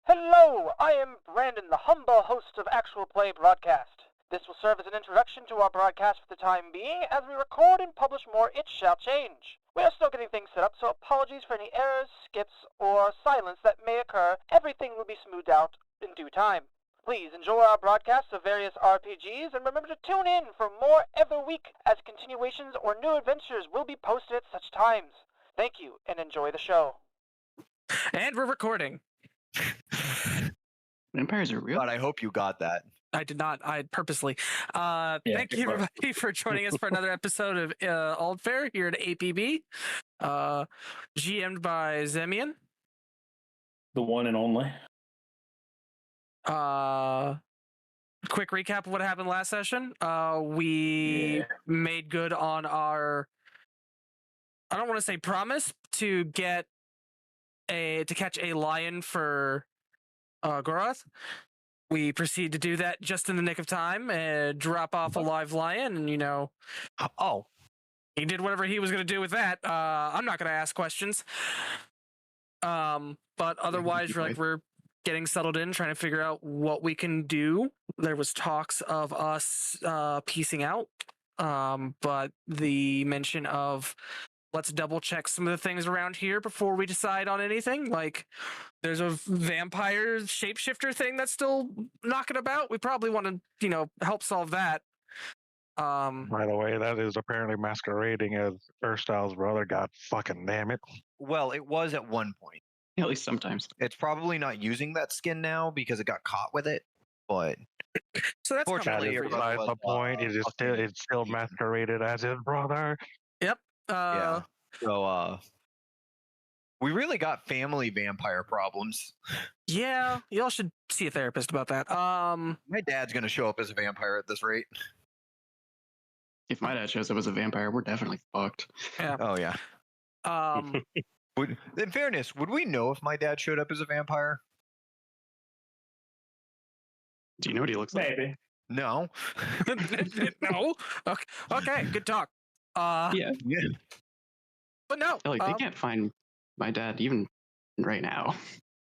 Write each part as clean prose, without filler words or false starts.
Hello, I am Brandon, the humble host of Actual Play Broadcast. This will serve as an introduction to our broadcast for the time being. As we record and publish more, it shall change. We are still getting things set up, so apologies for any errors, skips, or silence that may occur. Everything will be smoothed out in due time. Please enjoy our broadcasts of various RPGs, and remember to tune in for more every week, as continuations or new adventures will be posted at such times. Thank you, and enjoy the show. And we're recording. Vampires are real. God, I hope you got that. I did not. I purposely. Thank you, everybody, for joining us for another episode of Aldfair here at APB. GM'd by Zemian. The one and only. Quick recap of what happened last session. We made good on our, I don't want to say promise, to catch a lion for Goroth. We proceed to do that just in the nick of time and drop off a live lion, and he did whatever he was going to do with that. I'm not going to ask questions. But otherwise, we're getting settled in, trying to figure out what we can do. There was talks of us piecing out, but the mention of let's double check some of the things around here before we decide on anything. Like, there's a vampire shapeshifter thing that's still knocking about. We probably want to, help solve that. By the way, that is apparently masquerading as Erstyle's brother. God fucking damn it. Well, it was at one point. At least sometimes. It's probably not using that skin now because it got caught with it. But so that's fortunately, that is beside the point. It's still masqueraded as his brother. Yep. Yeah. So we really got family vampire problems. Yeah, y'all should see a therapist about that. My dad's gonna show up as a vampire at this rate. If my dad shows up as a vampire, we're definitely fucked. Yeah. Oh yeah. In fairness, would we know if my dad showed up as a vampire? Do you know what he looks like? Maybe. No. No. Okay. Good talk. Yeah. But no. They can't find my dad even right now.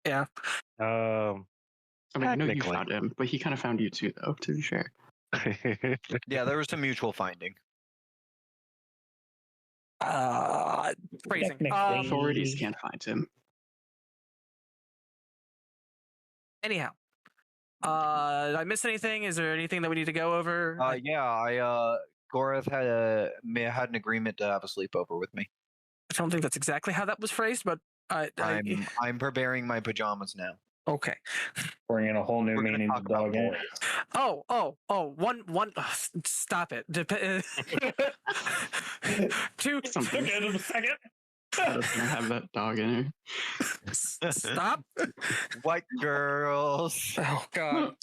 Yeah. I mean, I know you found him, but he kind of found you too, though, to be fair. Yeah, there was some mutual finding. Phrasing. Authorities can't find him. Anyhow. Did I miss anything? Is there anything that we need to go over? Goroth had an agreement to have a sleepover with me. I don't think that's exactly how that was phrased, but I'm preparing my pajamas now. Okay. Bringing a whole new meaning to dog in. One. Stop it. Two. Okay, in a second. Doesn't have that dog in her. Stop. White girls. Oh God.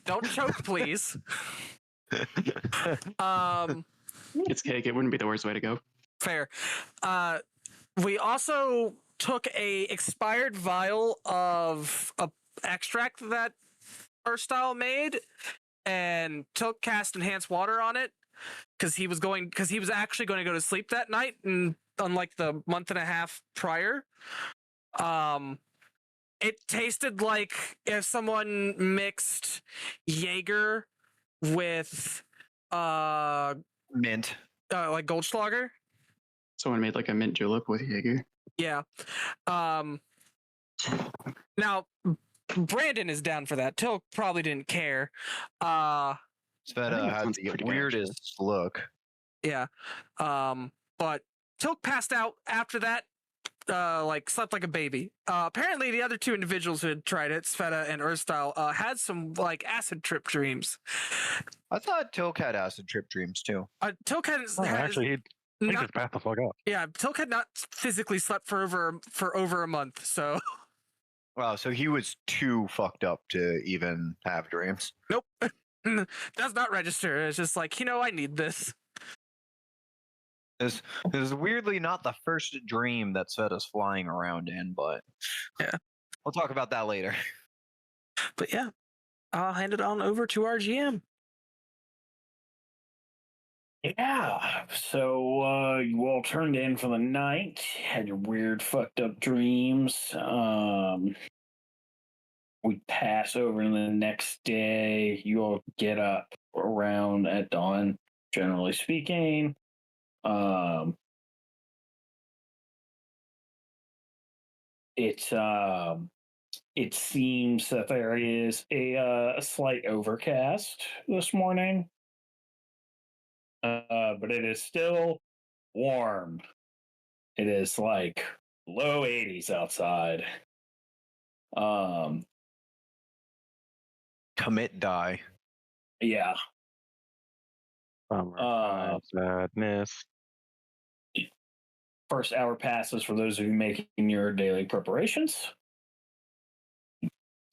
Don't choke, please. It's cake. It wouldn't be the worst way to go. Fair. We also took a expired vial of a extract that Erstyle made and cast enhanced water on it because he was actually going to go to sleep that night, and unlike the month and a half prior, it tasted like if someone mixed Jaeger with Mint. like Goldschlager. Someone made like a mint julep with Jaeger. Yeah. Now Brandon is down for that. Till probably didn't care. Sveta had the pretty weirdest look. Yeah. But Tilk passed out after that. Slept like a baby. Apparently the other two individuals who had tried it, Sveta and Erstyle, had some acid trip dreams. I thought Tilk had acid trip dreams too. Tilk had Actually, he just passed the fuck up. Yeah, Tilk had not physically slept for over a month, so. Wow, so he was too fucked up to even have dreams. Nope. Does not register. It's just I need this. This is weirdly not the first dream that Sveta's flying around in, but yeah, we'll talk about that later. But yeah, I'll hand it on over to our GM. Yeah, so you all turned in for the night, had your weird fucked up dreams. we pass over in the next day. You all get up around at dawn, generally speaking. It seems that there is a slight overcast this morning, but it is still warm. It is like low 80s outside. Commit die. Yeah. Summertime sadness. First hour passes for those of you making your daily preparations.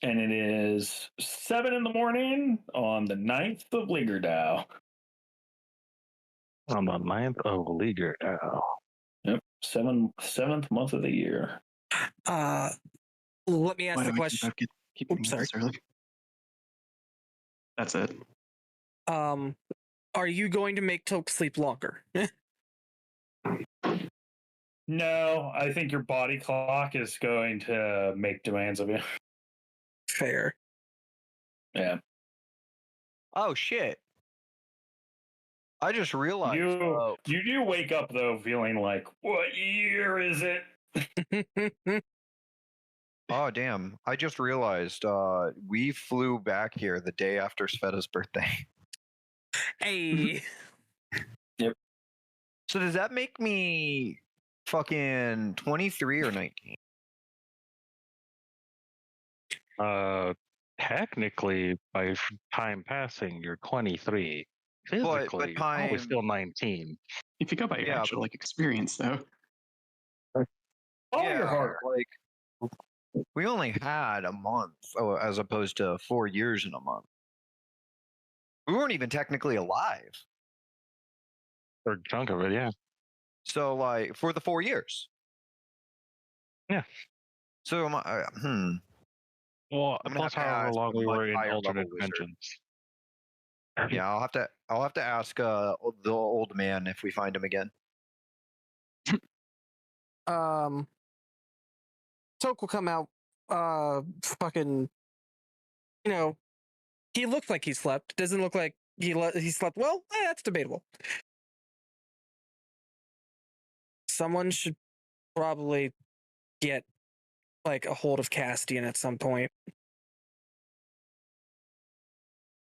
And it is 7 in the morning on the 9th of Ligerdau. On the 9th of Ligerdau. Yep. Seventh month of the year. Let me ask the question. Keep getting sorry. this early. That's it. Are you going to make Toke sleep longer? No, I think your body clock is going to make demands of you. Fair. Yeah. Oh shit! I just realized you do wake up though feeling like, what year is it? Oh damn! I just realized we flew back here the day after Sveta's birthday. Hey. Yep. So does that make me fucking 23 or 19? Technically, by time passing, you're 23. Physically, you're probably still 19. If you go by your actual experience, though. Oh, your heart. Like we only had a month, as opposed to 4 years in a month. We weren't even technically alive. For a chunk of it, yeah. So, like, for the 4 years. Yeah. So, Well, plus however long we were in alternate dimensions. Yeah, I'll have to ask the old man if we find him again. Toke will come out, fucking, he looks like he slept. Doesn't look like he slept well. That's debatable. Someone should probably get, like, a hold of Castian at some point.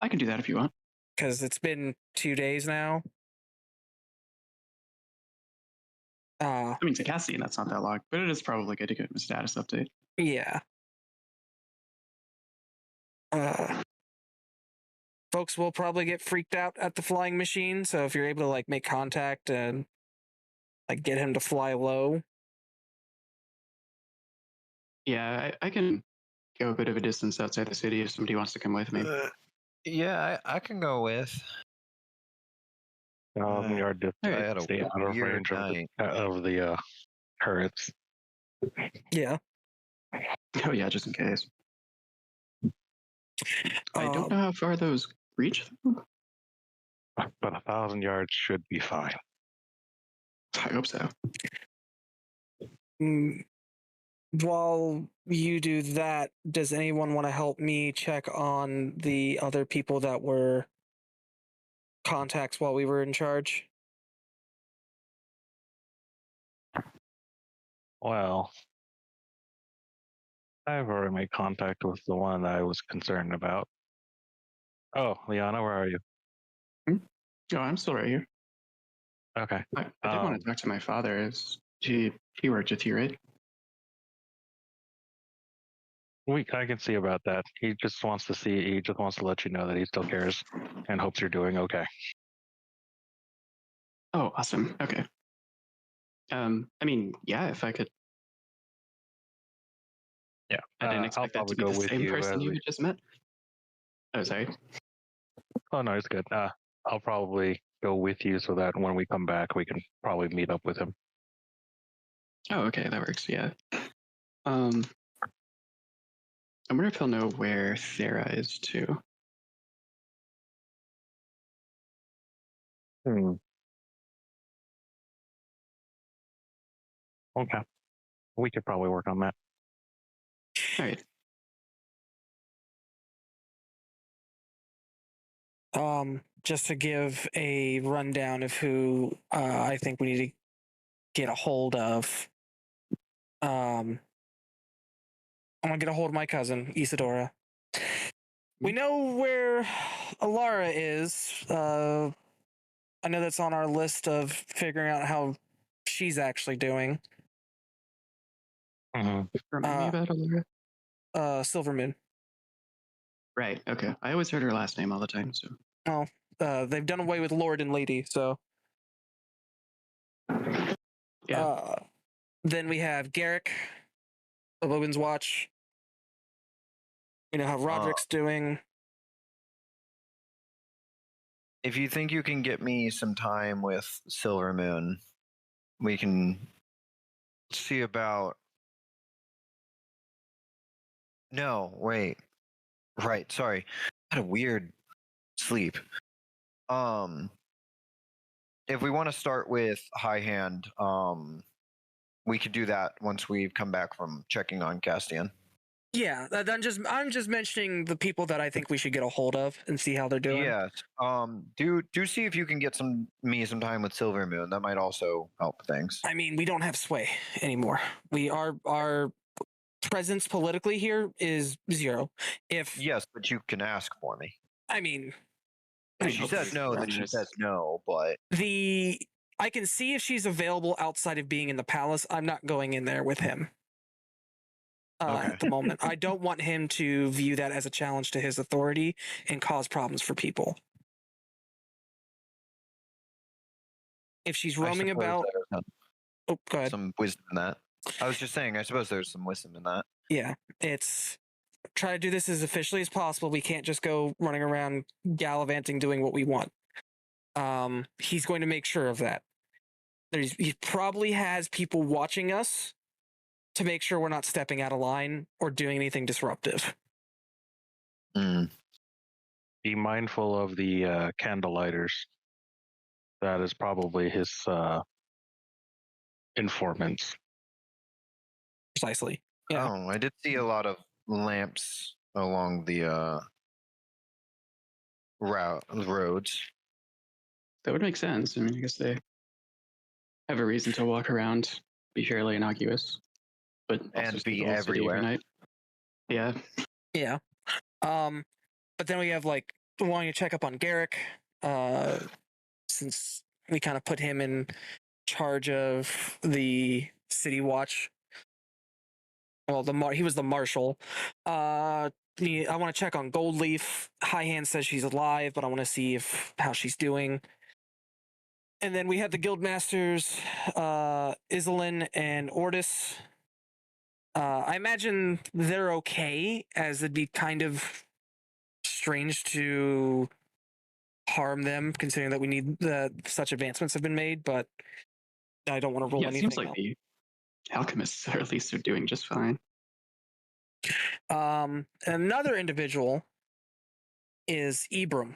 I can do that if you want. Because it's been 2 days now. I mean, to Cassian, that's not that long, but it is probably good to get him a status update. Yeah. Folks will probably get freaked out at the flying machine, so if you're able to, like, make contact and, like, get him to fly low. Yeah, I can go a bit of a distance outside the city if somebody wants to come with me. Yeah, I can go with. Yard distance. I had a stay out of weird range night. of the turrets. Yeah. Oh yeah, just in case. I don't know how far those reach, though. But 1,000 yards should be fine. I hope so. While you do that, does anyone want to help me check on the other people that were contacts while we were in charge? Well, I've already made contact with the one I was concerned about. Oh, Liana, where are you? Oh, I'm still right here. Okay. I did want to talk to my father. He worked with you, right? I can see about that. He just wants to let you know that he still cares and hopes you're doing okay. Oh, awesome. Okay. I mean, yeah, if I could. Yeah. I didn't expect that to be the same person you had just met. Oh, sorry. Oh, no, it's good. I'll probably go with you so that when we come back, we can probably meet up with him. Oh, okay, that works. Yeah. I wonder if he'll know where Thera is too. Okay. We could probably work on that. All right. just to give a rundown of who I think we need to get a hold of. I'm gonna get a hold of my cousin, Isadora. We know where Alara is. I know that's on our list of figuring out how she's actually doing. Remind me about Alara? Silvermoon. Right, okay. I always heard her last name all the time, so. Oh, they've done away with Lord and Lady, so. Yeah. Then we have Garrick of Logan's Watch. We know how Roderick's doing. If you think you can get me some time with Silvermoon, we can see about. No, wait. Right, sorry. I had a weird sleep. If we want to start with High Hand, we could do that once we come back from checking on Castian. Yeah, I'm just mentioning the people that I think we should get a hold of and see how they're doing. Yes. Do see if you can get some time with Silvermoon. That might also help things. I mean, we don't have sway anymore. Our presence politically here is zero. Yes, but you can ask for me. I mean, if she says no, then she says no. But I can see if she's available outside of being in the palace. I'm not going in there with him. At the moment, I don't want him to view that as a challenge to his authority and cause problems for people. If she's roaming about, go ahead. Some wisdom in that. I was just saying, I suppose there's some wisdom in that. Yeah, it's try to do this as officially as possible. We can't just go running around gallivanting doing what we want. He's going to make sure of that. He probably has people watching us to make sure we're not stepping out of line or doing anything disruptive. Be mindful of the candlelighters. That is probably his informants. Precisely. Yeah. Oh, I did see a lot of lamps along the roads. That would make sense. I mean, I guess they have a reason to walk around, be fairly innocuous, but and be everywhere. Yeah. Yeah. But then we have like wanting to check up on Garrick, since we kind of put him in charge of the city watch. Well, he was the marshal. I want to check on Goldleaf. High Hand says she's alive, but I want to see how she's doing. And then we have the guildmasters, Iselin and Ortis. I imagine they're okay, as it'd be kind of strange to harm them, considering that we need such advancements have been made. But I don't want to rule anything. It seems like the alchemists are at least are doing just fine. Another individual is Ibram.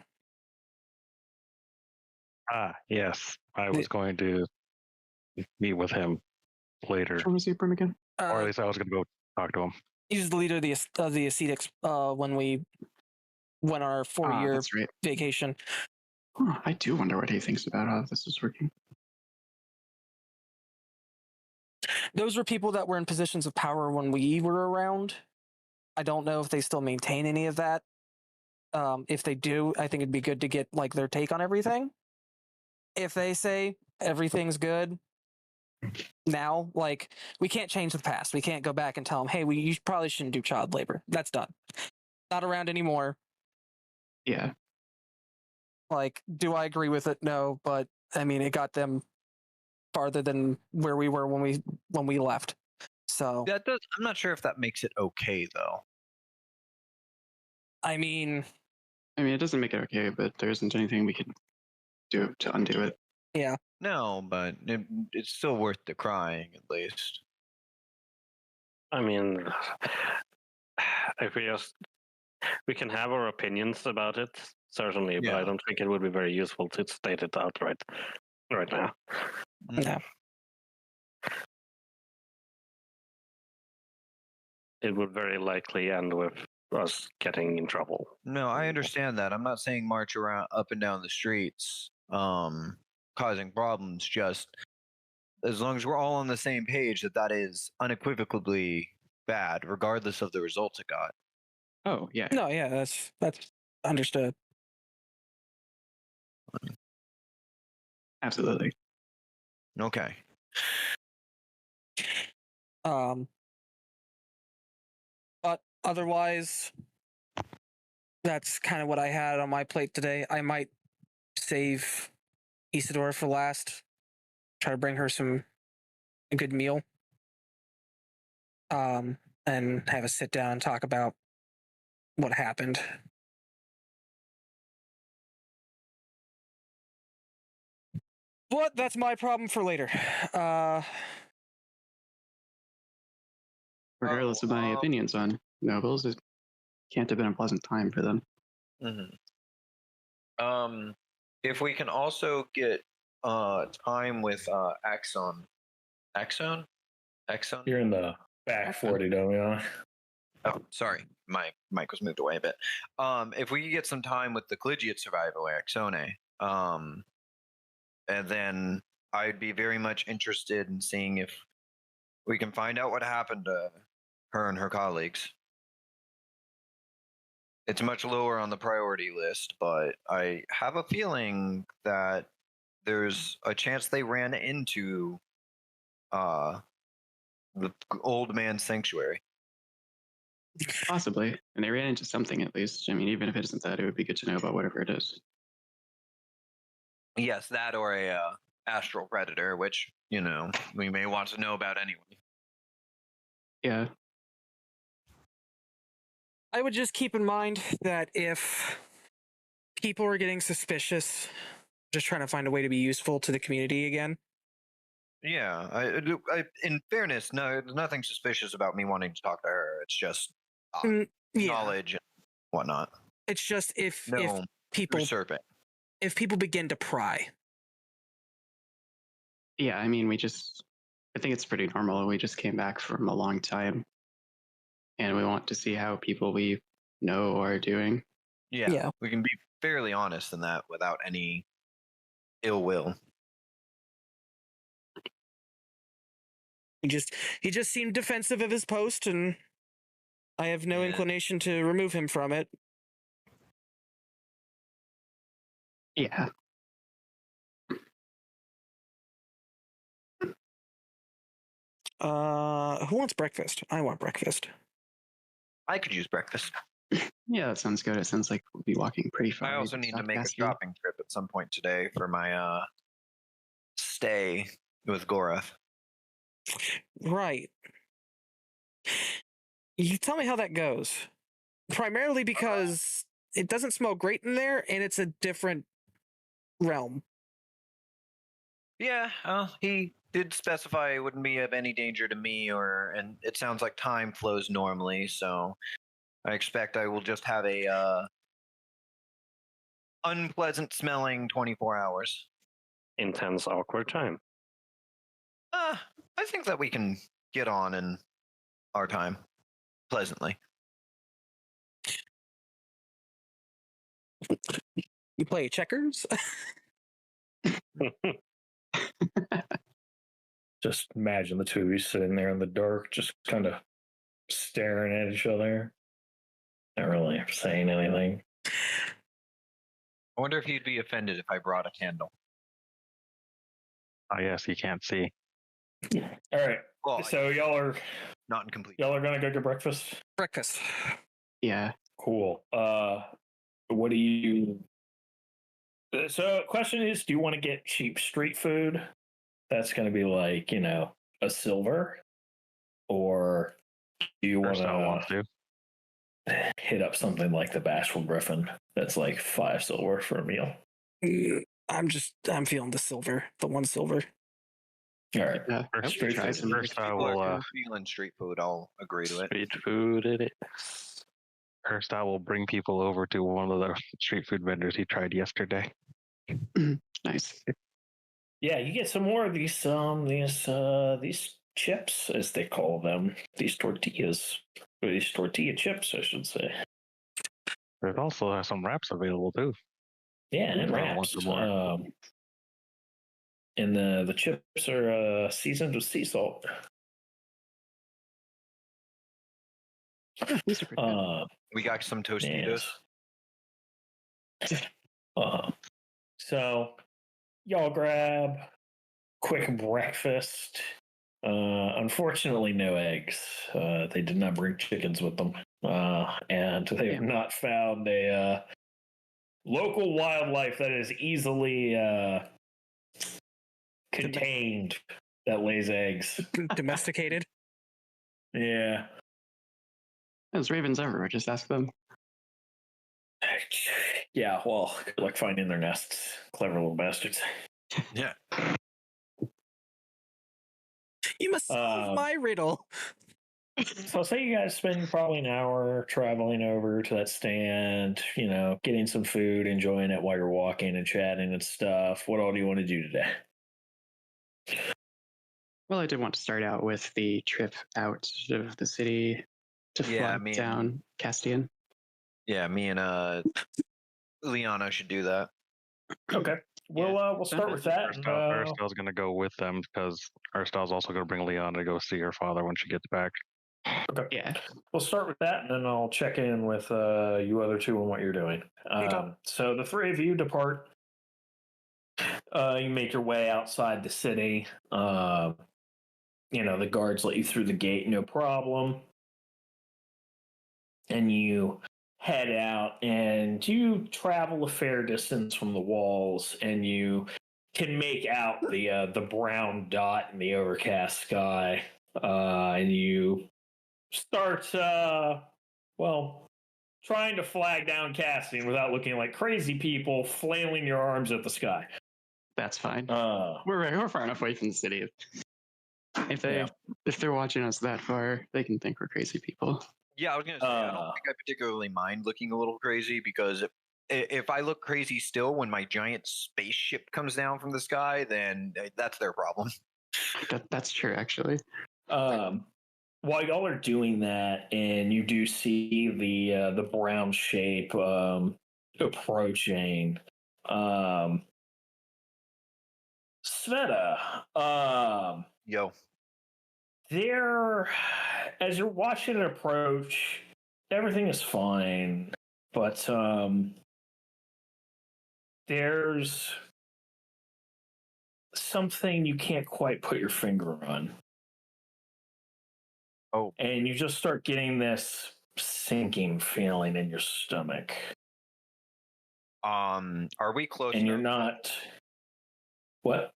Yes. I was going to meet with him later. Which one was Ibram again? Or at least I was going to go talk to him. He's the leader of the ascetics when we went on our 4-year vacation. Huh, I do wonder what he thinks about how this is working. Those were people that were in positions of power when we were around. I don't know if they still maintain any of that. If they do, I think it'd be good to get like their take on everything. If they say everything's good now, like we can't change the past. We can't go back and tell them, hey, you probably shouldn't do child labor. That's done. Not around anymore. Yeah. Like, do I agree with it? No, but I mean, it got them farther than where we were when we left. So that does. I'm not sure if that makes it okay, though. I mean, it doesn't make it okay, but there isn't anything we can do to undo it. Yeah. No, but it's still worth the crying, at least. I mean, if we can have our opinions about it, certainly, but I don't think it would be very useful to state it outright right now. No. It would very likely end with us getting in trouble. No, I understand that. I'm not saying march around up and down the streets, causing problems. Just as long as we're all on the same page that is unequivocally bad, regardless of the results it got. Oh yeah. No, yeah, that's understood. Absolutely. Okay. But otherwise, that's kind of what I had on my plate today. I might save Isadora for last. Try to bring her a good meal. And have a sit down and talk about what happened. But that's my problem for later. Regardless of my opinions on nobles, it can't have been a pleasant time for them. If we can also get time with Axon. You're in the back 40, Damian. Oh, sorry, my mic was moved away a bit. If we could get some time with the Collegiate survivor, Axone, and then I'd be very much interested in seeing if we can find out what happened to her and her colleagues. It's much lower on the priority list, but I have a feeling that there's a chance they ran into the old man's sanctuary. Possibly. And they ran into something at least. I mean, even if it isn't that, it would be good to know about whatever it is. Yes, that or a astral predator, which, we may want to know about anyway. Yeah. I would just keep in mind that if people are getting suspicious, just trying to find a way to be useful to the community again. Yeah, I in fairness, no, there's nothing suspicious about me wanting to talk to her. It's just knowledge and whatnot. It's just if people begin to pry. Yeah, I mean, I think it's pretty normal. We just came back from a long time, and we want to see how people we know are doing. Yeah, we can be fairly honest in that without any ill will. He just seemed defensive of his post, and I have no inclination to remove him from it. Yeah. Who wants breakfast? I want breakfast. I could use breakfast. Yeah, that sounds good. It sounds like we'll be walking pretty far. I also need to make a shopping trip at some point today for my stay with Gorath. Right. You tell me how that goes. Primarily because it doesn't smell great in there, and it's a different realm. Yeah, he did specify it wouldn't be of any danger to me, and it sounds like time flows normally, so I expect I will just have a unpleasant smelling 24 hours. Intense, awkward time. I think that we can get on in our time pleasantly. You play checkers? Just imagine the two of you sitting there in the dark, just kind of staring at each other, not really saying anything. I wonder if you'd be offended if I brought a candle. Oh, yes, you can't see. All right. Well, so y'all are not incomplete. Y'all are gonna go get breakfast. Breakfast. Yeah. Cool. What do you? So, question is, do you want to get cheap street food? That's going to be like a silver, or do you want to hit up something like the Bashful Griffin? That's like 5 silver for a meal. I'm feeling the silver, the 1 silver. All right. Yeah. First, I will feeling street food. I'll agree to it. Street food it is. First, I will bring people over to one of the street food vendors he tried yesterday. Nice. Yeah, you get some more of these chips, as they call them, these tortillas. Or these tortilla chips, I should say. There's also some wraps available too. Yeah, and wraps. And the chips are seasoned with sea salt. These are pretty good. We got some Tostitos. Yes. So, y'all grab quick breakfast. Unfortunately, no eggs. They did not bring chickens with them. And they have not found a local wildlife that is easily contained that lays eggs. Domesticated. Yeah. There's ravens everywhere. Just ask them. Yeah, well, good luck finding their nests. Clever little bastards. Yeah. You must solve my riddle. So I'll say you guys spend probably an hour traveling over to that stand, getting some food, enjoying it while you're walking and chatting and stuff. What all do you want to do today? Well, I did want to start out with the trip out of the city to fly down Castian. Yeah, me and Liana should do that. Okay. We'll start with that. Urstel's going to go with them because Urstel's also going to bring Liana to go see her father when she gets back. Okay. Yeah. We'll start with that, and then I'll check in with you other two on what you're doing. So the three of you depart. You make your way outside the city. The guards let you through the gate, no problem. And you head out, and you travel a fair distance from the walls, and you can make out the brown dot in the overcast sky. And you start, trying to flag down Cassian without looking like crazy people, flailing your arms at the sky. That's fine. We're far enough away from the city. If they're watching us that far, they can think we're crazy people. Yeah, I was gonna say I don't think I particularly mind looking a little crazy because if I look crazy still when my giant spaceship comes down from the sky, then that's their problem. That's true, actually. While y'all are doing that, and you do see the brown shape approaching, Sveta, Yo. there, as you're watching it approach, everything is fine, but there's something you can't quite put your finger on. Oh. And you just start getting this sinking feeling in your stomach. Are we close? And you're not. What?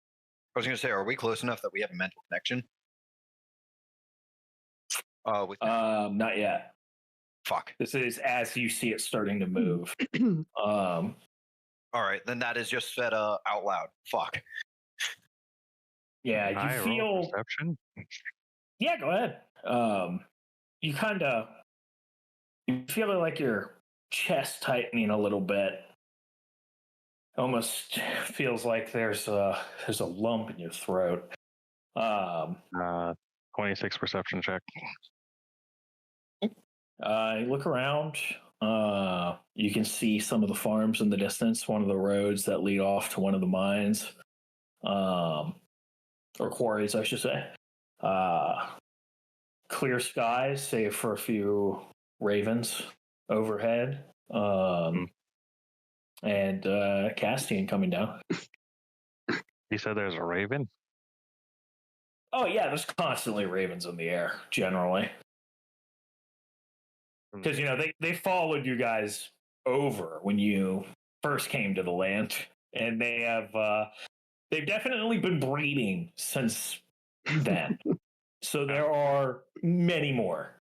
I was going to say, are we close enough that we have a mental connection? Not yet. Fuck. This is as you see it starting to move. All right, then that is just said out loud. Fuck. Yeah, you feel. Perception? Yeah, go ahead. You feel like your chest tightening a little bit. Almost feels like there's a lump in your throat. 26 perception check. You look around. You can see some of the farms in the distance, one of the roads that lead off to one of the mines, or quarries, I should say. Clear skies, save for a few ravens overhead. And Castian coming down. You said there's a raven? Oh, yeah, there's constantly ravens in the air, generally. Because, they followed you guys over when you first came to the land. And they've definitely been breeding since then. So there are many more.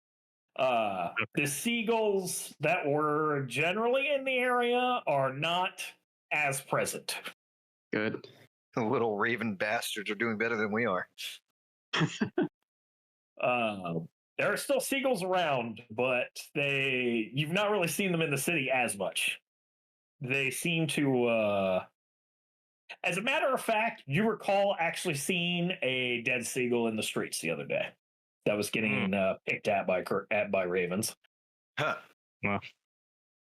The seagulls that were generally in the area are not as present. Good. The little raven bastards are doing better than we are. There are still seagulls around, but you've not really seen them in the city as much. They seem to, as a matter of fact, you recall actually seeing a dead seagull in the streets the other day. that was getting picked at by ravens. Huh. Well,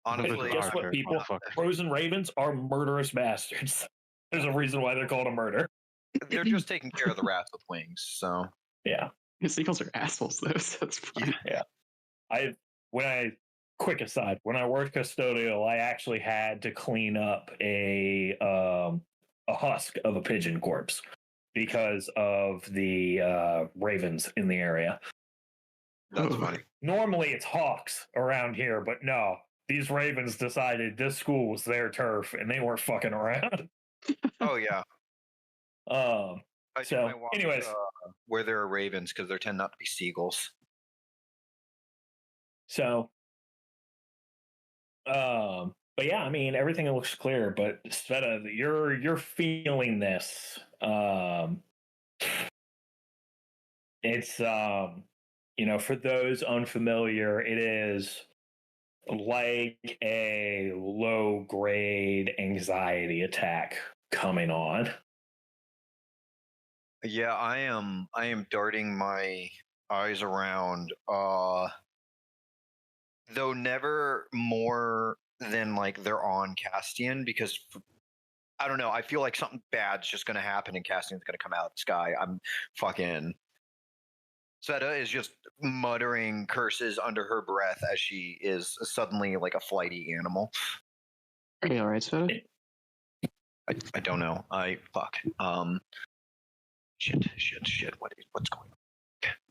Honestly, guess what, people? Frozen ravens are murderous bastards. There's a reason why they're called a murder. they're just taking care of the rats with wings. So yeah, Seagulls are assholes though, so that's fine. Yeah. Quick aside, when I worked custodial, I actually had to clean up a husk of a pigeon corpse because of the ravens in the area. that's funny. Normally it's hawks around here, but no, these ravens decided this school was their turf and they weren't fucking around. Oh yeah. Anyways, where there are ravens because there tend not to be seagulls. So, but yeah, I mean, everything looks clear. But Sveta, you're feeling this. It's for those unfamiliar, it is like a low grade anxiety attack coming on. Yeah, I am darting my eyes around, though never more than like they're on Castian, because I don't know, I feel like something bad's just gonna happen and Castian's gonna come out of the sky. I'm fucking Sveta is just muttering curses under her breath as she is suddenly like a flighty animal. Are you alright, Sveta? I don't know. Shit. What's going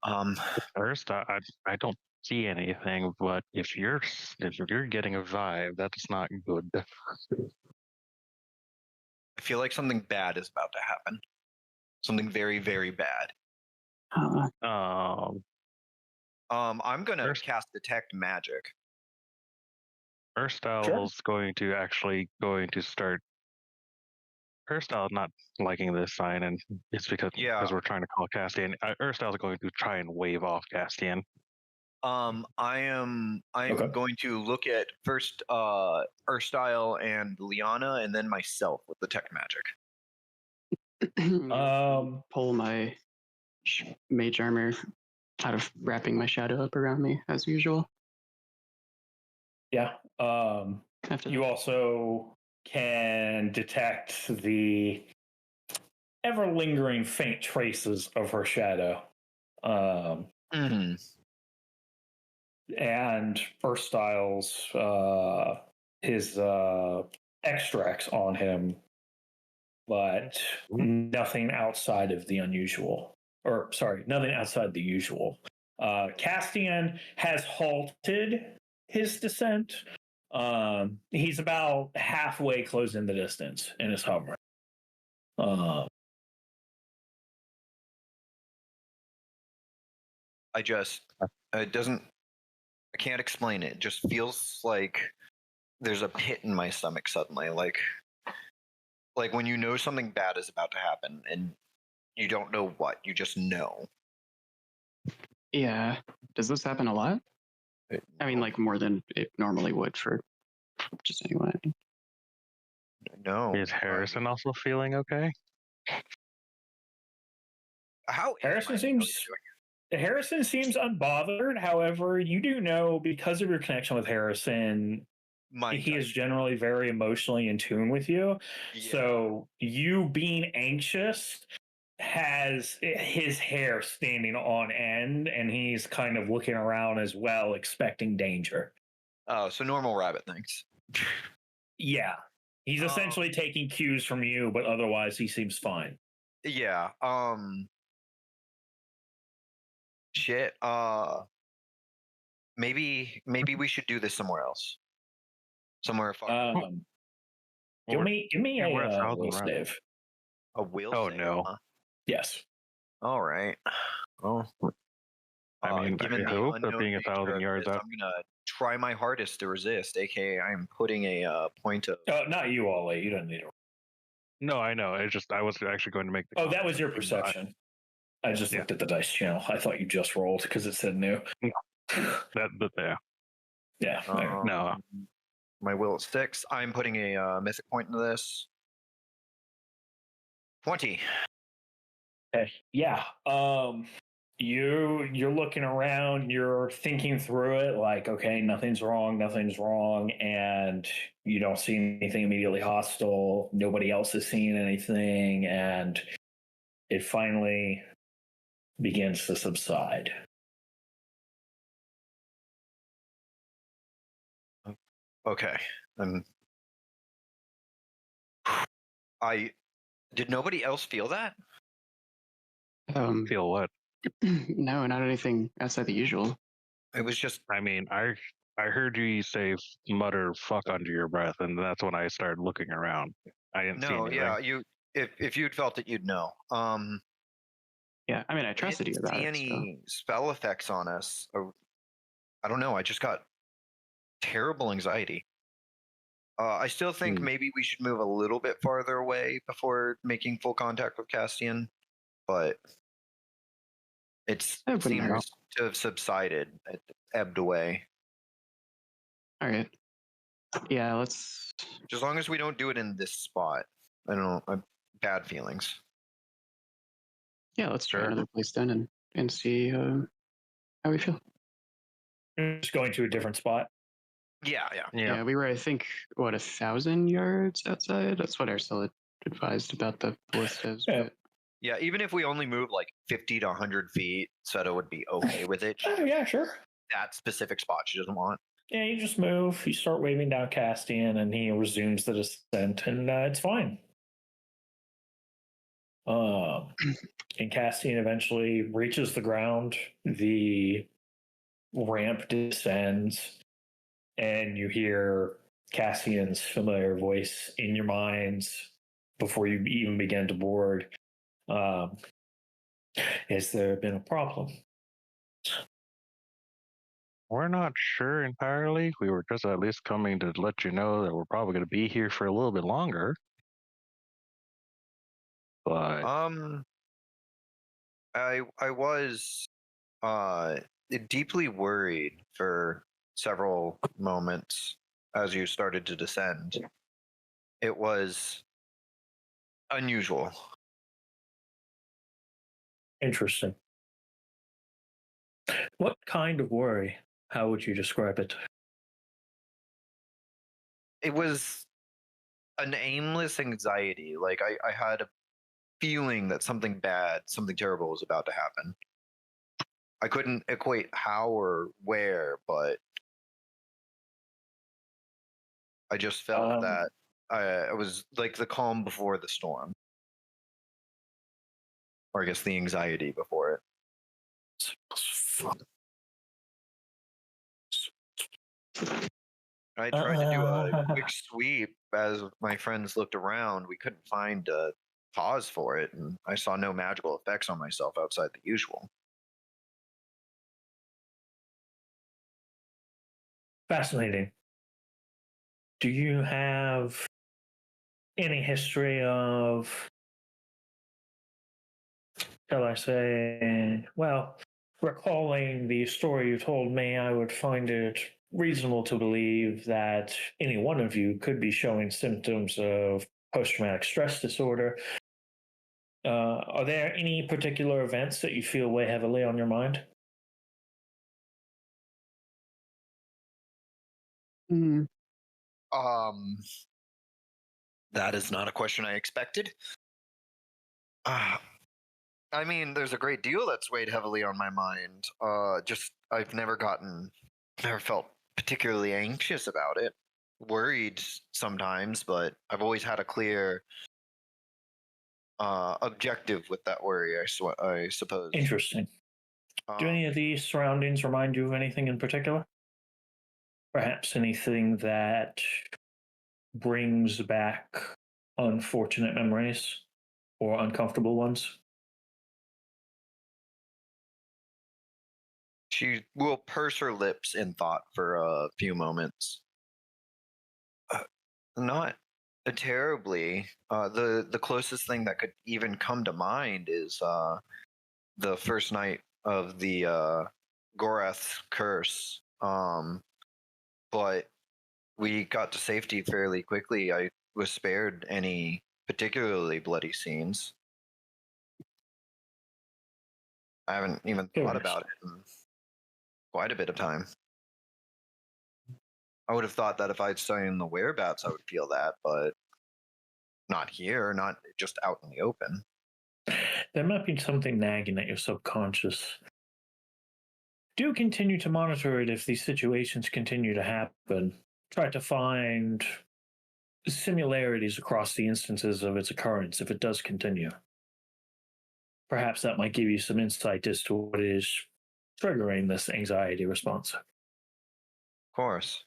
on? First, I don't see anything, but if you're getting a vibe, that's not good. I feel like something bad is about to happen. Something very, very bad. I'm gonna cast detect magic. Erstyle's going to start. Erstyle's not liking this sign, and it's because we're trying to call Castian. Erstyle's going to try and wave off Castian. I am going to look at first Erstyle and Liana, and then myself with detect magic. Pull my mage armor out of wrapping my shadow up around me as usual. Yeah. You also can detect the ever lingering faint traces of her shadow. And Erstyle's his extracts on him, but nothing outside of the unusual. Nothing outside the usual. Castian has halted his descent. He's about halfway closing the distance in his hover. I can't explain it. It just feels like there's a pit in my stomach suddenly. Like when you know something bad is about to happen and you don't know what, you just know. Yeah. Does this happen a lot? I mean, like more than it normally would for just anyone. No. Is Harrison also feeling okay? How Harrison seems unbothered. However, you do know, because of your connection with Harrison, he is generally very emotionally in tune with you. Yeah. So you being anxious has his hair standing on end, and he's kind of looking around as well, expecting danger. Oh, so normal rabbit things. Yeah. He's essentially taking cues from you, but otherwise he seems fine. Yeah. Shit. Maybe we should do this somewhere else. Somewhere far. Give me a will save. A will save? No. Huh? Yes. All right. Well, I mean, given I hope that being 1,000 yards out. I'm gonna try my hardest to resist. AKA, I'm putting a point of. Not you, Ollie. You don't need to. No, I know. I was actually going to make the. That was your perception. I just looked at the dice channel. I thought you just rolled because it said new. Yeah. No. My will at 6. I'm putting a mythic point into this. 20. Okay. Yeah. you're looking around, you're thinking through it, like, okay, nothing's wrong, and you don't see anything immediately hostile. Nobody else is seeing anything, and it finally begins to subside. Okay. Did nobody else feel that? Feel what? No, not anything outside the usual. It was just. I mean, I heard you say mutter "fuck" under your breath, and that's when I started looking around. I didn't see anything. Yeah, if you'd felt it, you'd know. Yeah, I mean, I trusted you about see it. any spell effects on us? I don't know. I just got terrible anxiety. I still think maybe we should move a little bit farther away before making full contact with Castian, but it seems to have subsided, it ebbed away. All right. Yeah, let's. As long as we don't do it in this spot. I don't know. I have bad feelings. Yeah, let's try another place then and see how we feel. Just going to a different spot. Yeah. We were, I think, 1,000 yards outside. That's what Ursula advised about the ballistas. Yeah. But... yeah, even if we only move like 50 to 100 feet, Seto would be okay with it. Oh, yeah, sure. That specific spot she doesn't want. Yeah, you just move. You start waving down Castian, and he resumes the descent, and it's fine. And Castian eventually reaches the ground. The ramp descends, and you hear Cassian's familiar voice in your minds before you even begin to board. Has there been a problem? We're not sure entirely. We were just at least coming to let you know that we're probably going to be here for a little bit longer. But I was deeply worried for several moments as you started to descend. It was unusual. Interesting. What kind of worry? How would you describe it? It was an aimless anxiety. Like I had a feeling that something bad, something terrible was about to happen. I couldn't equate how or where, but I just felt that it was like the calm before the storm. Or I guess the anxiety before it. I tried to do a quick sweep as my friends looked around. We couldn't find a cause for it, and I saw no magical effects on myself outside the usual. Fascinating. Do you have any history of, shall I say, well, recalling the story you told me, I would find it reasonable to believe that any one of you could be showing symptoms of post-traumatic stress disorder. Are there any particular events that you feel weigh heavily on your mind? That is not a question I expected. I mean, there's a great deal that's weighed heavily on my mind. I've never felt particularly anxious about it. Worried sometimes, but I've always had a clear objective with that worry, I suppose. Interesting. Do any of these surroundings remind you of anything in particular? Perhaps anything that brings back unfortunate memories or uncomfortable ones? She will purse her lips in thought for a few moments. Not terribly. The closest thing that could even come to mind is the first night of the Gorath's curse. But we got to safety fairly quickly. I was spared any particularly bloody scenes. I haven't even thought about it in quite a bit of time. I would have thought that if I'd studied the whereabouts, I would feel that, but not here, not just out in the open. There might be something nagging at your subconscious. Do continue to monitor it if these situations continue to happen. Try to find similarities across the instances of its occurrence if it does continue. Perhaps that might give you some insight as to what is triggering this anxiety response. Of course.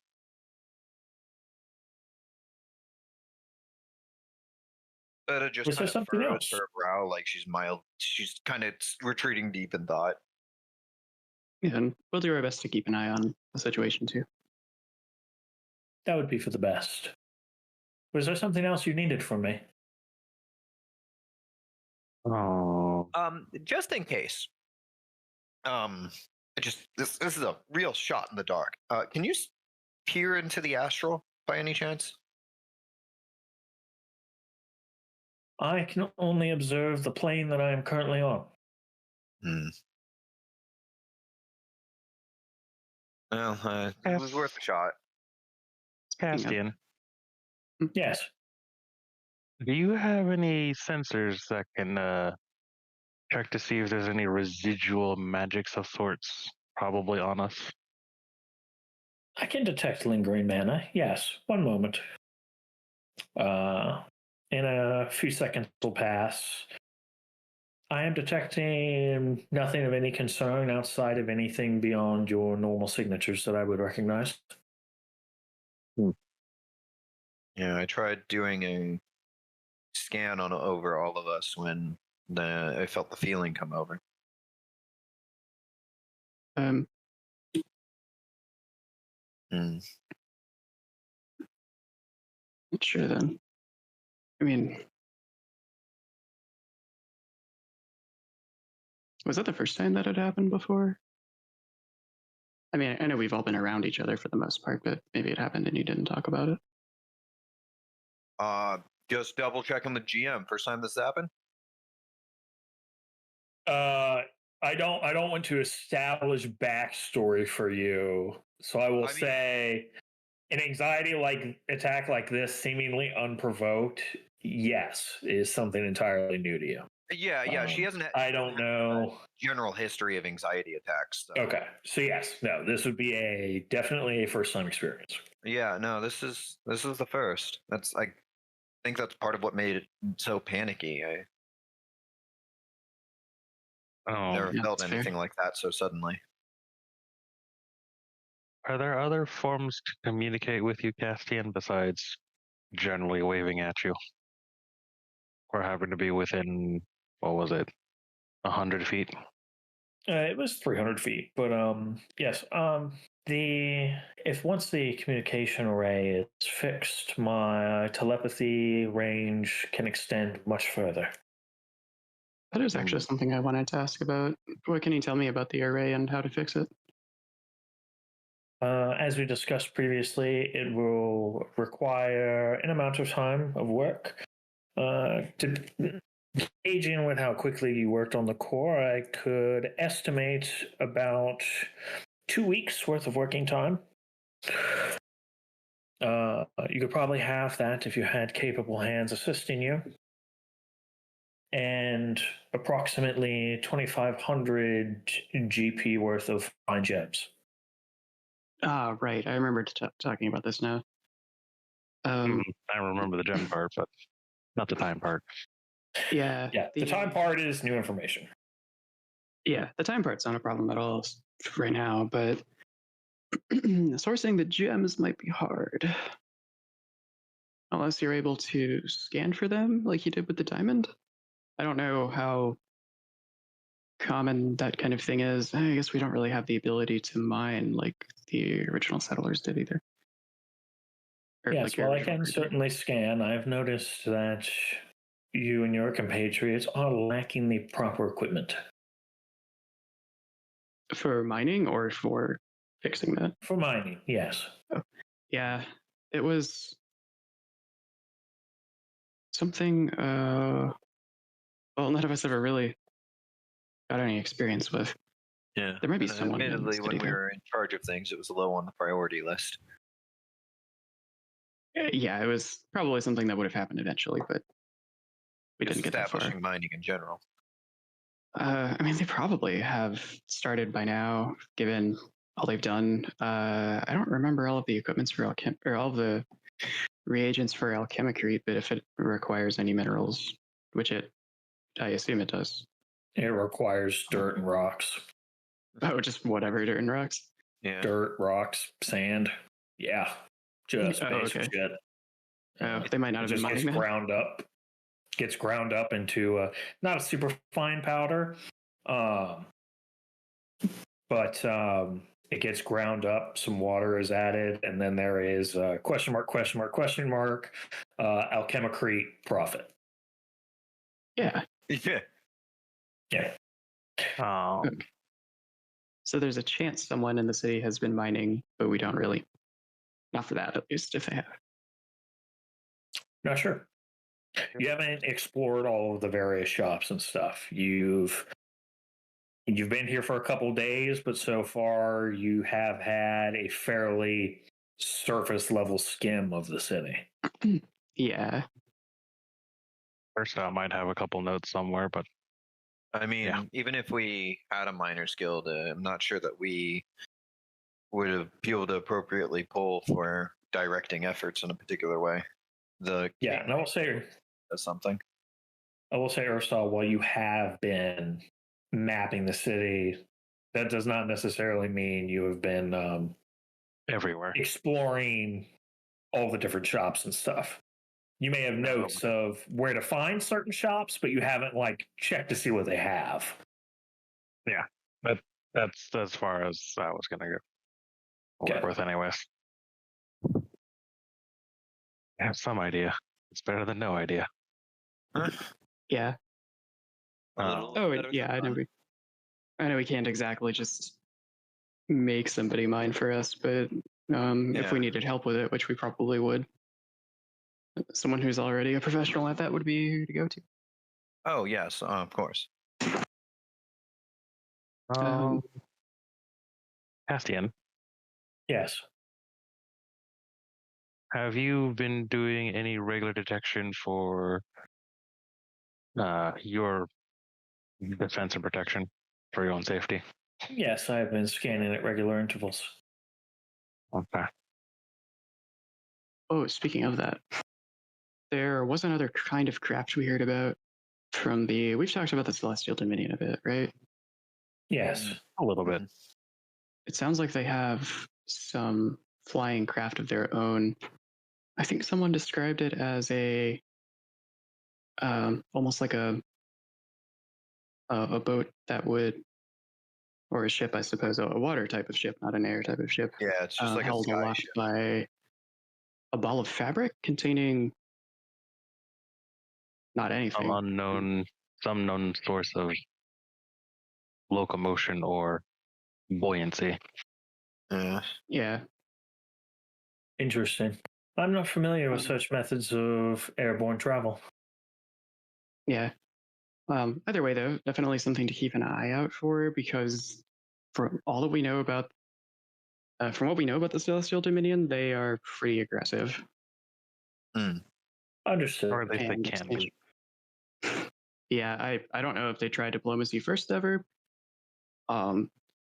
But it just Was there kind of something furrows else? her brow like she's mild. She's kind of retreating deep in thought. Yeah, and we'll do our best to keep an eye on the situation too. That would be for the best. Was there something else you needed from me? Oh. Just in case. This is a real shot in the dark. Can you peer into the astral by any chance? I can only observe the plane that I am currently on. Well, it was worth a shot. Castian, Yes. do you have any sensors that can check to see if there's any residual magics of sorts probably on us? I can detect lingering mana. Yes. One moment. In a few seconds will pass. I am detecting nothing of any concern outside of anything beyond your normal signatures that I would recognize. Yeah, I tried doing a scan over all of us when I felt the feeling come over. Sure then. I mean, was that the first time that had happened before? I mean, I know we've all been around each other for the most part, but maybe it happened and you didn't talk about it. Just double checking the GM. First time this happened? I don't want to establish backstory for you, so I will say an anxiety like attack like this, seemingly unprovoked, yes, is something entirely new to you. Yeah, she hasn't. I don't know general history of anxiety attacks. So. Okay, so yes, no, this would be definitely a first time experience. Yeah, no, this is the first. I think that's part of what made it so panicky. I never felt anything like that so suddenly. Are there other forms to communicate with you, Castian, besides generally waving at you? Or having to be within, what was it, 100 feet? It was 300 feet, but yes. If once the communication array is fixed, my telepathy range can extend much further. That is actually something I wanted to ask about. What can you tell me about the array and how to fix it? As we discussed previously, it will require an amount of time of work. To gauging with how quickly you worked on the core, I could estimate about 2 weeks worth of working time. You could probably have that if you had capable hands assisting you. And approximately 2,500 GP worth of fine gems. Right. I remember talking about this now. I remember the gem part, but not the time part. Yeah. The time part is new information. Yeah, the time part's not a problem at all right now, but sourcing the gems might be hard. Unless you're able to scan for them like you did with the diamond. I don't know how common that kind of thing is. I guess we don't really have the ability to mine like the original settlers did either. Yes, well, I can certainly scan. I've noticed that you and your compatriots are lacking the proper equipment. For mining or for fixing that? For mining, yes. Oh, yeah, it was something, well, none of us ever really got any experience with. Yeah. There might be someone. Admittedly, when we were in charge of things, it was low on the priority list. Yeah, it was probably something that would have happened eventually, but we Just didn't get that far. establishing mining in general. I mean, they probably have started by now, given all they've done. I don't remember all of the equipments for or all of the reagents for alchemicrete, but if it requires any minerals, which I assume it does. It requires dirt and rocks. Oh, just whatever, dirt and rocks? Yeah. Dirt, rocks, sand. Yeah. Just basic okay. shit. They might not have been mining that. Gets ground up into not a super fine powder, but it gets ground up. Some water is added, and then there is question mark alchemicrete profit. Yeah. Yeah. Okay. So there's a chance someone in the city has been mining, but we don't really. Not for that, at least, if they have. Not sure. You haven't explored all of the various shops and stuff. You've been here for a couple days, but so far you have had a fairly surface level skim of the city. Yeah. First, I might have a couple notes somewhere, but I mean, even if we had a miners guild, I'm not sure that we would be able to appropriately pull for directing efforts in a particular way. And I will say something. I will say, Ursal, while you have been mapping the city, that does not necessarily mean you have been everywhere exploring all the different shops and stuff. You may have notes of where to find certain shops, but you haven't checked to see what they have. Yeah, that's as far as I was going to go. Work with anyways. I have some idea. It's better than no idea. Yeah. I know we can't exactly just make somebody mine for us, but if we needed help with it, which we probably would, someone who's already a professional at that would be who to go to. Oh, yes, of course. Castian. Yes. Have you been doing any regular detection for your defense and protection for your own safety? Yes, I've been scanning at regular intervals. Okay. Oh, speaking of that, there was another kind of craft we heard about from we've talked about the Celestial Dominion a bit, right? Yes. A little bit. It sounds like they have some flying craft of their own. I think someone described it as almost like a boat that would, or a ship, I suppose, a water type of ship, not an air type of ship. Yeah, it's just like held a sky aloft ship. by a ball of fabric containing not anything. Some unknown source of locomotion or buoyancy. Yeah. Interesting. I'm not familiar with such methods of airborne travel. Yeah. Either way, though, definitely something to keep an eye out for, because from all that we know about, from what we know about the Celestial Dominion, they are pretty aggressive. Understood. Or at least they can be. Yeah, I don't know if they tried diplomacy first ever.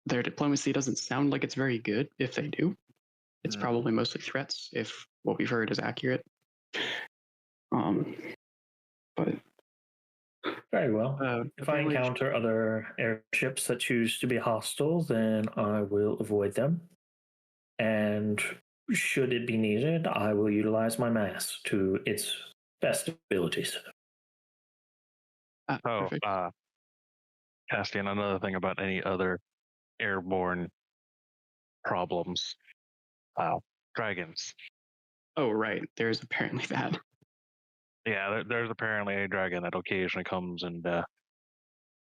Their diplomacy doesn't sound like it's very good if they do. It's probably mostly threats, if what we've heard is accurate. But very well. If I encounter other airships that choose to be hostile, then I will avoid them. And should it be needed, I will utilize my mass to its best abilities. Castian, another thing about any other airborne problems. Dragons. Oh, right. There's apparently that. Yeah, there's apparently a dragon that occasionally comes and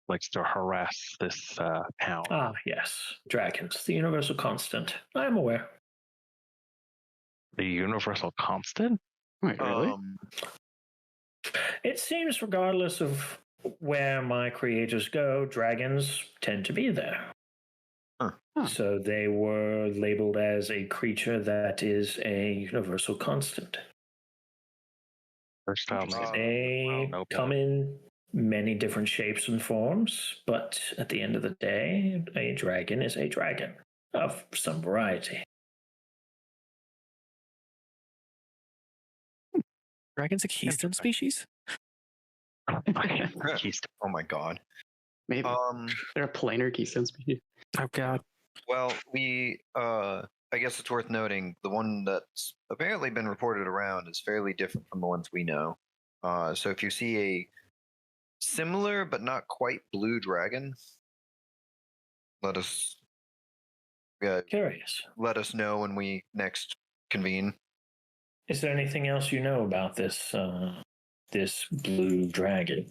likes to harass this town. Ah, yes. Dragons. The universal constant. I am aware. The universal constant? Wait, really? It seems regardless of where my creators go, dragons tend to be there. Huh. So they were labeled as a creature that is a universal constant. First time. They come in many different shapes and forms, but at the end of the day, a dragon is a dragon of some variety. Dragon's a keystone species? Oh my god. Maybe. They're a planar keystone species. Oh god. Well, I guess it's worth noting the one that's apparently been reported around is fairly different from the ones we know. So if you see a similar but not quite blue dragon, let us Curious. let us know when we next convene. Is there anything else you know about this this blue dragon?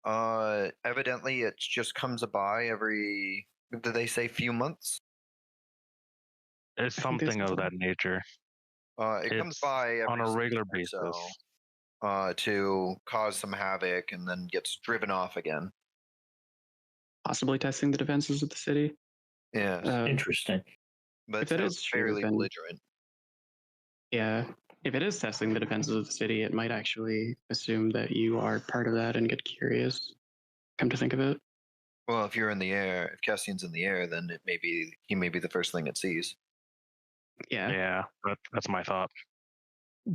Evidently it just comes by every, did they say few months? It's something of that nature. It comes by every on a 6 regular months or basis. so, to cause some havoc and then gets driven off again. Possibly testing the defenses of the city. Yeah. Interesting. But if that is true, fairly then- belligerent. Yeah, if it is testing the defenses of the city, it might actually assume that you are part of that and get curious. Come to think of it. Well, if you're in the air, if Cassian's in the air, then he may be the first thing it sees. Yeah. Yeah, that's my thought.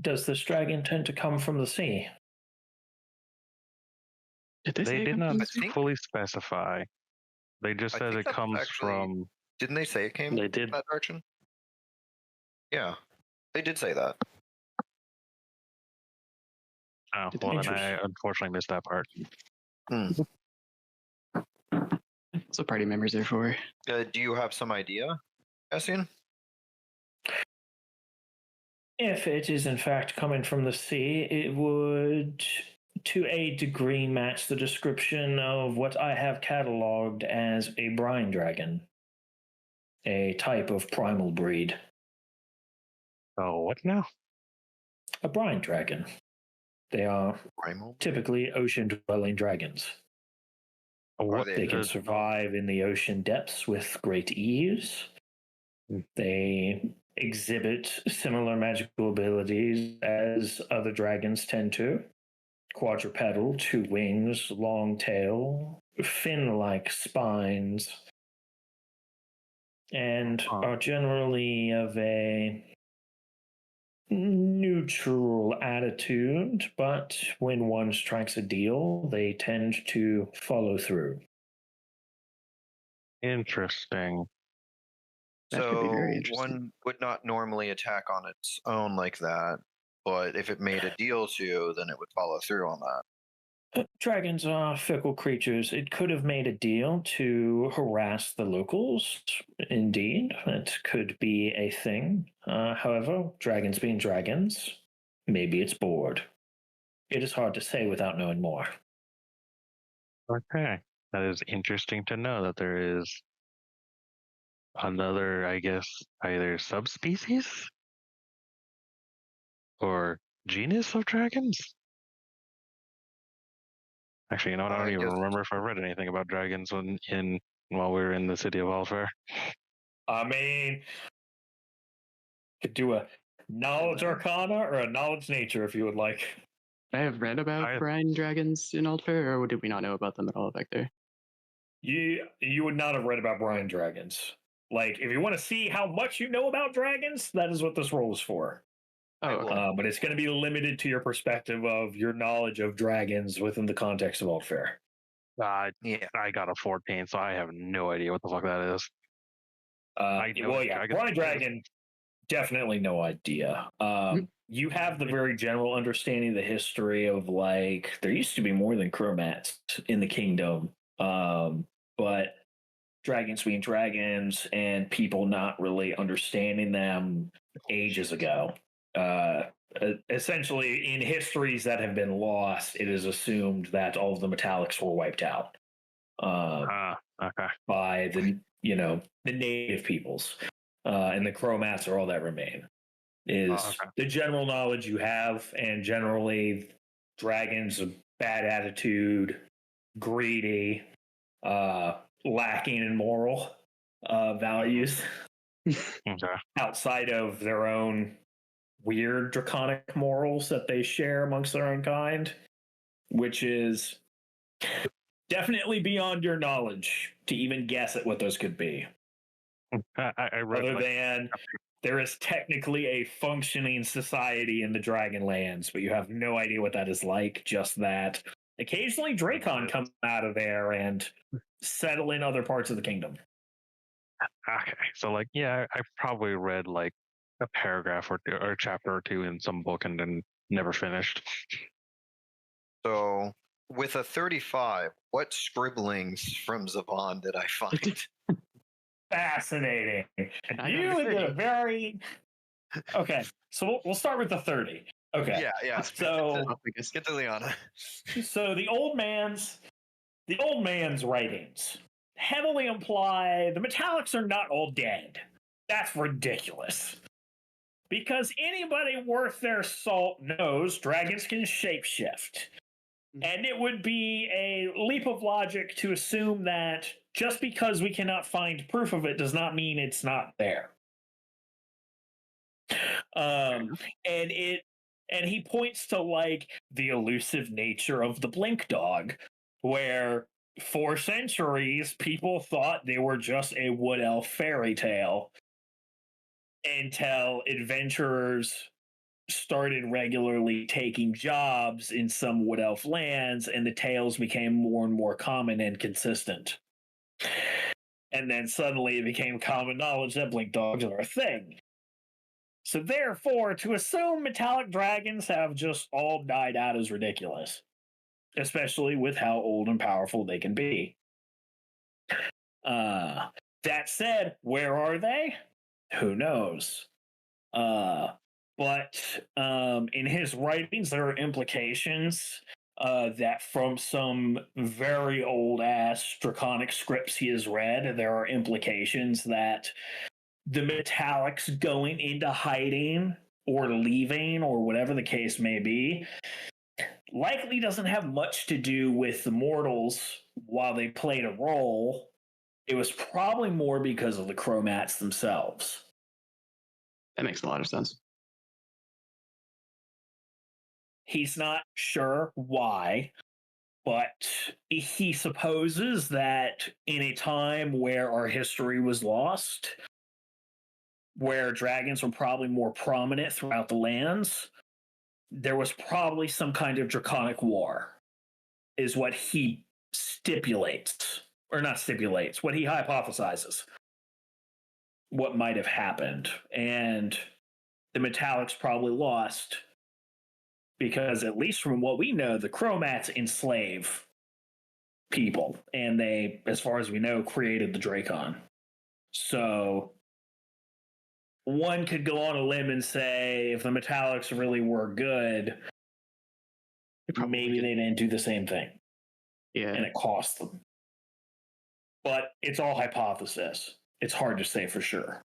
Does this dragon tend to come from the sea? Did they, say They it did comes not from the sea? fully specify. They just I said think it that's comes actually- from. Didn't they say it came They did. that direction? Yeah, they did say that. Oh, Did well, then I Interesting. unfortunately missed that part. That's what party members are for. Do you have some idea, Cassian? If it is in fact coming from the sea, it would, to a degree, match the description of what I have cataloged as a brine dragon, a type of primal breed. Oh, what now? A brine dragon. They are Primal? typically ocean-dwelling dragons. What they They can does- survive in the ocean depths with great ease. They exhibit similar magical abilities as other dragons tend to. Quadrupedal, 2 wings, long tail, fin-like spines, and are generally of a neutral attitude, but when one strikes a deal, they tend to follow through. Interesting. That could be very So interesting. one would not normally attack on its own like that, but if it made a deal to, then it would follow through on that. Dragons are fickle creatures. It could have made a deal to harass the locals. Indeed, it could be a thing. However, dragons being dragons, maybe it's bored. It is hard to say without knowing more. Okay. That is interesting to know that there is another, I guess, either subspecies or genus of dragons. Actually, you know what? I don't even remember if I read anything about dragons while we were in the city of Aldfair. I mean, could do a knowledge arcana or a knowledge nature if you would like. I have read about brine dragons in Aldfair, or did we not know about them at all back there? You would not have read about brine dragons. Like, if you want to see how much you know about dragons, that is what this role is for. Oh, okay. But it's going to be limited to your perspective of your knowledge of dragons within the context of Aldfair. Yeah, I got a 14, so I have no idea what the fuck that is. Brine dragon, definitely no idea. You have the very general understanding of the history of, like, there used to be more than chromats in the kingdom, but dragons being dragons and people not really understanding them ages ago. Essentially, in histories that have been lost, it is assumed that all of the metallics were wiped out by the native peoples, and the chromats are all that remain. Is the general knowledge you have, and generally dragons of bad attitude, greedy, lacking in moral values Okay. outside of their own weird draconic morals that they share amongst their own kind, which is definitely beyond your knowledge to even guess at what those could be. I read Other than there is technically a functioning society in the Dragonlands, but you have no idea what that is like, just that occasionally Dracon come out of there and settle in other parts of the kingdom. Okay, so like, yeah, I probably read like a paragraph or a chapter or two in some book and then never finished. So, with a 35, what scribblings from Zaban did I find? Fascinating. You did a very... Okay, so we'll start with the 30. Okay. Yeah. So get to Liana. So the old man's writings heavily imply the metallics are not all dead. That's ridiculous. Because anybody worth their salt knows dragons can shapeshift. And it would be a leap of logic to assume that just because we cannot find proof of it does not mean it's not there. And he points to like the elusive nature of the blink dog, where for centuries people thought they were just a wood elf fairy tale until adventurers started regularly taking jobs in some wood elf lands, and the tales became more and more common and consistent. And then suddenly it became common knowledge that blink dogs are a thing. So therefore, to assume metallic dragons have just all died out is ridiculous, especially with how old and powerful they can be. That said, where are they? Who knows? But in his writings, there are implications that from some very old-ass draconic scripts he has read, there are implications that the metallics going into hiding or leaving or whatever the case may be likely doesn't have much to do with the mortals while they played a role. It was probably more because of the chromats themselves. That makes a lot of sense. He's not sure why, but he supposes that in a time where our history was lost, where dragons were probably more prominent throughout the lands, there was probably some kind of draconic war, is what he stipulates. Or not stipulates, what he hypothesizes. What might have happened. And the metallics probably lost because, at least from what we know, the chromats enslave people. And they, as far as we know, created the Dracon. So one could go on a limb and say if the metallics really were good, maybe they didn't do the same thing. Yeah. And it cost them. But it's all hypothesis. It's hard to say for sure.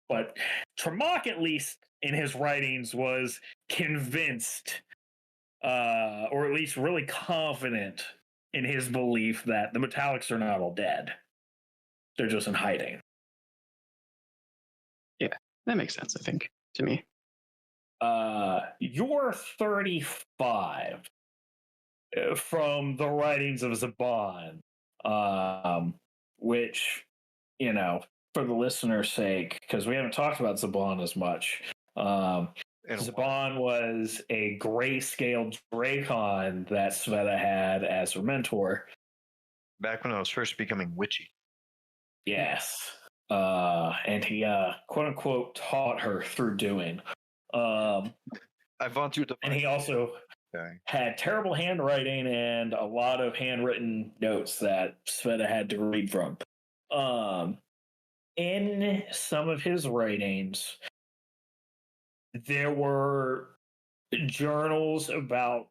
But Tremark, at least in his writings, was convinced, or at least really confident in his belief that the metallics are not all dead. They're just in hiding. Yeah, that makes sense, I think, to me. You're 35 from the writings of Zaban, which, you know, for the listener's sake, because we haven't talked about Zaban as much. Zaban was a grayscale Dracon that Sveta had as her mentor. Back when I was first becoming witchy. Yes. And he, quote unquote, taught her through doing. I've gone through the. And he also had terrible handwriting and a lot of handwritten notes that Sveta had to read from. In some of his writings, there were journals about,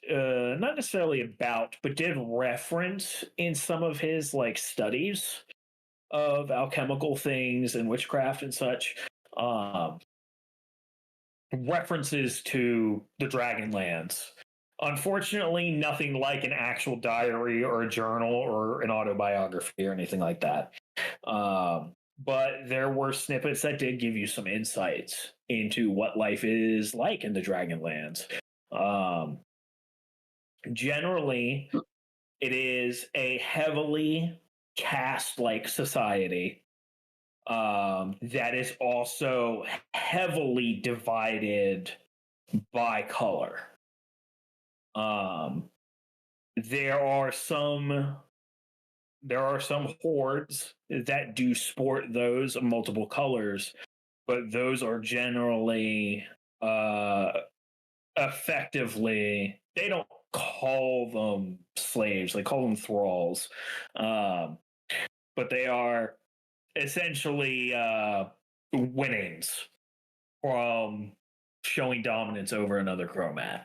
not necessarily about, but did reference in some of his like studies of alchemical things and witchcraft and such, references to the Dragonlands, Unfortunately, nothing like an actual diary or a journal or an autobiography or anything like that. But there were snippets that did give you some insights into what life is like in the Dragonlands. Generally, it is a heavily caste-like society that is also heavily divided by color. There are some hordes that do sport those multiple colors, but those are generally effectively, they don't call them slaves, they call them thralls, but they are essentially winnings from showing dominance over another chromat.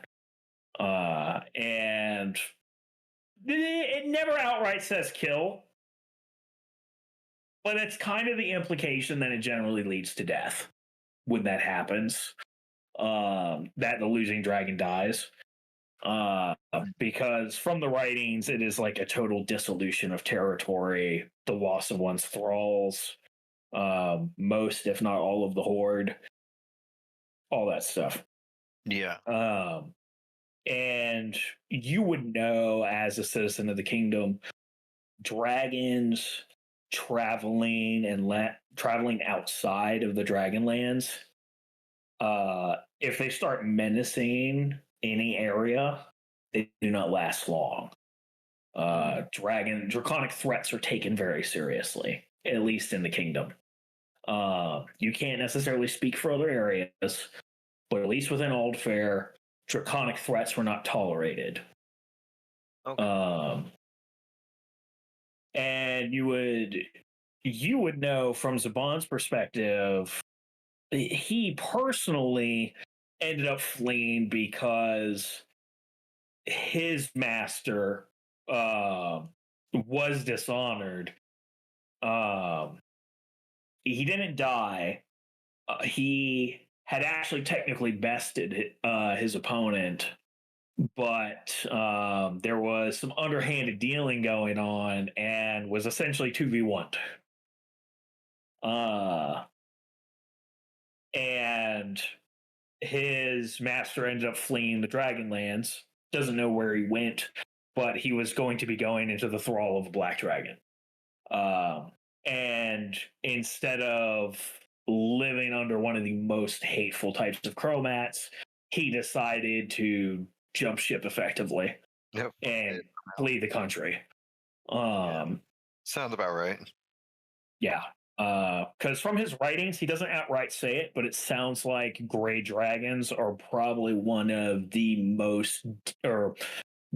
And it never outright says kill, but it's kind of the implication that it generally leads to death when that happens, that the losing dragon dies. Because from the writings, it is like a total dissolution of territory, the loss of one's thralls, most, if not all, of the horde, all that stuff. Yeah. And you would know, as a citizen of the kingdom, dragons traveling outside of the Dragonlands, if they start menacing any area, they do not last long. Draconic threats are taken very seriously, at least in the kingdom. You can't necessarily speak for other areas, but at least within Aldfair, draconic threats were not tolerated. Okay. And you would know from Zaban's perspective, he personally ended up fleeing because his master was dishonored. He didn't die. He had actually technically bested his opponent, but there was some underhanded dealing going on and was essentially 2v1. And his master ended up fleeing the Dragonlands. Doesn't know where he went, but he was going to be going into the thrall of a black dragon. And instead of living under one of the most hateful types of chromats, he decided to jump ship effectively and flee the country. Sounds about right. Yeah. Because from his writings, he doesn't outright say it, but it sounds like gray dragons are probably one of the most, or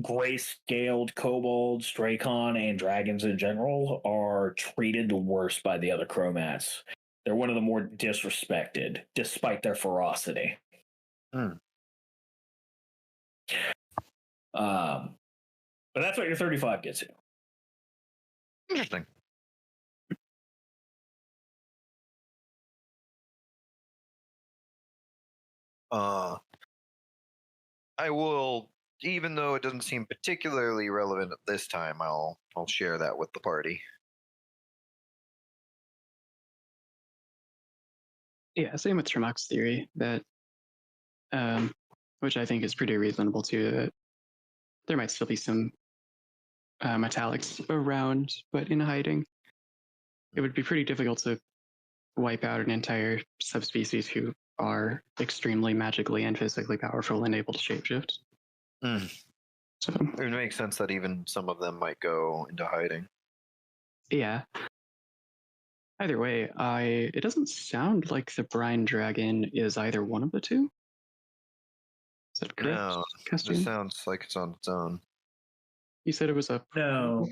gray-scaled kobolds, Dracon, and dragons in general are treated the worst by the other chromats. They're one of the more disrespected, despite their ferocity. But that's what your 35 gets you. Interesting. I will, even though it doesn't seem particularly relevant at this time, I'll share that with the party. Yeah, same with Tremok's theory that, which I think is pretty reasonable too. That there might still be some metallics around, but in hiding. It would be pretty difficult to wipe out an entire subspecies who are extremely magically and physically powerful and able to shapeshift. So it would make sense that even some of them might go into hiding. Yeah. Either way, it doesn't sound like the brine dragon is either one of the two. Is that correct? No, Castian? it sounds like it's on its own. You said it was a... No.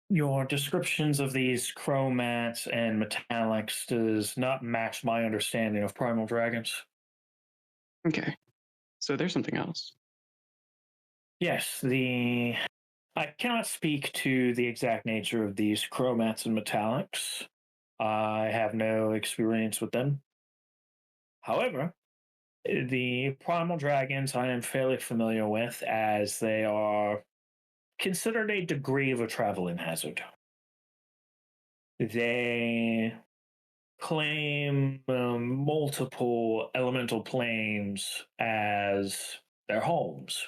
Your descriptions of these chromats and metallics does not match my understanding of primal dragons. Okay. So there's something else. Yes, I cannot speak to the exact nature of these chromats and metallics. I have no experience with them. However, The primal dragons I am fairly familiar with, as they are considered a degree of a traveling hazard. They claim multiple elemental planes as their homes.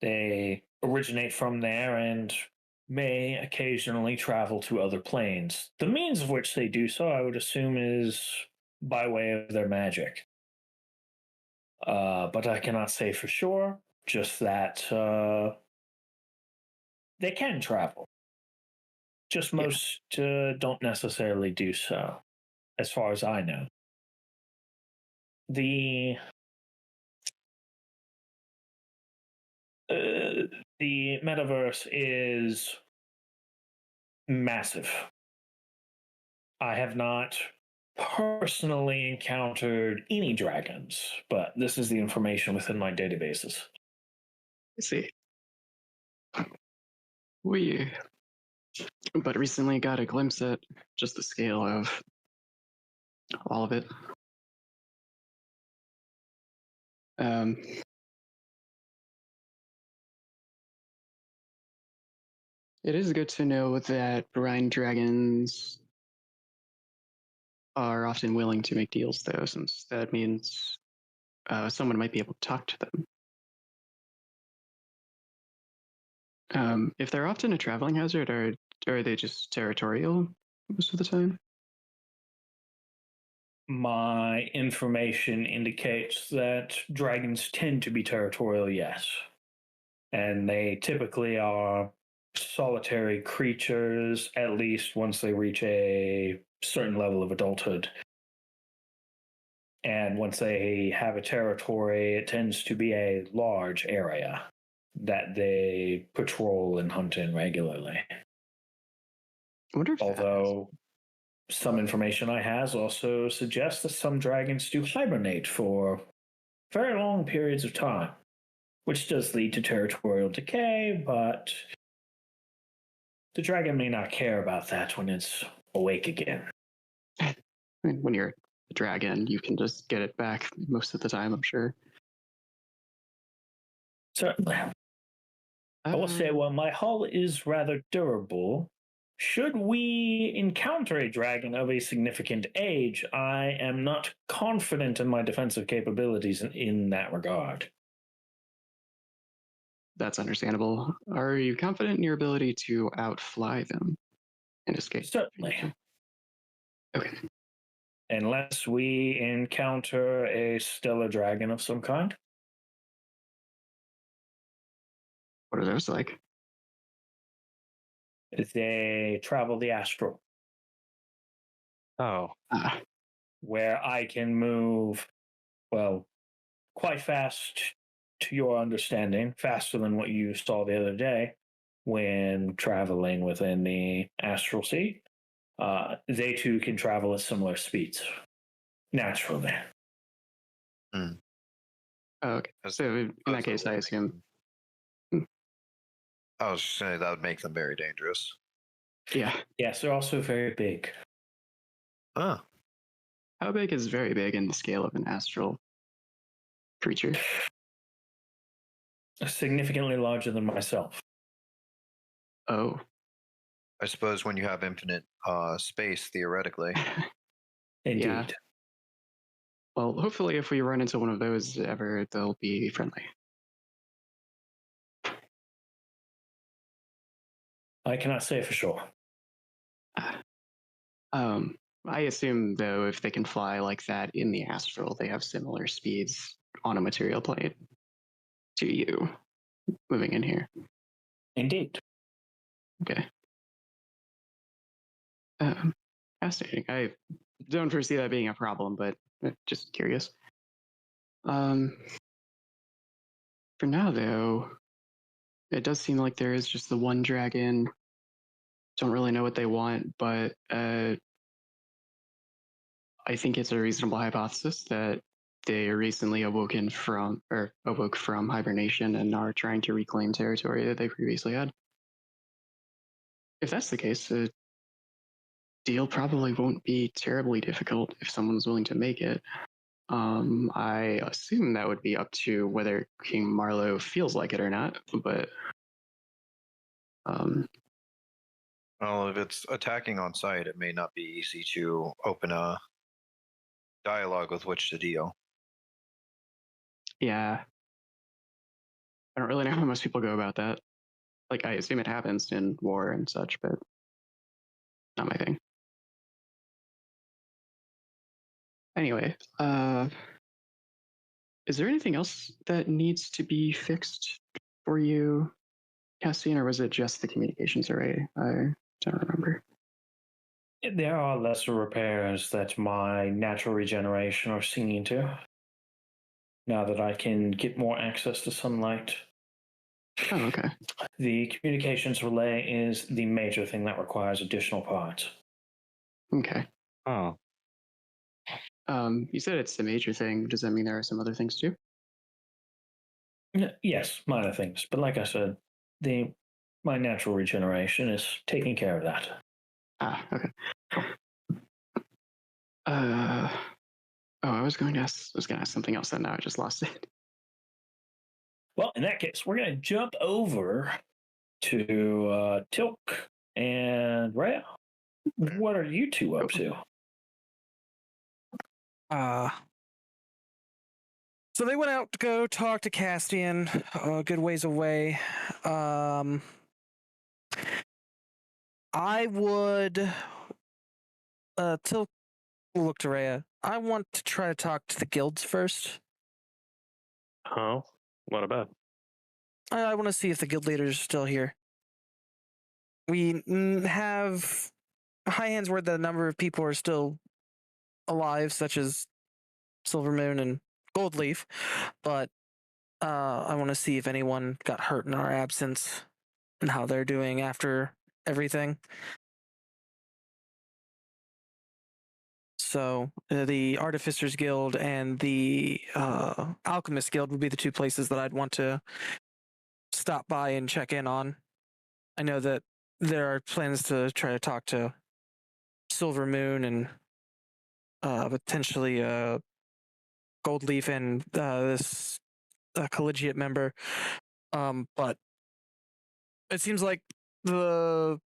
They originate from there and may occasionally travel to other planes. The means of which they do so, I would assume, is by way of their magic. But I cannot say for sure, just that they can travel. Just most don't necessarily do so, as far as I know. The metaverse is massive. I have not personally encountered any dragons, but this is the information within my databases. I see. We but recently got a glimpse at just the scale of all of it. It is good to know that brine dragons are often willing to make deals, though, since that means someone might be able to talk to them. If they're often a traveling hazard, or are they just territorial most of the time? My information indicates that dragons tend to be territorial, yes. And they typically are solitary creatures, at least once they reach a certain level of adulthood. And once they have a territory, it tends to be a large area that they patrol and hunt in regularly. I wonder if although some information I has also suggests that some dragons do hibernate for very long periods of time, which does lead to territorial decay, but the dragon may not care about that when it's awake again. I mean, when you're a dragon, you can just get it back most of the time, I'm sure. Certainly. I will say, while my hull is rather durable, should we encounter a dragon of a significant age, I am not confident in my defensive capabilities in that regard. That's understandable. Are you confident in your ability to outfly them and escape? Certainly. Okay. Unless we encounter a stellar dragon of some kind. What are those like? They travel the astral. Oh. Where I can move, well, quite fast to your understanding, faster than what you saw the other day when traveling within the astral sea. They too can travel at similar speeds, naturally. Oh, okay. So in that case, I assume. I was just saying that would make them very dangerous. Yeah. Yes, they're also very big. Oh. How big is very big in the scale of an astral creature? Significantly larger than myself. Oh. I suppose when you have infinite space, theoretically. Indeed. Yeah. Well, hopefully if we run into one of those ever, they'll be friendly. I cannot say for sure. I assume, though, if they can fly like that in the astral, they have similar speeds on a material plane to you moving in here. Indeed. Okay. Fascinating. I don't foresee that being a problem, but just curious. For now, though, it does seem like there is just the one dragon. Don't really know what they want, but I think it's a reasonable hypothesis that they recently awoke from hibernation and are trying to reclaim territory that they previously had. If that's the case, deal probably won't be terribly difficult if someone's willing to make it. I assume that would be up to whether King Marlowe feels like it or not, but well, if it's attacking on sight, it may not be easy to open a dialogue with which to deal. Yeah. I don't really know how most people go about that. Like, I assume it happens in war and such, but not my thing. Anyway, is there anything else that needs to be fixed for you, Cassian, or was it just the communications array? I don't remember. There are lesser repairs that my natural regeneration are seeing to. Now that I can get more access to sunlight. Oh, okay. The communications relay is the major thing that requires additional parts. Okay. Oh. You said it's the major thing. Does that mean there are some other things too? Yes, minor things. But like I said, my natural regeneration is taking care of that. Ah, okay. I was going to ask something else, and now I just lost it. Well, in that case, we're going to jump over to Tilk and Rhea. What are you two up to? So they went out to go talk to Castian a good ways away. I would Tilk look to Rhea. I want to try to talk to the guilds first. Oh, what about? I want to see if the guild leaders are still here. We have High Hand's word that a number of people are still alive, such as Silvermoon and Goldleaf, but I want to see if anyone got hurt in our absence and how they're doing after everything. So the Artificers Guild and the Alchemist Guild would be the two places that I'd want to stop by and check in on. I know that there are plans to try to talk to Silvermoon and potentially Goldleaf and this collegiate member, but it seems like Sveta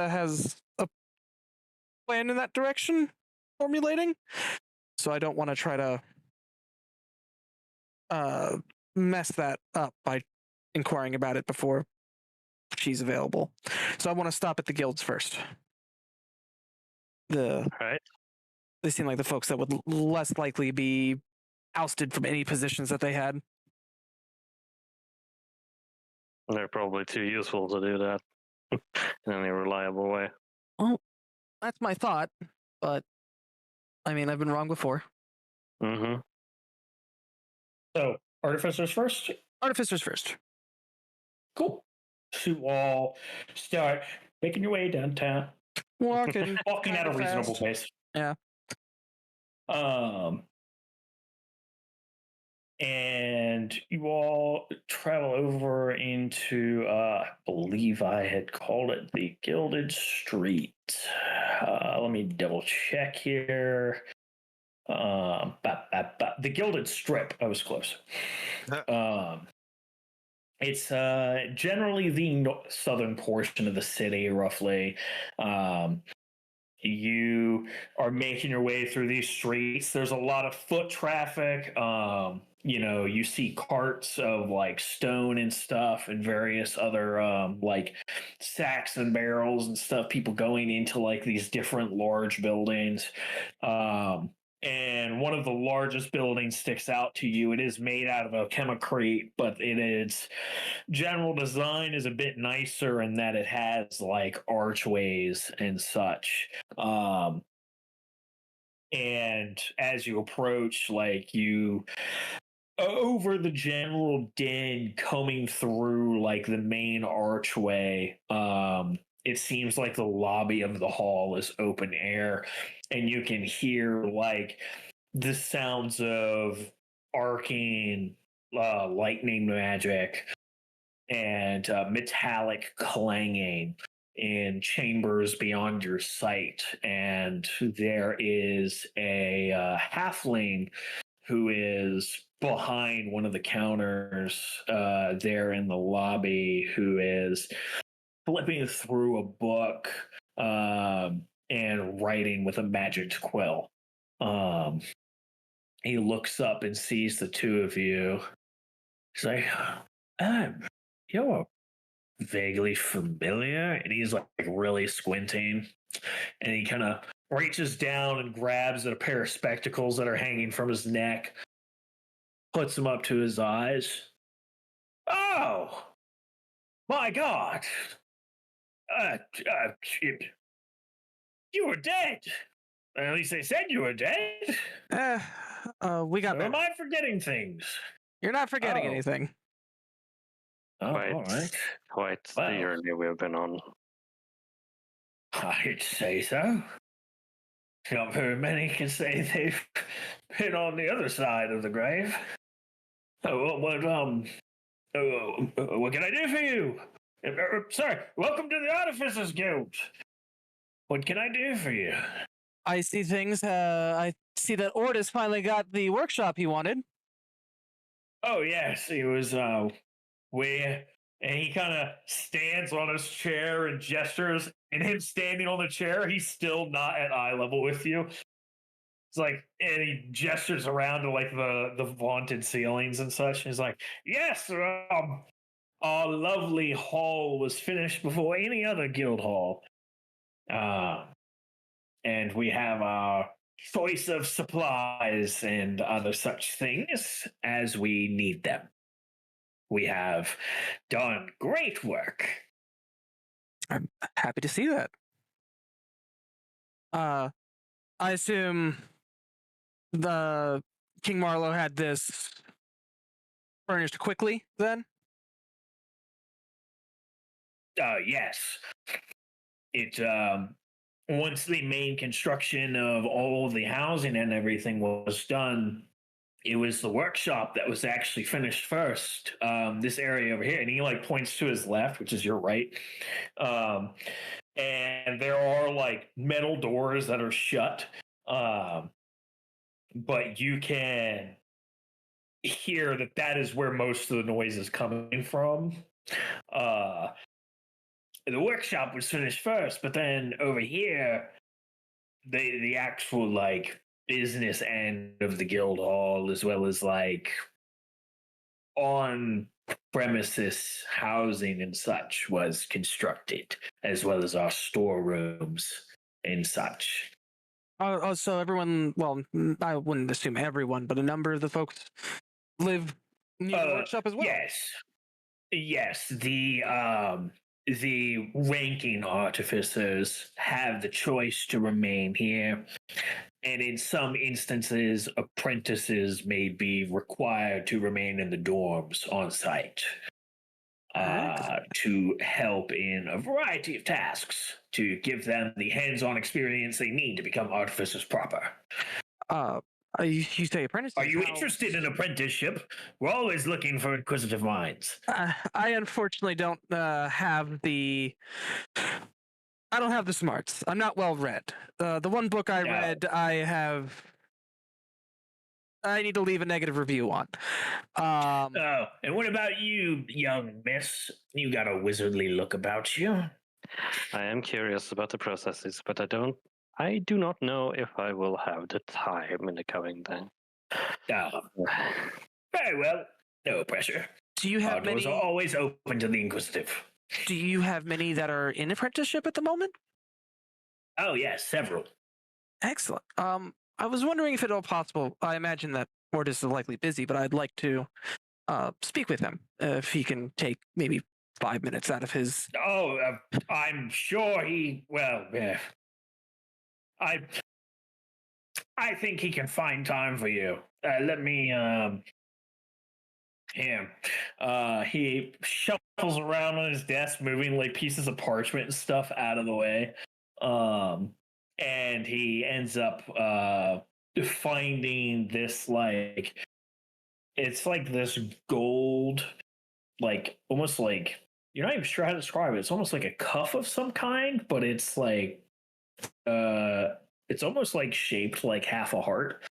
has a plan in that direction formulating. So I don't want to try to mess that up by inquiring about it before she's available. So I want to stop at the guilds first. Right. They seem like the folks that would less likely be ousted from any positions that they had. They're probably too useful to do that in any reliable way. Well, that's my thought, but I mean, I've been wrong before. Mm-hmm. So, Artificers first? Artificers first. Cool. You all start making your way downtown. Walking at a reasonable pace. Yeah. And you all travel over into, I believe I had called it the Gilded Street. Let me double check here. The Gilded Strip. I was close. It's generally the southern portion of the city, roughly. You are making your way through these streets. There's a lot of foot traffic. You see carts of like stone and stuff and various other like sacks and barrels and stuff, people going into like these different large buildings. And one of the largest buildings sticks out to you. It is made out of a chemicrete, but its general design is a bit nicer in that it has like archways and such. And as you approach, like you over the general den coming through like the main archway, it seems like the lobby of the hall is open air, and you can hear like the sounds of arcane lightning magic and metallic clanging in chambers beyond your sight, and there is a halfling who is behind one of the counters there in the lobby, who is flipping through a book and writing with a magic quill. He looks up and sees the two of you. He's like, you're vaguely familiar. And he's like really squinting. And he kind of reaches down and grabs at a pair of spectacles that are hanging from his neck, puts them up to his eyes. Oh, my God. You were dead. At least they said you were dead. We got Or am I forgetting things? You're not forgetting anything. Oh, all right. Quite the journey we've been on. I'd say so. Not very many can say they've been on the other side of the grave. What can I do for you? Sorry, welcome to the Artificers Guild. What can I do for you? I see things. I see that Ordis finally got the workshop he wanted. Oh, yes, he was, and he kind of stands on his chair and gestures, and him standing on the chair, he's still not at eye level with you. It's like, and he gestures around to like the vaunted ceilings and such. And he's like, yes, our lovely hall was finished before any other guild hall. And we have our choice of supplies and other such things as we need them. We have done great work. I'm happy to see that. I assume the King Marlowe had this furnished quickly then? Yes. It, once the main construction of all of the housing and everything was done, it was the workshop that was actually finished first. This area over here, and he like points to his left, which is your right. And there are like metal doors that are shut. But you can hear that is where most of the noise is coming from. The workshop was finished first, but then over here, the actual like business end of the guild hall, as well as like on premises housing and such, was constructed, as well as our storerooms and such. Oh, so everyone, well, I wouldn't assume everyone, but a number of the folks live near the workshop as well. Yes. The ranking artificers have the choice to remain here, and in some instances, apprentices may be required to remain in the dorms on site to help in a variety of tasks to give them the hands-on experience they need to become artificers proper. You say apprentices? Are you interested in apprenticeship? We're always looking for inquisitive minds. I unfortunately don't have the... I don't have the smarts. I'm not well read. The one book I read, I need to leave a negative review on. And what about you, young miss? You got a wizardly look about you. I am curious about the processes, but I do not know if I will have the time in the coming time. Very well. No pressure. Do you have doors are always open to the inquisitive. Do you have many that are in apprenticeship at the moment? Oh, yes, several. Excellent. I was wondering if at all possible, I imagine that Ordis is likely busy, but I'd like to speak with him if he can take maybe 5 minutes out of his... I'm sure he... Well, I think he can find time for you. Let me... he shuffles around on his desk, moving like pieces of parchment and stuff out of the way. And he ends up finding this like... It's like this gold, like almost like you're not even sure how to describe it. It's almost like a cuff of some kind, but it's like it's almost like shaped like half a heart.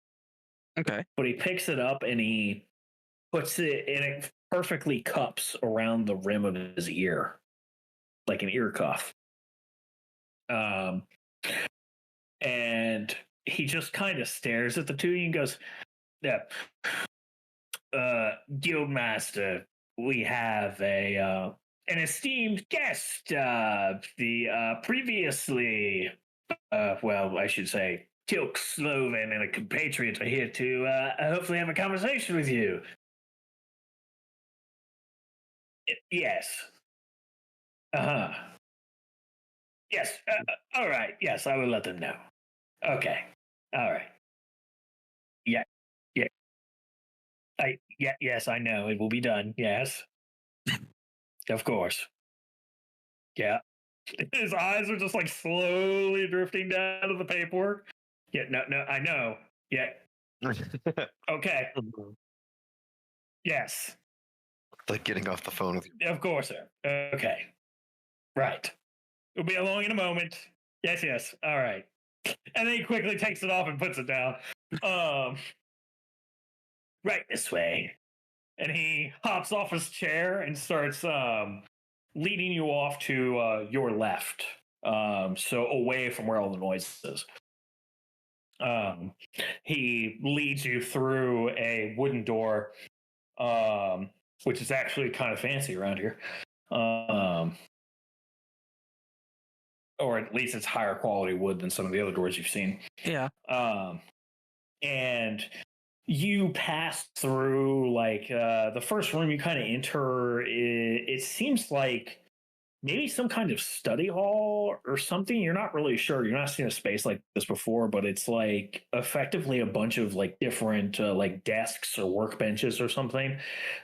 Okay. But he picks it up and he puts it and it perfectly cups around the rim of his ear, like an ear cuff. And he just kind of stares at the two of you and goes, "Yeah, Guildmaster, we have an esteemed guest. The previously, well, I should say, Tilk Sloven and a compatriot are here to hopefully have a conversation with you." Yes. Uh-huh. Yes. All right. Yes, I will let them know. Okay. All right. Yeah. Yeah. Yes, I know. It will be done. Yes. Of course. Yeah. His eyes are just like slowly drifting down to the paperwork. Yeah, no, I know. Yeah. Okay. Yes. Like getting off the phone with you. Of course, sir. Okay. Right. It'll be along in a moment. Yes. All right. And then he quickly takes it off and puts it down. Right this way. And he hops off his chair and starts leading you off to your left. So away from where all the noise is. He leads you through a wooden door, which is actually kind of fancy around here. Or at least it's higher quality wood than some of the other doors you've seen. Yeah. And you pass through like the first room you kind of enter. It seems like maybe some kind of study hall or something. You're not really sure. You're not seeing a space like this before, but it's like effectively a bunch of like different like desks or workbenches or something.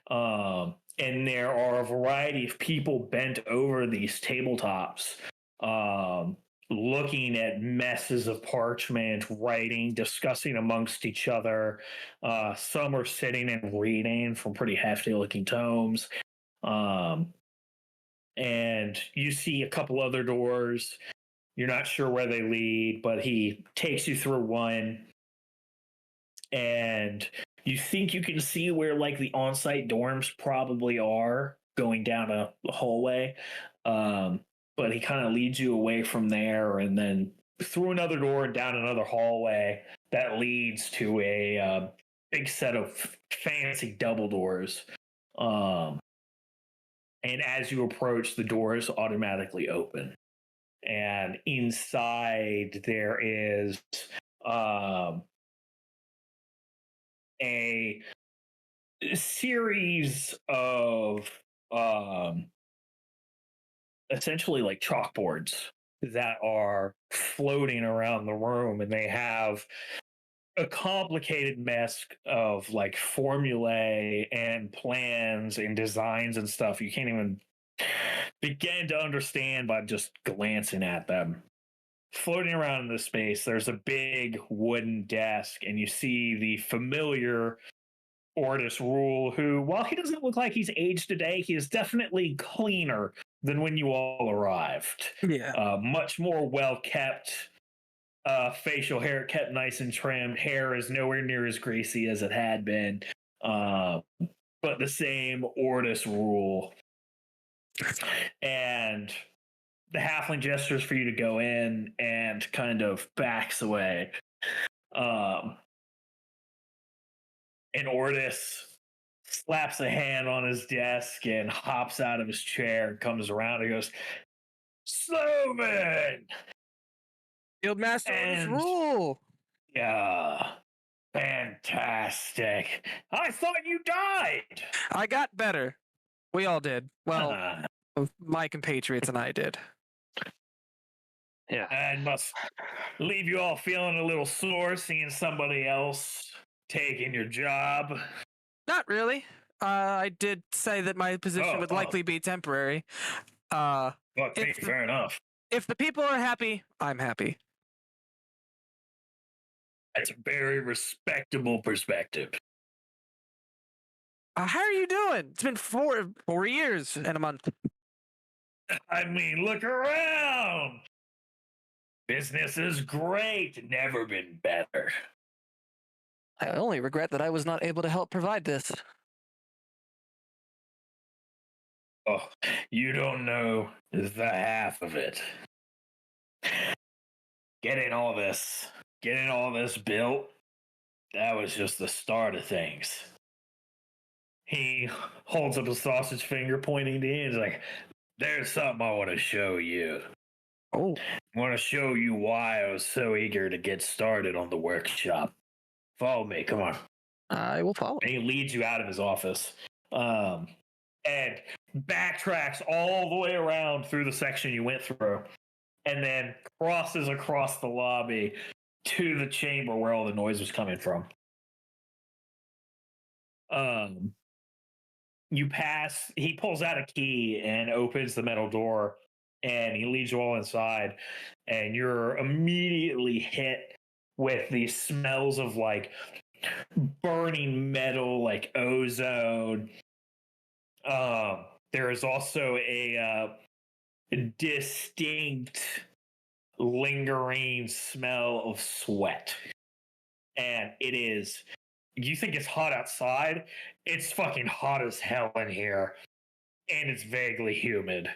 And there are a variety of people bent over these tabletops, looking at messes of parchment, writing, discussing amongst each other. Some are sitting and reading from pretty hefty looking tomes. And you see a couple other doors. You're not sure where they lead, but he takes you through one. And you think you can see where like the on-site dorms probably are going down a hallway. But he kind of leads you away from there and then through another door and down another hallway that leads to a big set of fancy double doors. And as you approach, the doors automatically open. And inside there is a series of essentially like chalkboards that are floating around the room, and they have a complicated mess of like formulae and plans and designs and stuff you can't even begin to understand by just glancing at them. Floating around in this space, there's a big wooden desk, and you see the familiar Ortis Rule, who, while he doesn't look like he's aged today, he is definitely cleaner than when you all arrived. Yeah. Much more well kept. Facial hair kept nice and trimmed. Hair is nowhere near as greasy as it had been. But the same Ortis Rule. And the halfling gestures for you to go in and kind of backs away. And Ortis slaps a hand on his desk and hops out of his chair and comes around and goes, "Sloven! Guildmaster Rule!" Yeah. Fantastic. I thought you died. I got better. We all did. Well, my compatriots and I did. Yeah. I must leave you all feeling a little sore seeing somebody else taking your job. Not really. I did say that my position would likely be temporary. Okay, fair enough. If the people are happy, I'm happy. That's a very respectable perspective. How are you doing? It's been 4 years and a month. I mean, look around. Business is great. Never been better. I only regret that I was not able to help provide this. Oh, you don't know the half of it. Getting all this built, that was just the start of things. He holds up a sausage finger pointing to you. He's like, there's something I want to show you. Oh. I want to show you why I was so eager to get started on the workshop. Follow me, come on. I will follow. And he leads you out of his office. And backtracks all the way around through the section you went through, and then crosses across the lobby to the chamber where all the noise was coming from. You pass, he pulls out a key and opens the metal door, and he leads you all inside, and you're immediately hit with these smells of like burning metal, like ozone. There is also a distinct lingering smell of sweat, and it is, you think it's hot outside, it's fucking hot as hell in here, and it's vaguely humid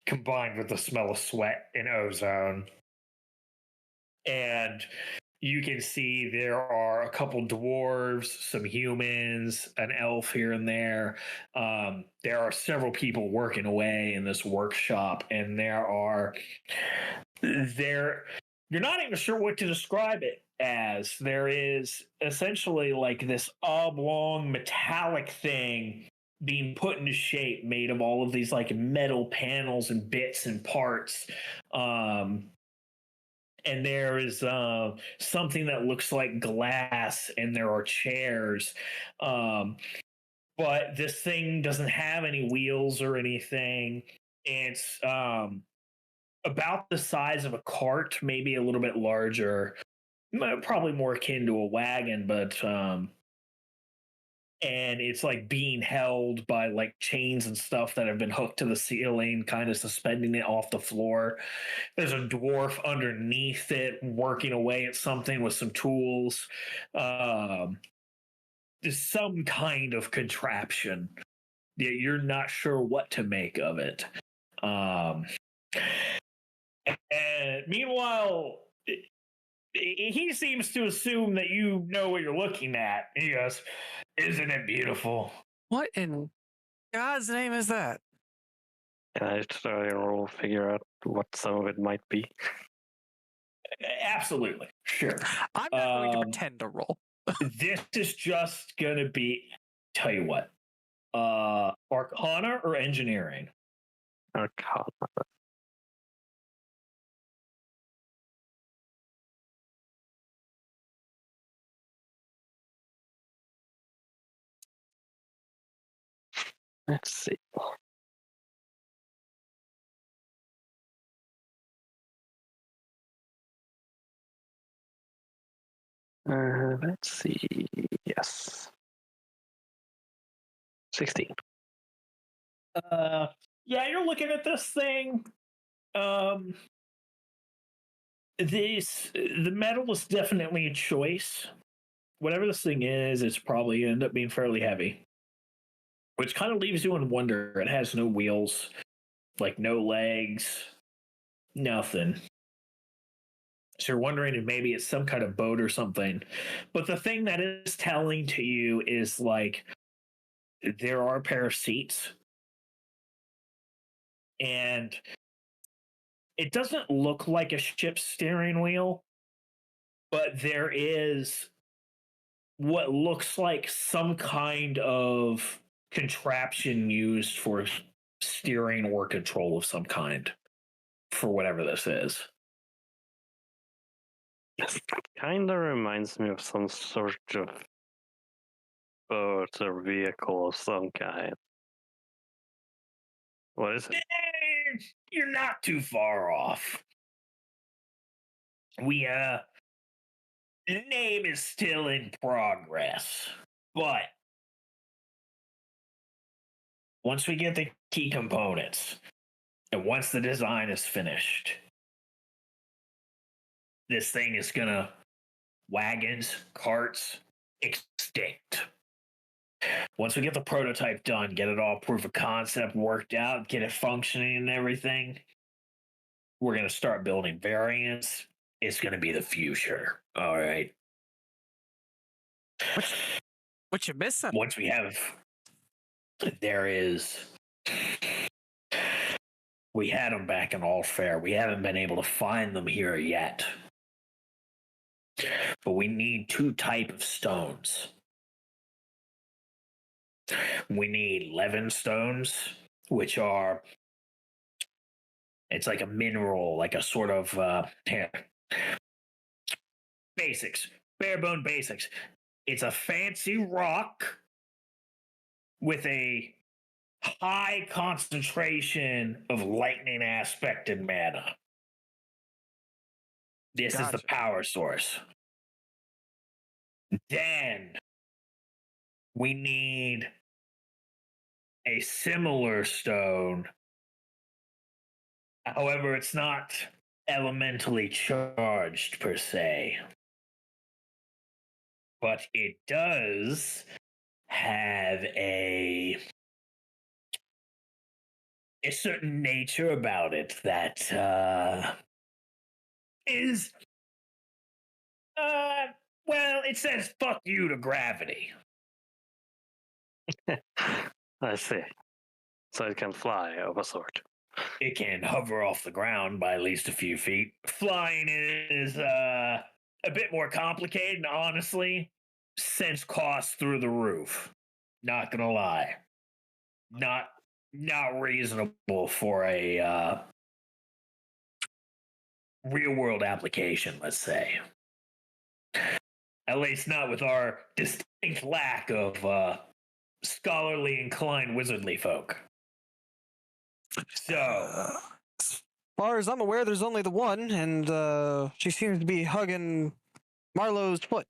combined with the smell of sweat and ozone. And you can see there are a couple dwarves, some humans, an elf here and there. There are several people working away in this workshop, and you're not even sure what to describe it as. There is essentially like this oblong metallic thing being put into shape, made of all of these like metal panels and bits and parts. And there is something that looks like glass, and there are chairs. But this thing doesn't have any wheels or anything. It's about the size of a cart, maybe a little bit larger, probably more akin to a wagon, but and it's like being held by like chains and stuff that have been hooked to the ceiling, kind of suspending it off the floor. There's a dwarf underneath it working away at something with some tools. There's some kind of contraption. You're not sure what to make of it. And meanwhile, he seems to assume that you know what you're looking at. He goes, "Isn't it beautiful?" What in God's name is that? Can I try and roll, figure out what some of it might be? Absolutely. Sure. I'm not going to pretend to roll. This is just going to be, tell you what, Arcana or Engineering? Arcana. Let's see. Let's see. Yes. 16. Yeah, you're looking at this thing. The metal is definitely a choice. Whatever this thing is, it's probably end up being fairly heavy, which kind of leaves you in wonder. It has no wheels, like no legs, nothing. So you're wondering if maybe it's some kind of boat or something. But the thing that is telling to you is like there are a pair of seats, and it doesn't look like a ship's steering wheel, but there is what looks like some kind of contraption used for steering or control of some kind for whatever this is. It kind of reminds me of some sort of boat or vehicle of some kind. What is it? You're not too far off. The name is still in progress, but once we get the key components, And once the design is finished, this thing is gonna wagons, carts, extinct. Once we get the prototype done, get it all proof of concept worked out, get it functioning and everything, we're gonna start building variants. It's gonna be the future. All right. What you missing? Once we have, we had them back in Aldfair. We haven't been able to find them here yet. But we need 2 types of stones. We need Levin stones, which are, it's like a mineral, like a sort of, basics, bare bone basics. It's a fancy rock with a high concentration of lightning aspected mana. This is the power source. Then we need a similar stone. However, it's not elementally charged per se. But it does have a certain nature about it that is, well, it says fuck you to gravity. I see. So it can fly of a sort. It can hover off the ground by at least a few feet. Flying is a bit more complicated, honestly, since costs through the roof. Not gonna lie. Not reasonable for a real world application, let's say. At least not with our distinct lack of scholarly inclined wizardly folk. So, as far as I'm aware, there's only the one, and she seems to be hugging Marlowe's foot.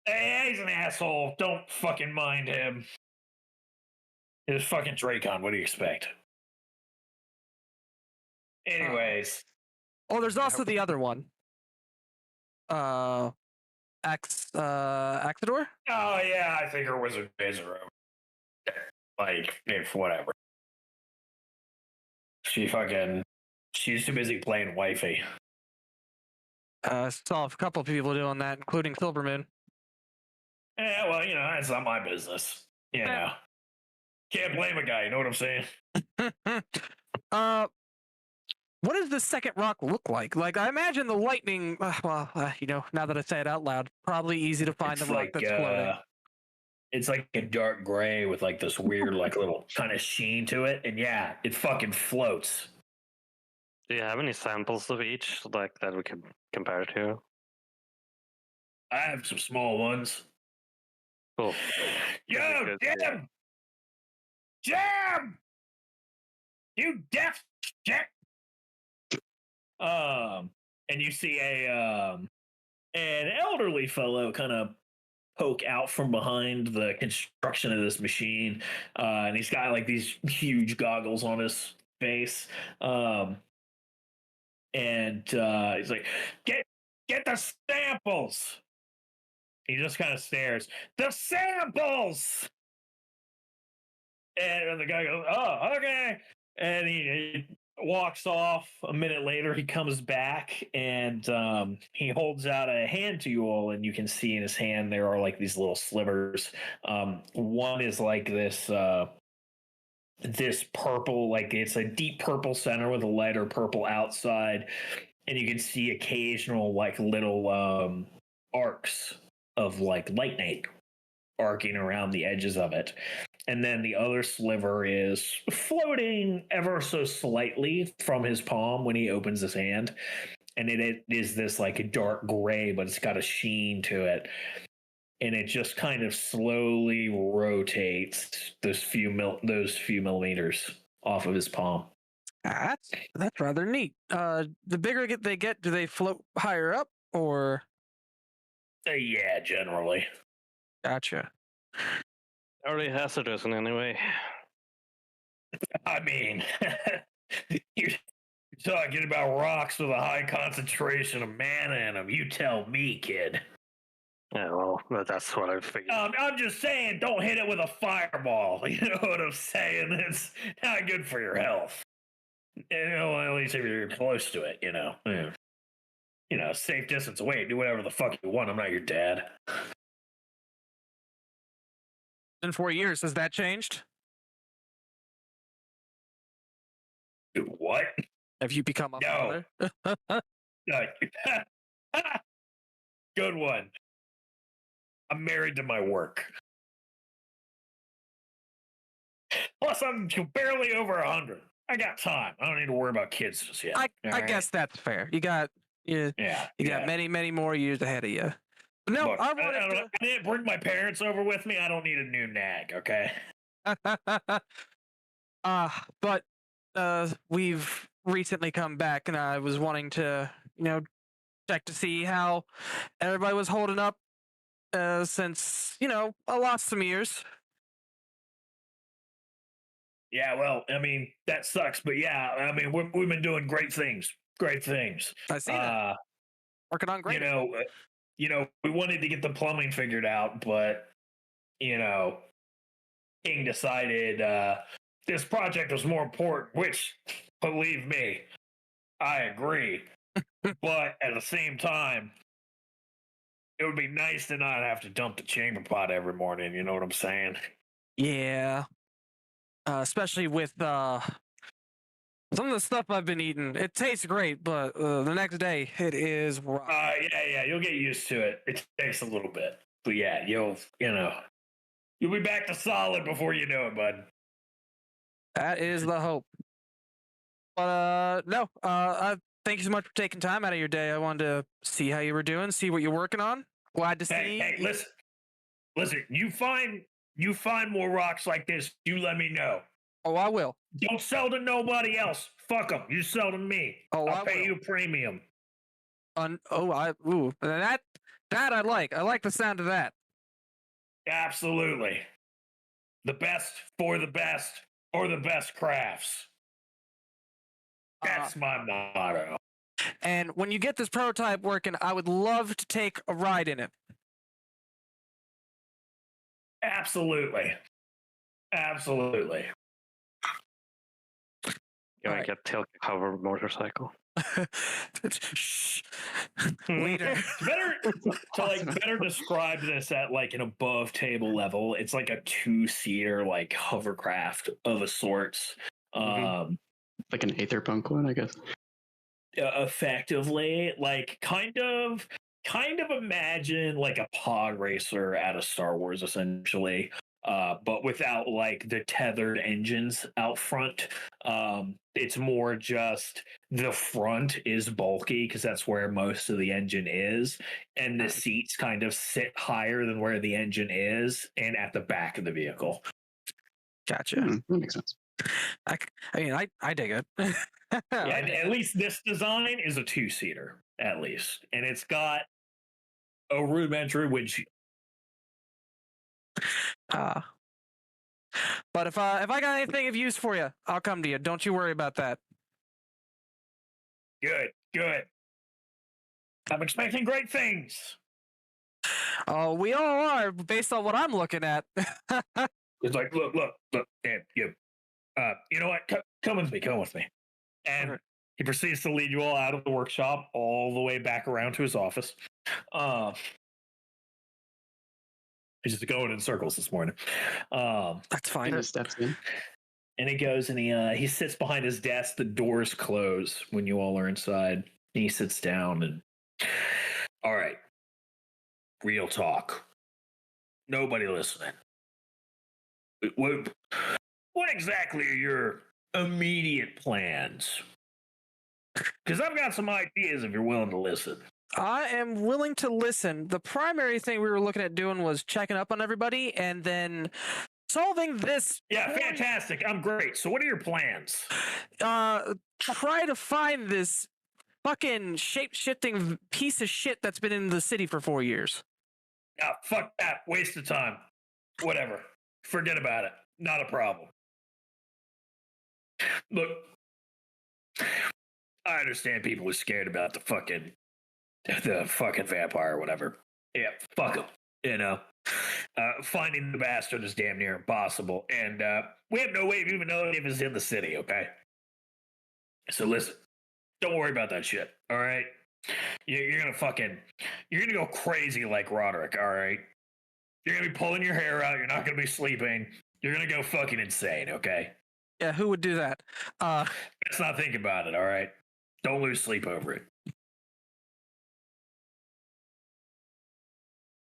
Hey, he's an asshole. Don't fucking mind him. It's fucking Dracon. What do you expect? Anyways. Oh, there's also the other one. Axador? Oh, yeah, I think her wizard days are over. Like, if whatever. She's too busy playing wifey. Saw a couple of people doing that, including Silvermoon. Yeah, well, it's not my business. Can't blame a guy, you know what I'm saying? What does the second rock look like? Like, I imagine the lightning, now that I say it out loud, probably easy to find the rock that's floating. It's like a dark gray with like this weird, like little kind of sheen to it. And yeah, it fucking floats. Do you have any samples of each, like, that we can compare to? I have some small ones. Cool. Yo, Jim! Jim! You deaf shit! And you see an elderly fellow kind of poke out from behind the construction of this machine, and he's got like these huge goggles on his face, and he's like, "Get the samples." He just kind of stares. The samples. And the guy goes, "Oh, okay," and he walks off. A minute later, he comes back and he holds out a hand to you all, and you can see in his hand there are like these little slivers. One is like this purple, like it's a deep purple center with a lighter purple outside, and you can see occasional like little arcs of like lightning arcing around the edges of it. And then the other sliver is floating ever so slightly from his palm when he opens his hand. And it is this like a dark gray, but it's got a sheen to it. And it just kind of slowly rotates those few millimeters off of his palm. That's rather neat. The bigger they get, do they float higher up, or? Yeah, generally. Gotcha. Are they hazardous in any way? I mean, You're talking about rocks with a high concentration of mana in them. You tell me, kid. Yeah, well, that's what I figured. I'm just saying, don't hit it with a fireball. You know what I'm saying? It's not good for your health. At least if you're close to it, safe distance away. Do whatever the fuck you want. I'm not your dad. In 4 years, has that changed? What? Have you become a father? Good one. I'm married to my work. Plus, I'm barely over 100. I got time. I don't need to worry about kids just yet. I guess that's fair. You got many, many more years ahead of you. But no, look, I didn't bring my parents over with me. I don't need a new nag. Okay. But we've recently come back, and I was wanting to, check to see how everybody was holding up since, I lost some years. Yeah, well, I mean, that sucks, but yeah, I mean, we've been doing great things. Great things. I see that. Working on great. We wanted to get the plumbing figured out, but, King decided this project was more important, which, believe me, I agree. But at the same time, it would be nice to not have to dump the chamber pot every morning. You know what I'm saying? Yeah. Especially with some of the stuff I've been eating. It tastes great, but the next day it is rough. Yeah, you'll get used to it. It takes a little bit, but yeah, you'll be back to solid before you know it, bud. That is the hope. But no, thank you so much for taking time out of your day. I wanted to see how you were doing, see what you're working on. Glad to see. Hey, listen. You find more rocks like this, you let me know. Oh, I will. Don't sell to nobody else. Fuck them. You sell to me. Oh, I'll pay you a premium. That I like. I like the sound of that. Absolutely. The best for the best or the best crafts. That's my motto. And when you get this prototype working, I would love to take a ride in it. Absolutely. Can I get tail cover motorcycle? Shh. Later. Better describe this at like an above table level. It's like a 2-seater like hovercraft of a sorts. Like an Aetherpunk one, I guess. Effectively, like kind of imagine like a pod racer at a Star Wars, essentially, but without like the tethered engines out front. It's more just the front is bulky because that's where most of the engine is, and the seats kind of sit higher than where the engine is, and at the back of the vehicle. Gotcha. That makes sense. I dig it. Yeah, at least this design is a 2-seater, at least, and it's got a rudimentary windshield. But if I got anything of use for you, I'll come to you. Don't you worry about that. Good. I'm expecting great things. Oh, we all are, based on what I'm looking at. It's like, look, and you know what? Come with me. And he proceeds to lead you all out of the workshop, all the way back around to his office. He's just going in circles this morning. That's fine. He steps in. And he goes and he sits behind his desk. The doors close when you all are inside. And he sits down and, all right, real talk. Nobody listening. What exactly are your immediate plans? Because I've got some ideas if you're willing to listen. I am willing to listen. The primary thing we were looking at doing was checking up on everybody and then solving this. Yeah, fantastic. I'm great. So what are your plans? Try to find this fucking shape-shifting piece of shit that's been in the city for 4 years. Fuck that. Waste of time. Whatever. Forget about it. Not a problem. Look, I understand people are scared about the fucking vampire or whatever. Yeah, fuck them. You know, finding the bastard is damn near impossible, and we have no way of even knowing if he's in the city. Okay, so listen, don't worry about that shit. All right, you're gonna go crazy like Roderick. All right, you're gonna be pulling your hair out. You're not gonna be sleeping. You're gonna go fucking insane. Okay. Yeah, who would do that? Let's not think about it. All right, don't lose sleep over it.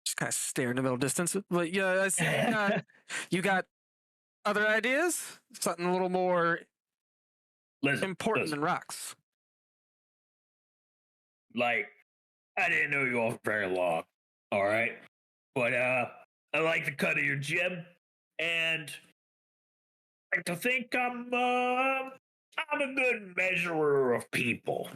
Just kind of stare in the middle distance. But yeah, I see. You got other ideas? Something a little more important than rocks. Like, I didn't know you all for very long. All right, but I like the cut of your jib, and I like to think I'm a good measurer of people.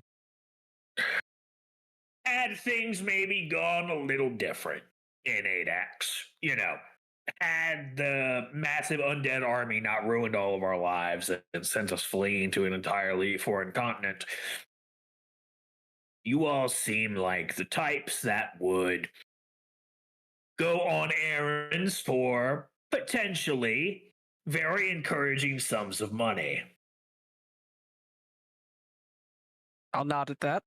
Had things maybe gone a little different in 8X, you know, had the massive undead army not ruined all of our lives and sent us fleeing to an entirely foreign continent, you all seem like the types that would go on errands for potentially very encouraging sums of money. I'll nod at that.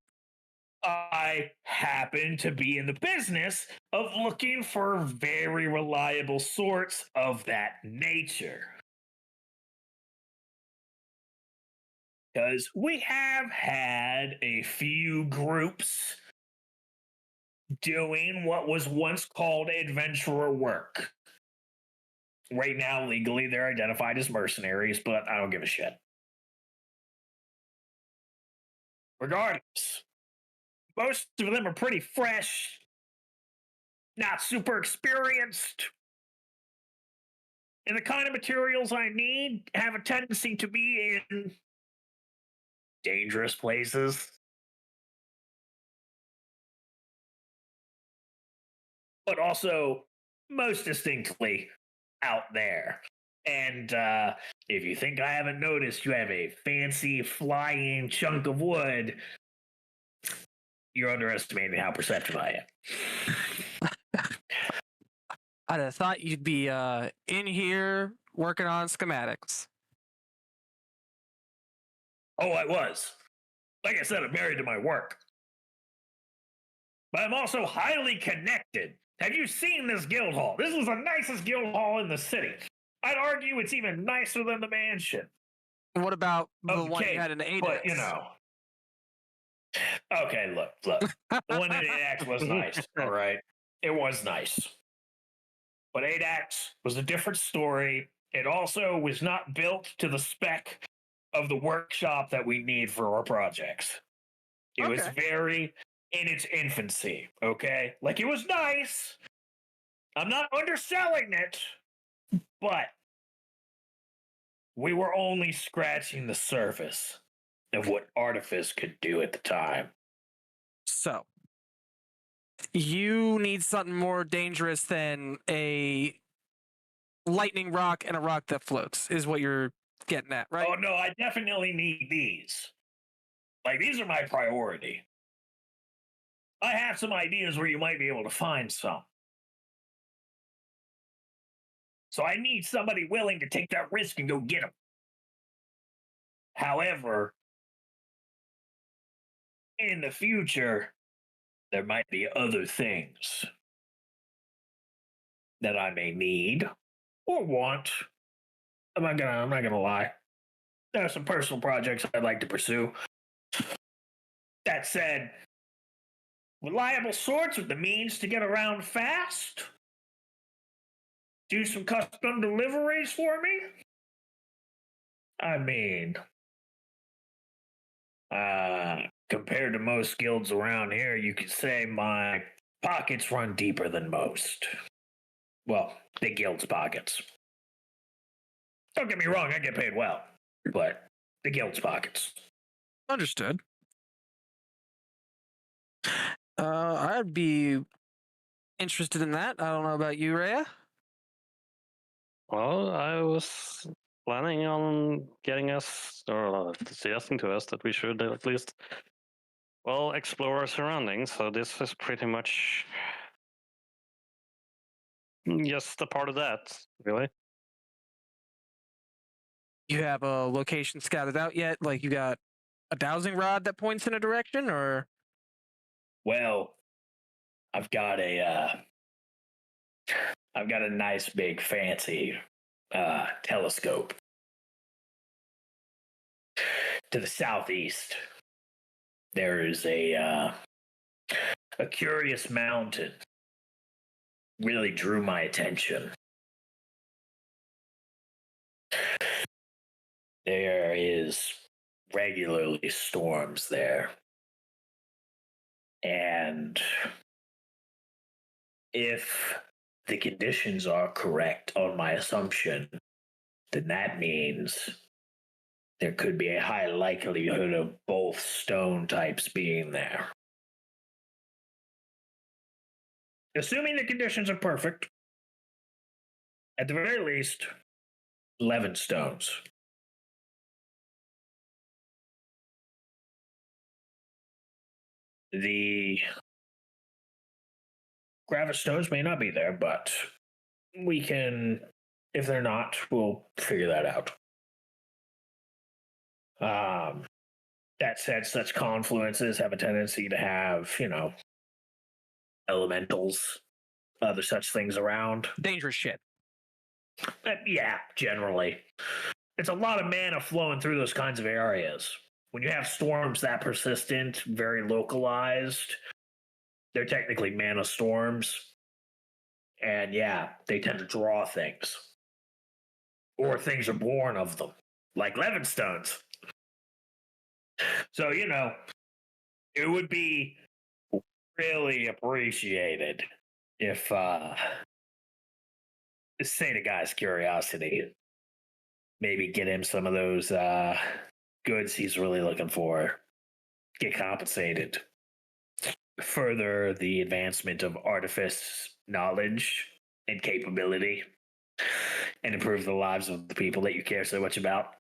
I happen to be in the business of looking for very reliable sorts of that nature. Because we have had a few groups doing what was once called adventurer work. Right now, legally, they're identified as mercenaries, but I don't give a shit. Regardless, most of them are pretty fresh, not super experienced. And the kind of materials I need have a tendency to be in dangerous places. But also, most distinctly, out there. And if you think I haven't noticed, you have a fancy flying chunk of wood. You're underestimating how perceptive I am. I'd have thought you'd be in here working on schematics. Oh, I was. Like I said, I'm married to my work. But I'm also highly connected. Have you seen this guild hall? This is the nicest guild hall in the city. I'd argue it's even nicer than the mansion. What about the one you had in 8X? But, you know. Okay, look. The one in 8X was nice, all right? It was nice. But 8X was a different story. It also was not built to the spec of the workshop that we need for our projects. It was very in its infancy, okay? Like, it was nice. I'm not underselling it, but we were only scratching the surface of what Artifice could do at the time. So, you need something more dangerous than a lightning rock and a rock that floats, is what you're getting at, right? Oh, no, I definitely need these. Like, these are my priority. I have some ideas where you might be able to find some. So I need somebody willing to take that risk and go get them. However, in the future, there might be other things that I may need or want. I'm not gonna lie. There are some personal projects I'd like to pursue. That said, reliable sorts with the means to get around fast. Do some custom deliveries for me. I mean, compared to most guilds around here, you could say my pockets run deeper than most. Well, the guild's pockets. Don't get me wrong, I get paid well, but the guild's pockets. Understood. I'd be interested in that. I don't know about you, Rhea. Well, I was planning on getting us, or suggesting to us that we should at least, well, explore our surroundings. So this is pretty much just a part of that, really. You have a location scouted out yet? Like you got a dowsing rod that points in a direction, or? Well, I've got a nice big fancy telescope to the southeast. There is a curious mountain. Really drew my attention. There is regularly storms there. And if the conditions are correct on my assumption, then that means there could be a high likelihood of both stone types being there. Assuming the conditions are perfect, at the very least, 11 stones. The gravest stones may not be there, but we can, if they're not, we'll figure that out. That said, such confluences have a tendency to have, elementals, other such things around. Dangerous shit. Yeah, generally. It's a lot of mana flowing through those kinds of areas. When you have storms that persistent, very localized, they're technically mana storms. And yeah, they tend to draw things. Or things are born of them, like Levinstones. So, it would be really appreciated if, sate a guy's curiosity, maybe get him some of those goods he's really looking for, get compensated, further the advancement of artifice knowledge and capability, and improve the lives of the people that you care so much about.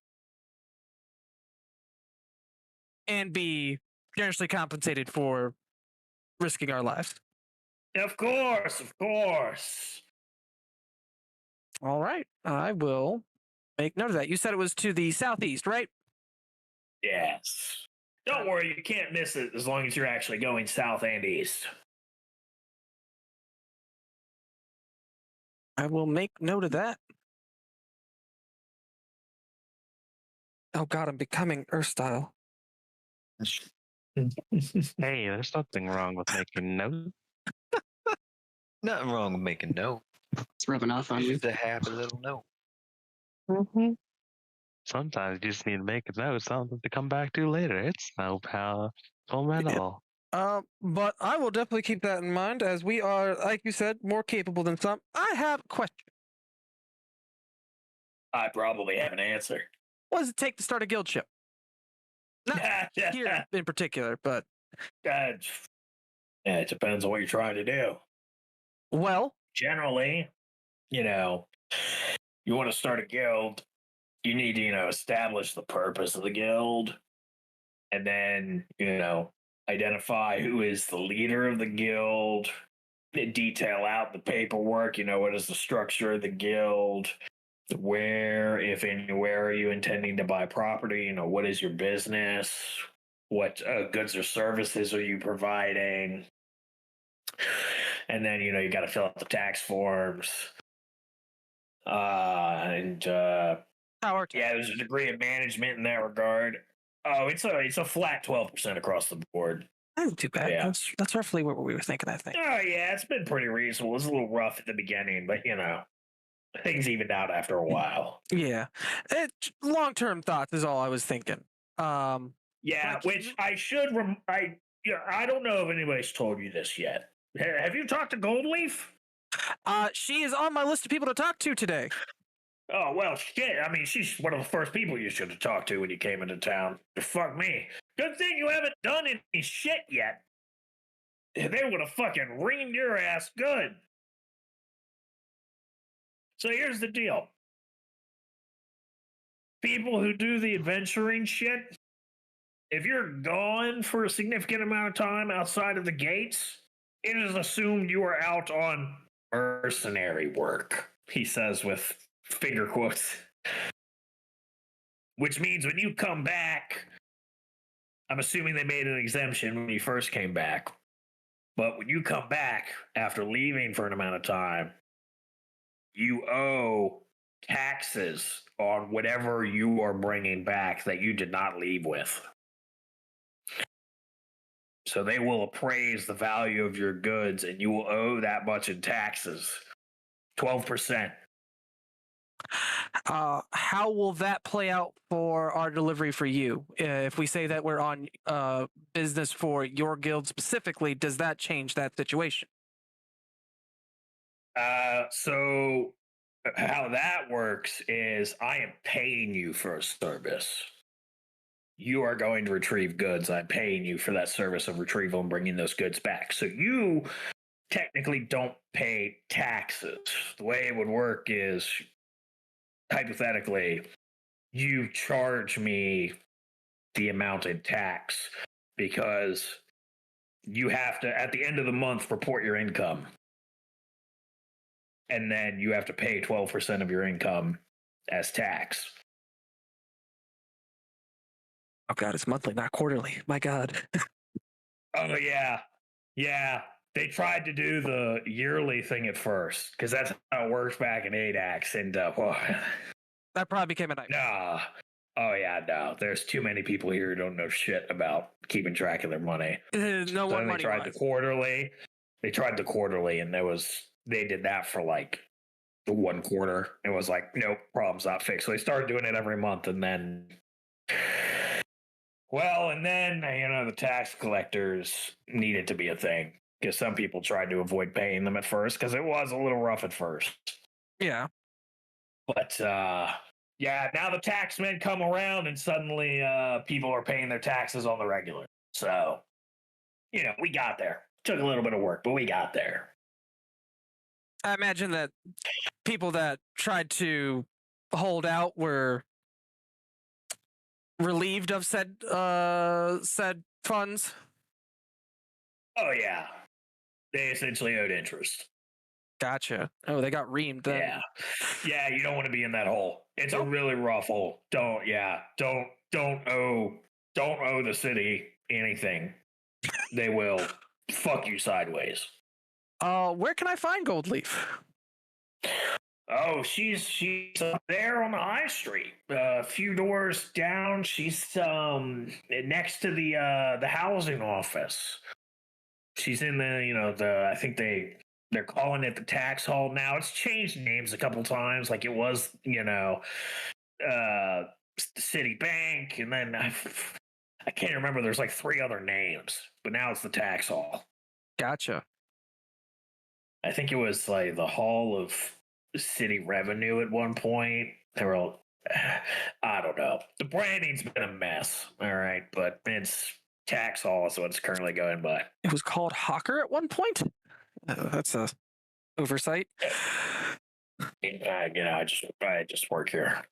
And be generously compensated for risking our lives. Of course, of course. All right. I will make note of that. You said it was to the southeast, right? Yes. Don't worry, you can't miss it as long as you're actually going south and east. I will make note of that. Oh God, I'm becoming Earth-style. Hey, there's nothing wrong with making notes. Nothing wrong with making note. It's rubbing off on you. Just a happy little note. Mm-hmm. Sometimes you just need to make a note, something to come back to later. It's no powerful at all. But I will definitely keep that in mind, as we are, like you said, more capable than some. I have a question. I probably have an answer. What does it take to start a guild ship? Not here in particular, but... Yeah, it depends on what you're trying to do. Well... Generally, you want to start a guild, you need to, establish the purpose of the guild, and then, identify who is the leader of the guild, detail out the paperwork, what is the structure of the guild, where, if anywhere, are you intending to buy property, what is your business, what goods or services are you providing, and then, you got to fill out the tax forms, and there's a degree of management in that regard. Oh, it's a flat 12% across the board. Not too bad. Yeah. That's roughly what we were thinking, I think. Oh, yeah, it's been pretty reasonable. It was a little rough at the beginning, but, things evened out after a while. Yeah. Long-term thoughts is all I was thinking. Yeah, which I should... I don't know if anybody's told you this yet. Have you talked to Goldleaf? She is on my list of people to talk to today. Oh, well, shit. I mean, she's one of the first people you should have talked to when you came into town. Fuck me. Good thing you haven't done any shit yet. They would have fucking reamed your ass good. So here's the deal. people who do the adventuring shit, if you're gone for a significant amount of time outside of the gates, it is assumed you are out on mercenary work, he says with finger quotes. Which means when you come back, I'm assuming they made an exemption when you first came back, but when you come back after leaving for an amount of time, you owe taxes on whatever you are bringing back that you did not leave with. So they will appraise the value of your goods and you will owe that much in taxes. 12%. How will that play out for our delivery for you? If we say that we're on business for your guild specifically, does that change that situation? So how that works is I am paying you for a service. You are going to retrieve goods. I'm paying you for that service of retrieval and bringing those goods back. So you technically don't pay taxes. The way it would work is, hypothetically, you charge me the amount in tax because you have to, at the end of the month, report your income. And then you have to pay 12% of your income as tax. Oh God, it's monthly, not quarterly. My God. Oh yeah. Yeah. They tried to do the yearly thing at first, because that's how it works back in ADAX. And that probably became a nightmare. Nah. Oh yeah, no. There's too many people here who don't know shit about keeping track of their money. No one money. They tried the quarterly. They tried the quarterly, and they did that for like the 1 quarter. It was like, nope, problem's not fixed. So they started doing it every month, and then the tax collectors needed to be a thing, because some people tried to avoid paying them at first because it was a little rough at first. Yeah. But now the taxmen come around and suddenly people are paying their taxes on the regular. So, we got there. Took a little bit of work, but we got there. I imagine that people that tried to hold out were relieved of said funds. Oh yeah, they essentially owed interest. Gotcha. Oh, they got reamed then. Yeah. You don't want to be in that hole. It's a really rough hole. Don't owe the city anything. They will fuck you sideways. Where can I find Gold Leaf? Oh, she's up there on the high street, a few doors down. She's next to the housing office. She's in I think they're calling it the tax hall now. It's changed names a couple times. Like it was, City Bank, and then I can't remember. There's like 3 other names, but now it's the tax hall. Gotcha. I think it was like the Hall of City Revenue at one point. They were all, I don't know. The branding's been a mess, all right, but it's tax hall is what it's currently going by. It was called Hawker at one point? That's a oversight. I just work here.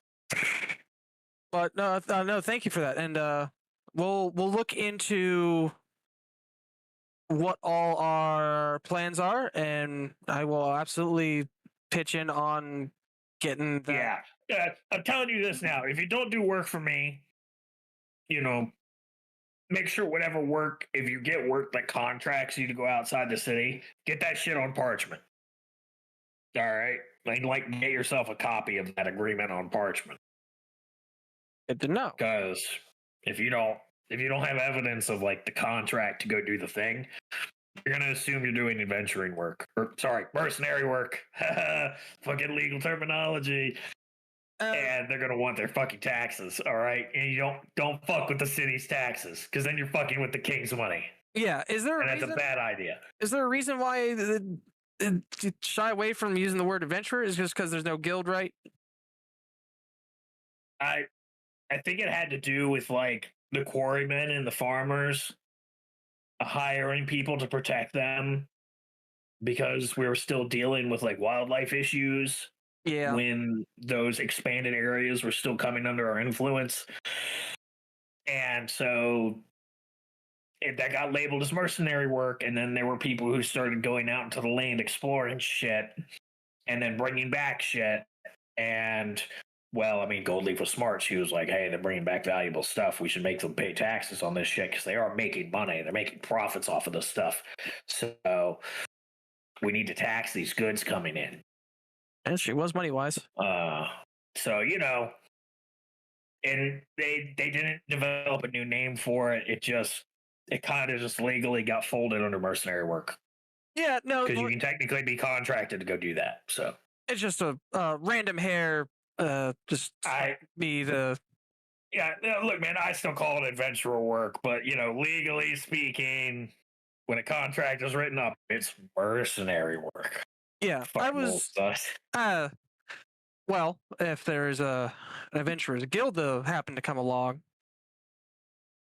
But no, thank you for that. And we'll look into what all our plans are, and I will absolutely pitch in on getting that. Yeah, I'm telling you this now. If you don't do work for me, make sure whatever work, if you get work that contracts you to go outside the city, get that shit on parchment. All right? Like get yourself a copy of that agreement on parchment. Good to know. Because if you don't have evidence of like the contract to go do the thing, you're gonna assume you're doing adventuring work. Mercenary work. Fucking legal terminology. And they're gonna want their fucking taxes, all right? And you don't fuck with the city's taxes, because then you're fucking with the king's money. Yeah, that's a bad idea. Is there a reason why you shy away from using the word adventurer? Is just because there's no guild, right? I think it had to do with like the quarrymen and the farmers hiring people to protect them, because we were still dealing with like wildlife issues Yeah. when those expanded areas were still coming under our influence. And so that got labeled as mercenary work. And then there were people who started going out into the land exploring shit and then bringing back shit. And, well, I mean, Goldleaf was smart. She was like, hey, they're bringing back valuable stuff. We should make them pay taxes on this shit because they are making money. They're making profits off of this stuff. So we need to tax these goods coming in. And she was money-wise. So, you know, and they didn't develop a new name for it. It kind of just legally got folded under mercenary work. Yeah, no. Because you can technically be contracted to go do that. So it's just a random hair. Yeah, look, man, I still call it adventurer work, but you know, legally speaking, when a contract is written up, it's mercenary work. Yeah, well, if there's an adventurers guild that happened to come along,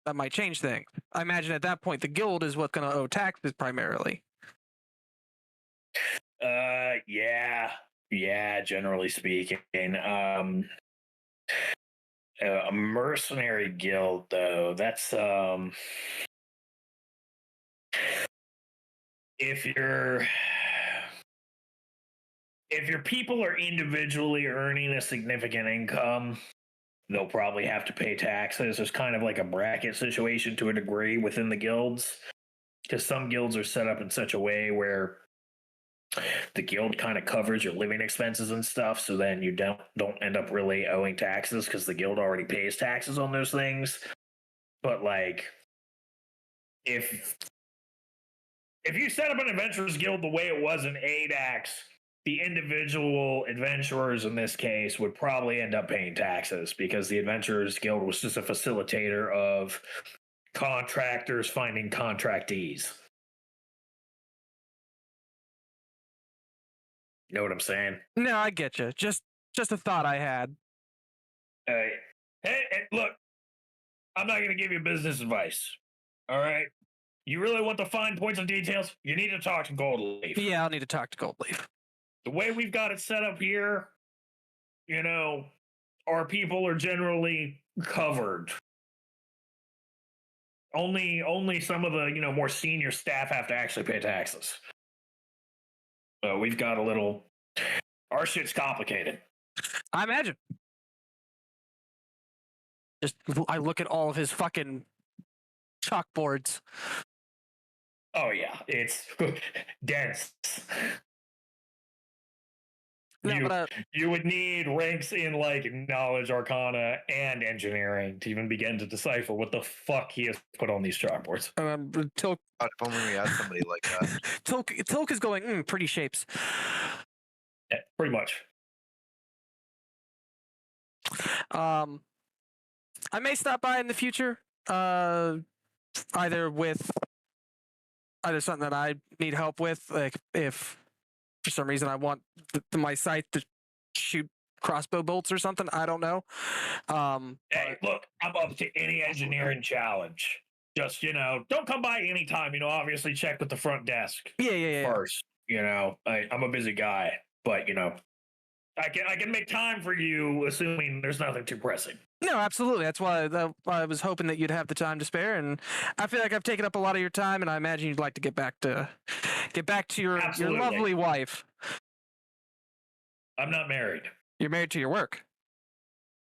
that might change things. I imagine at that point the guild is what's going to owe taxes primarily. Yeah, generally speaking. A mercenary guild, though, that's if your people are individually earning a significant income, they'll probably have to pay taxes. There's kind of like a bracket situation to a degree within the guilds, because some guilds are set up in such a way where the guild kind of covers your living expenses and stuff, so then you don't end up really owing taxes because the guild already pays taxes on those things. But like, if you set up an adventurers guild the way it was in ADAX, the individual adventurers in this case would probably end up paying taxes because the adventurers guild was just a facilitator of contractors finding contractees. You know what I'm saying? No, I get you. Just a thought I had. Hey, look, I'm not going to give you business advice. All right? You really want the fine points and details? You need to talk to Goldleaf. Yeah, I'll need to talk to Goldleaf. The way we've got it set up here, you know, our people are generally covered. Only some of the, you know, more senior staff have to actually pay taxes. We've got our shit's complicated. I imagine. I look at all of his fucking chalkboards. Oh yeah, it's dense. No, you would need ranks in like knowledge, arcana, and engineering to even begin to decipher what the fuck he has put on these chalkboards. Tilk. If only we had somebody like that. Tilk is going, pretty shapes. Yeah, pretty much. I may stop by in the future, either something that I need help with, like if for some reason I want my site to shoot crossbow bolts or something. I don't know. Hey, look, I'm up to any engineering challenge. Just, you know, don't come by anytime. You know, obviously check with the front desk. Yeah. First, you know, I'm a busy guy, but you know, I can make time for you, assuming there's nothing too pressing. No, absolutely. That's why I was hoping that you'd have the time to spare, and I feel like I've taken up a lot of your time, and I imagine you'd like to get back to your lovely wife. I'm not married. You're married to your work.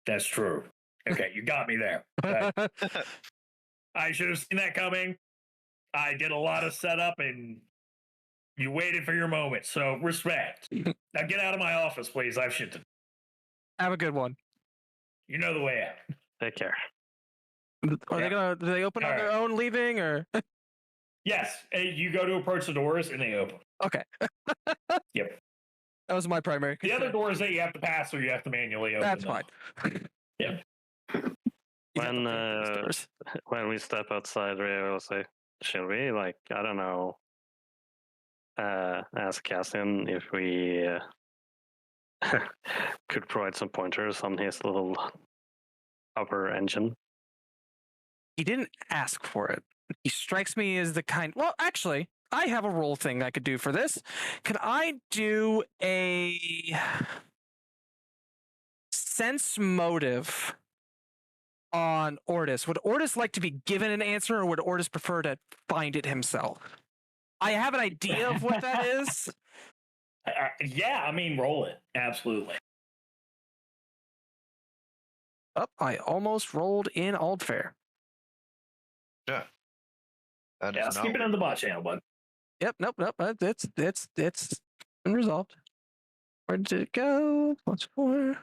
That's true. Okay, you got me there. I should have seen that coming. I did a lot of setup, and you waited for your moment. So respect. Now get out of my office, please. I have shit to do. Have a good one. You know the way out. Take care. Do they open on their own leaving or? Yes. You go to approach the doors and they open. Okay. Yep. That was my primary concern. The other doors that you have to pass or you have to manually open. That's fine. Yeah. When we step outside, we will say, should we, like, I don't know, ask Cassian if we could provide some pointers on his little upper engine? He didn't ask for it. He strikes me as the kind... Well, actually, I have a role thing I could do for this. Can I do a sense motive on Ortis. Would Ortis like to be given an answer, or would Ortis prefer to find it himself? I have an idea of what that is. Yeah, I mean, roll it. Absolutely. Oh, I almost rolled in Aldfair. Yeah. Let's keep it on the bot channel, bud. Yep, nope. It's been resolved. Where did it go? Plus 4.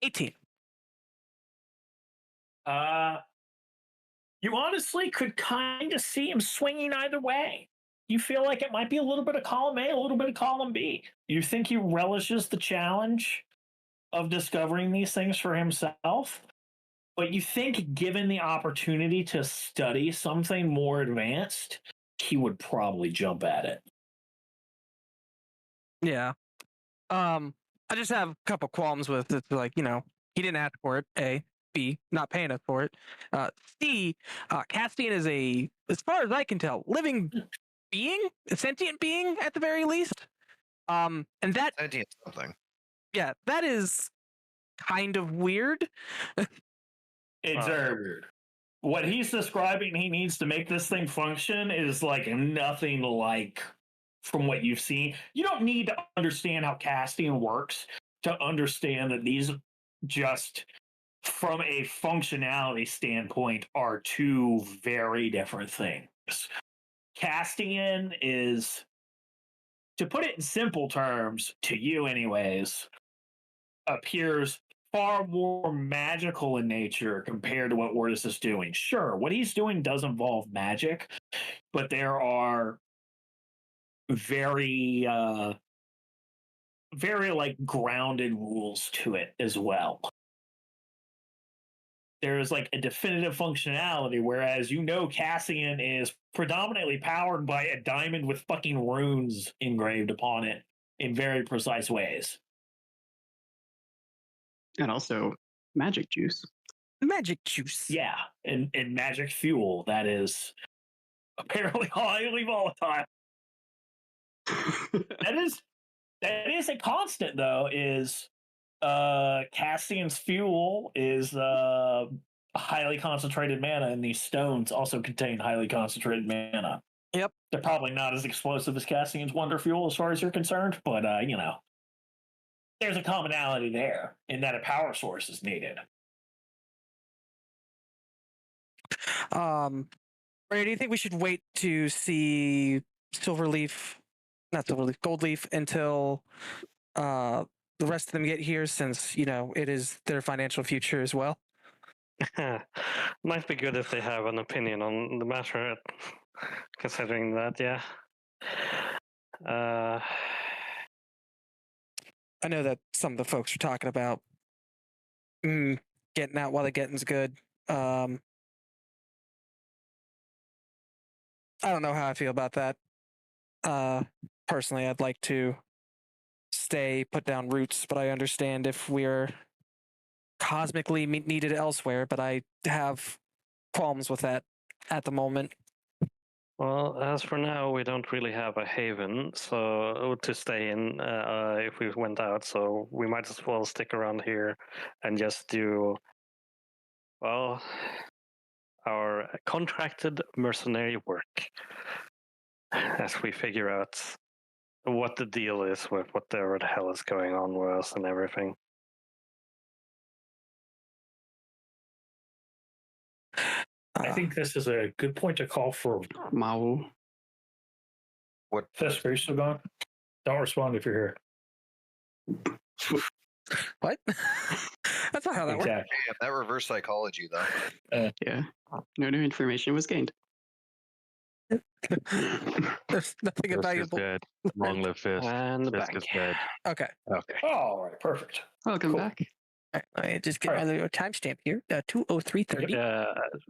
18. You honestly could kind of see him swinging either way. You feel like it might be a little bit of column A, a little bit of column B. You think he relishes the challenge of discovering these things for himself, but you think given the opportunity to study something more advanced, he would probably jump at it. Yeah. I just have a couple qualms with it. Like, he didn't ask for it, A. B, not paying us for it. C, Castian is as far as I can tell, living being, a sentient being at the very least. And that sentient something. Yeah, that is kind of weird. It's very weird. What he's describing he needs to make this thing function is like nothing like from what you've seen. You don't need to understand how Castian works to understand that these just from a functionality standpoint are two very different things. Castian is, to put it in simple terms, to you anyways, appears far more magical in nature compared to what Ortis is doing. Sure, what he's doing does involve magic, but there are very like grounded rules to it as well. There's like a definitive functionality, whereas Cassian is predominantly powered by a diamond with fucking runes engraved upon it in very precise ways. And also magic juice. Magic juice. Yeah, and magic fuel that is apparently highly volatile. That is a constant, though, is Cassian's fuel is highly concentrated mana, and these stones also contain highly concentrated mana. Yep. They're probably not as explosive as Cassian's Wonder Fuel as far as you're concerned, but there's a commonality there in that a power source is needed. Ray, do you think we should wait to see Goldleaf until the rest of them get here, since it is their financial future as well? Might be good if they have an opinion on the matter, considering that. Yeah. I know that some of the folks are talking about getting out while the getting's good. I don't know how I feel about that. Personally, I'd like to stay, put down roots, but I understand if we're cosmically needed elsewhere, but I have qualms with that at the moment. Well, as for now, we don't really have a haven to stay in if we went out, so we might as well stick around here and just do, well, our contracted mercenary work as we figure out what the deal is with whatever the hell is going on with us and everything. I think this is a good point to call for Mao. What? Fisk, are you still gone? Don't respond if you're here. What? That's not how that works. Yeah, that reverse psychology, though. Yeah. No new information was gained. There's nothing Fisk valuable. is dead. Long live Fisk. And the Fisk bank. is dead. Okay. Okay. All right, perfect. Welcome Cool. back. All right, I just get my little timestamp here. 2:03:30.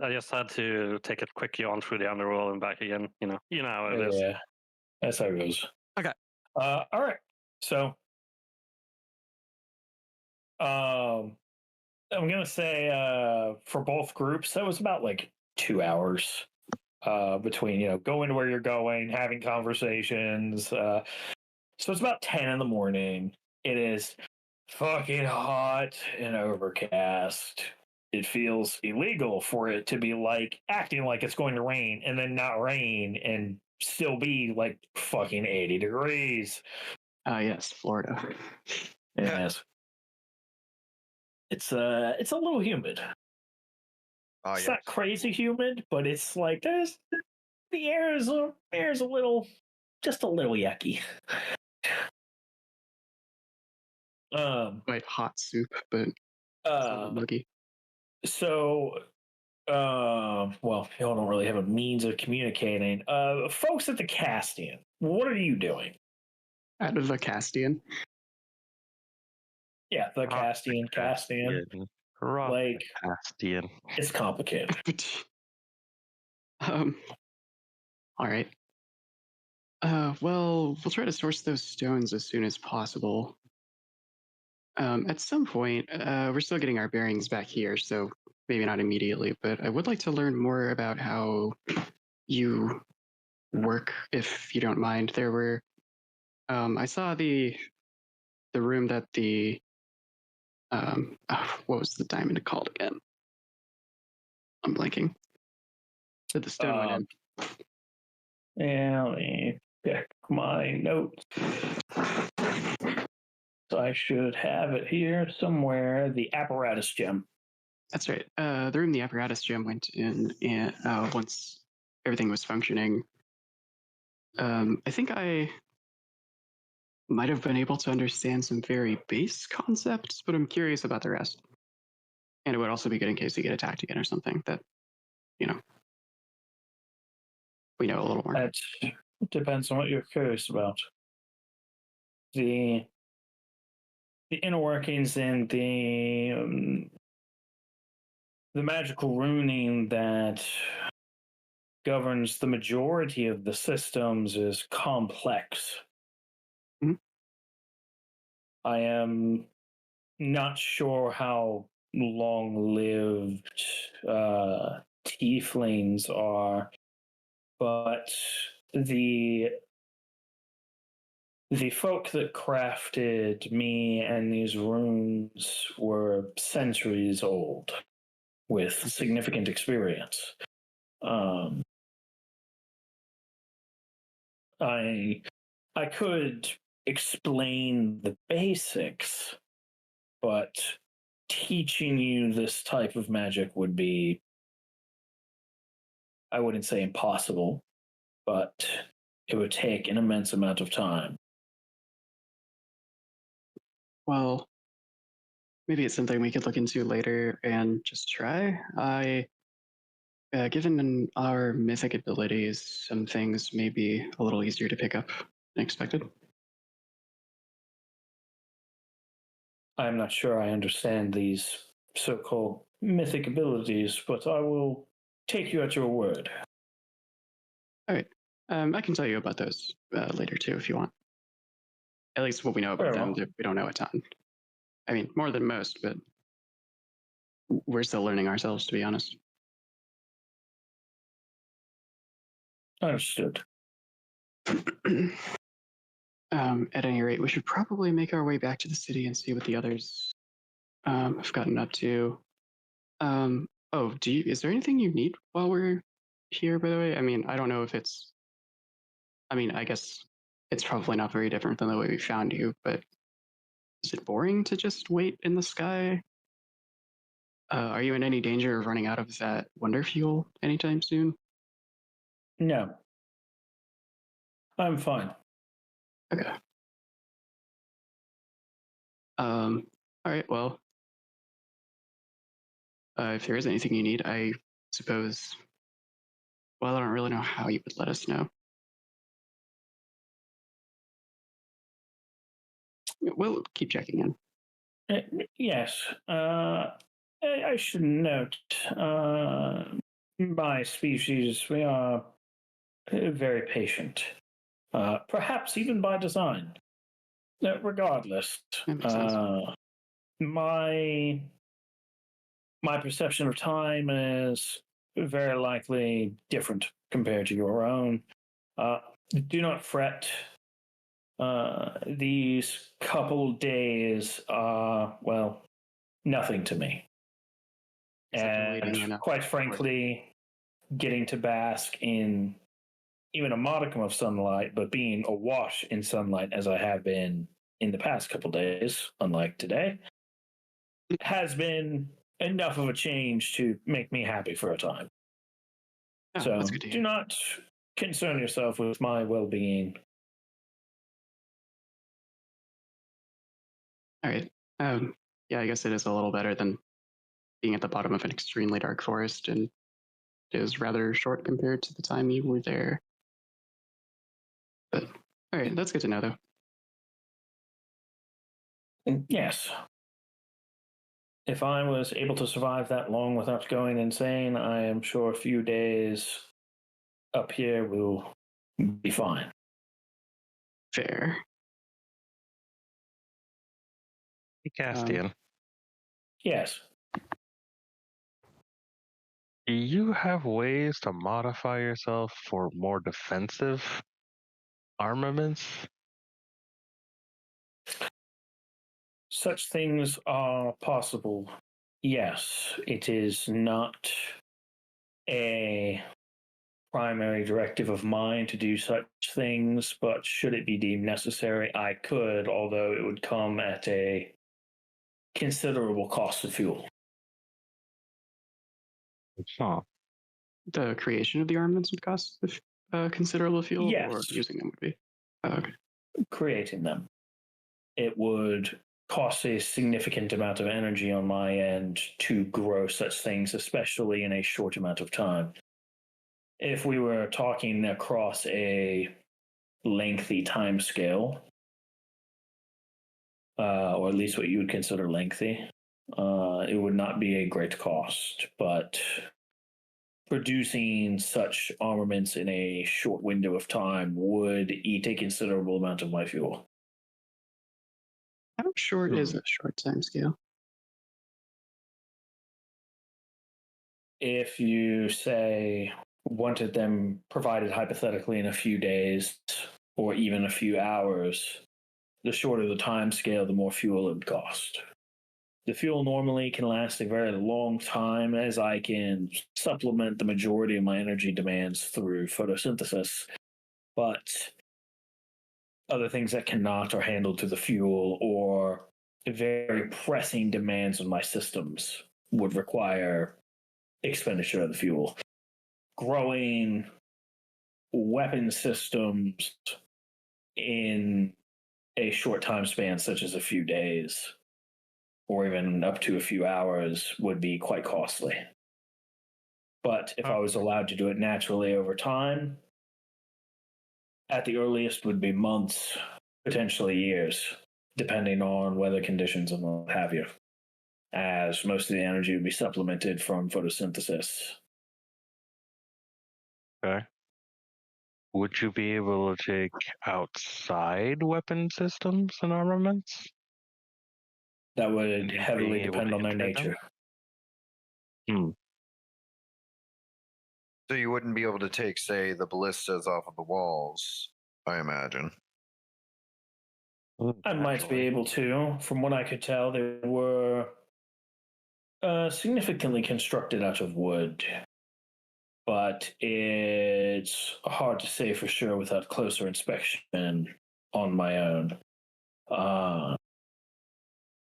I just had to take a quick yawn through the underworld and back again. You know how it is. Yeah, that's how it goes. Okay. All right. So, I'm gonna say for both groups, that was about like 2 hours between going to where you're going, having conversations. So it's about 10 in the morning. It is fucking hot and overcast. It feels illegal for it to be like acting like it's going to rain and then not rain and still be like fucking 80 degrees. Yes, Florida. Yes. It's a little humid. It's not crazy humid, but it's like the air is a little, just a little yucky. Quite hot soup, but muggy. So, well, y'all don't really have a means of communicating. Folks at the Castian, what are you doing? Out of the Castian. Yeah, the Castian. Like Castian. It's complicated. All right. Well, we'll try to source those stones as soon as possible. At some point, we're still getting our bearings back here, so maybe not immediately, but I would like to learn more about how you work, if you don't mind. There were, I saw the room that the, what was the diamond called again? I'm blanking. That the stone went in. Yeah, let me check my notes. So I should have it here somewhere. The apparatus gem. That's right. The room the apparatus gem went in, and once everything was functioning, I think I might have been able to understand some very base concepts, but I'm curious about the rest. And it would also be good in case you get attacked again or something that, we know a little more. That depends on what you're curious about. The inner workings and the magical runing that governs the majority of the systems is complex. Mm-hmm. I am not sure how long-lived tieflings are, but the folk that crafted me and these runes were centuries old with significant experience. I could explain the basics, but teaching you this type of magic would be, I wouldn't say impossible, but it would take an immense amount of time. Well, maybe it's something we could look into later and just try. Given our mythic abilities, some things may be a little easier to pick up than expected. I'm not sure I understand these so-called mythic abilities, but I will take you at your word. All right. I can tell you about those later too, if you want. At least what we know about them, we don't know a ton. I mean, more than most, but we're still learning ourselves, to be honest. Understood. At any rate, we should probably make our way back to the city and see what the others have gotten up to. Is there anything you need while we're here, by the way? I mean, I don't know if it's... I guess it's probably not very different than the way we found you, but is it boring to just wait in the sky? Are you in any danger of running out of that wonder fuel anytime soon? No. I'm fine. Okay. All right, well, if there is anything you need, I suppose, well, I don't really know how you would let us know. We'll keep checking in. Yes. I should note, by species, we are very patient. Perhaps even by design. Regardless, my perception of time is very likely different compared to your own. Do not fret. These couple days are, well, nothing to me. And quite frankly, getting to bask in even a modicum of sunlight, but being awash in sunlight as I have been in the past couple days, unlike today, has been enough of a change to make me happy for a time. Oh, so do not concern yourself with my well-being. All right. Yeah, I guess it is a little better than being at the bottom of an extremely dark forest, and it is rather short compared to the time you were there. But all right, that's good to know, though. Yes. If I was able to survive that long without going insane, I am sure a few days up here will be fine. Fair. Hey, Castian. Yes. Do you have ways to modify yourself for more defensive armaments? Such things are possible. Yes, it is not a primary directive of mine to do such things, but should it be deemed necessary, I could, although it would come at a considerable cost of fuel. Huh. The creation of the armaments would cost considerable fuel, yes. Or using them would be? Oh, okay. Creating them. It would cost a significant amount of energy on my end to grow such things, especially in a short amount of time. If we were talking across a lengthy time scale, or at least what you would consider lengthy, it would not be a great cost. But producing such armaments in a short window of time would eat a considerable amount of my fuel. How short is a short time scale? If you say wanted them provided hypothetically in a few days or even a few hours, the shorter the time scale, the more fuel it would cost. The fuel normally can last a very long time, as I can supplement the majority of my energy demands through photosynthesis, but other things that cannot are handled through the fuel, or very pressing demands on my systems would require expenditure of the fuel. Growing weapon systems in a short time span, such as a few days, or even up to a few hours, would be quite costly. But if I was allowed to do it naturally over time, at the earliest would be months, potentially years, depending on weather conditions and what have you, as most of the energy would be supplemented from photosynthesis. Okay. Would you be able to take outside weapon systems and armaments? That would heavily depend on their nature. So you wouldn't be able to take, say, the ballistas off of the walls, I imagine. I might be able to. From what I could tell, they were significantly constructed out of wood. But it's hard to say for sure without closer inspection on my own.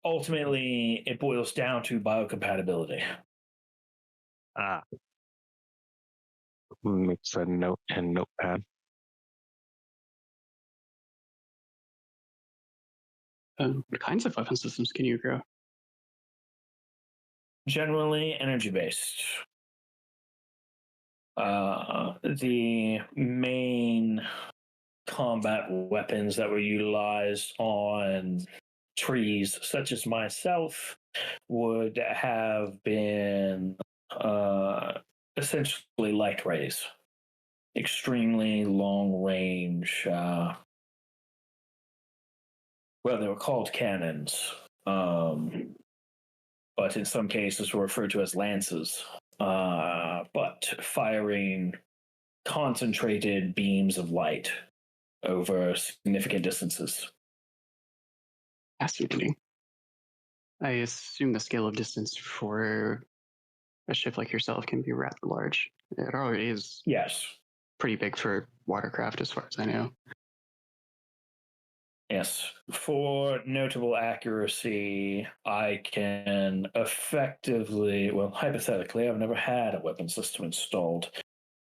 Ultimately, it boils down to biocompatibility. Makes a note in Notepad. What kinds of weapon systems can you grow? Generally, energy-based. The main combat weapons that were utilized on trees, such as myself, would have been essentially light rays. Extremely long range. Well, they were called cannons, but in some cases were referred to as lances. But firing concentrated beams of light over significant distances. Fascinating. I assume the scale of distance for a ship like yourself can be rather large. It already is Yes. pretty big for watercraft, as far as I know. Yes. For notable accuracy, I can effectively, well, hypothetically, I've never had a weapon system installed,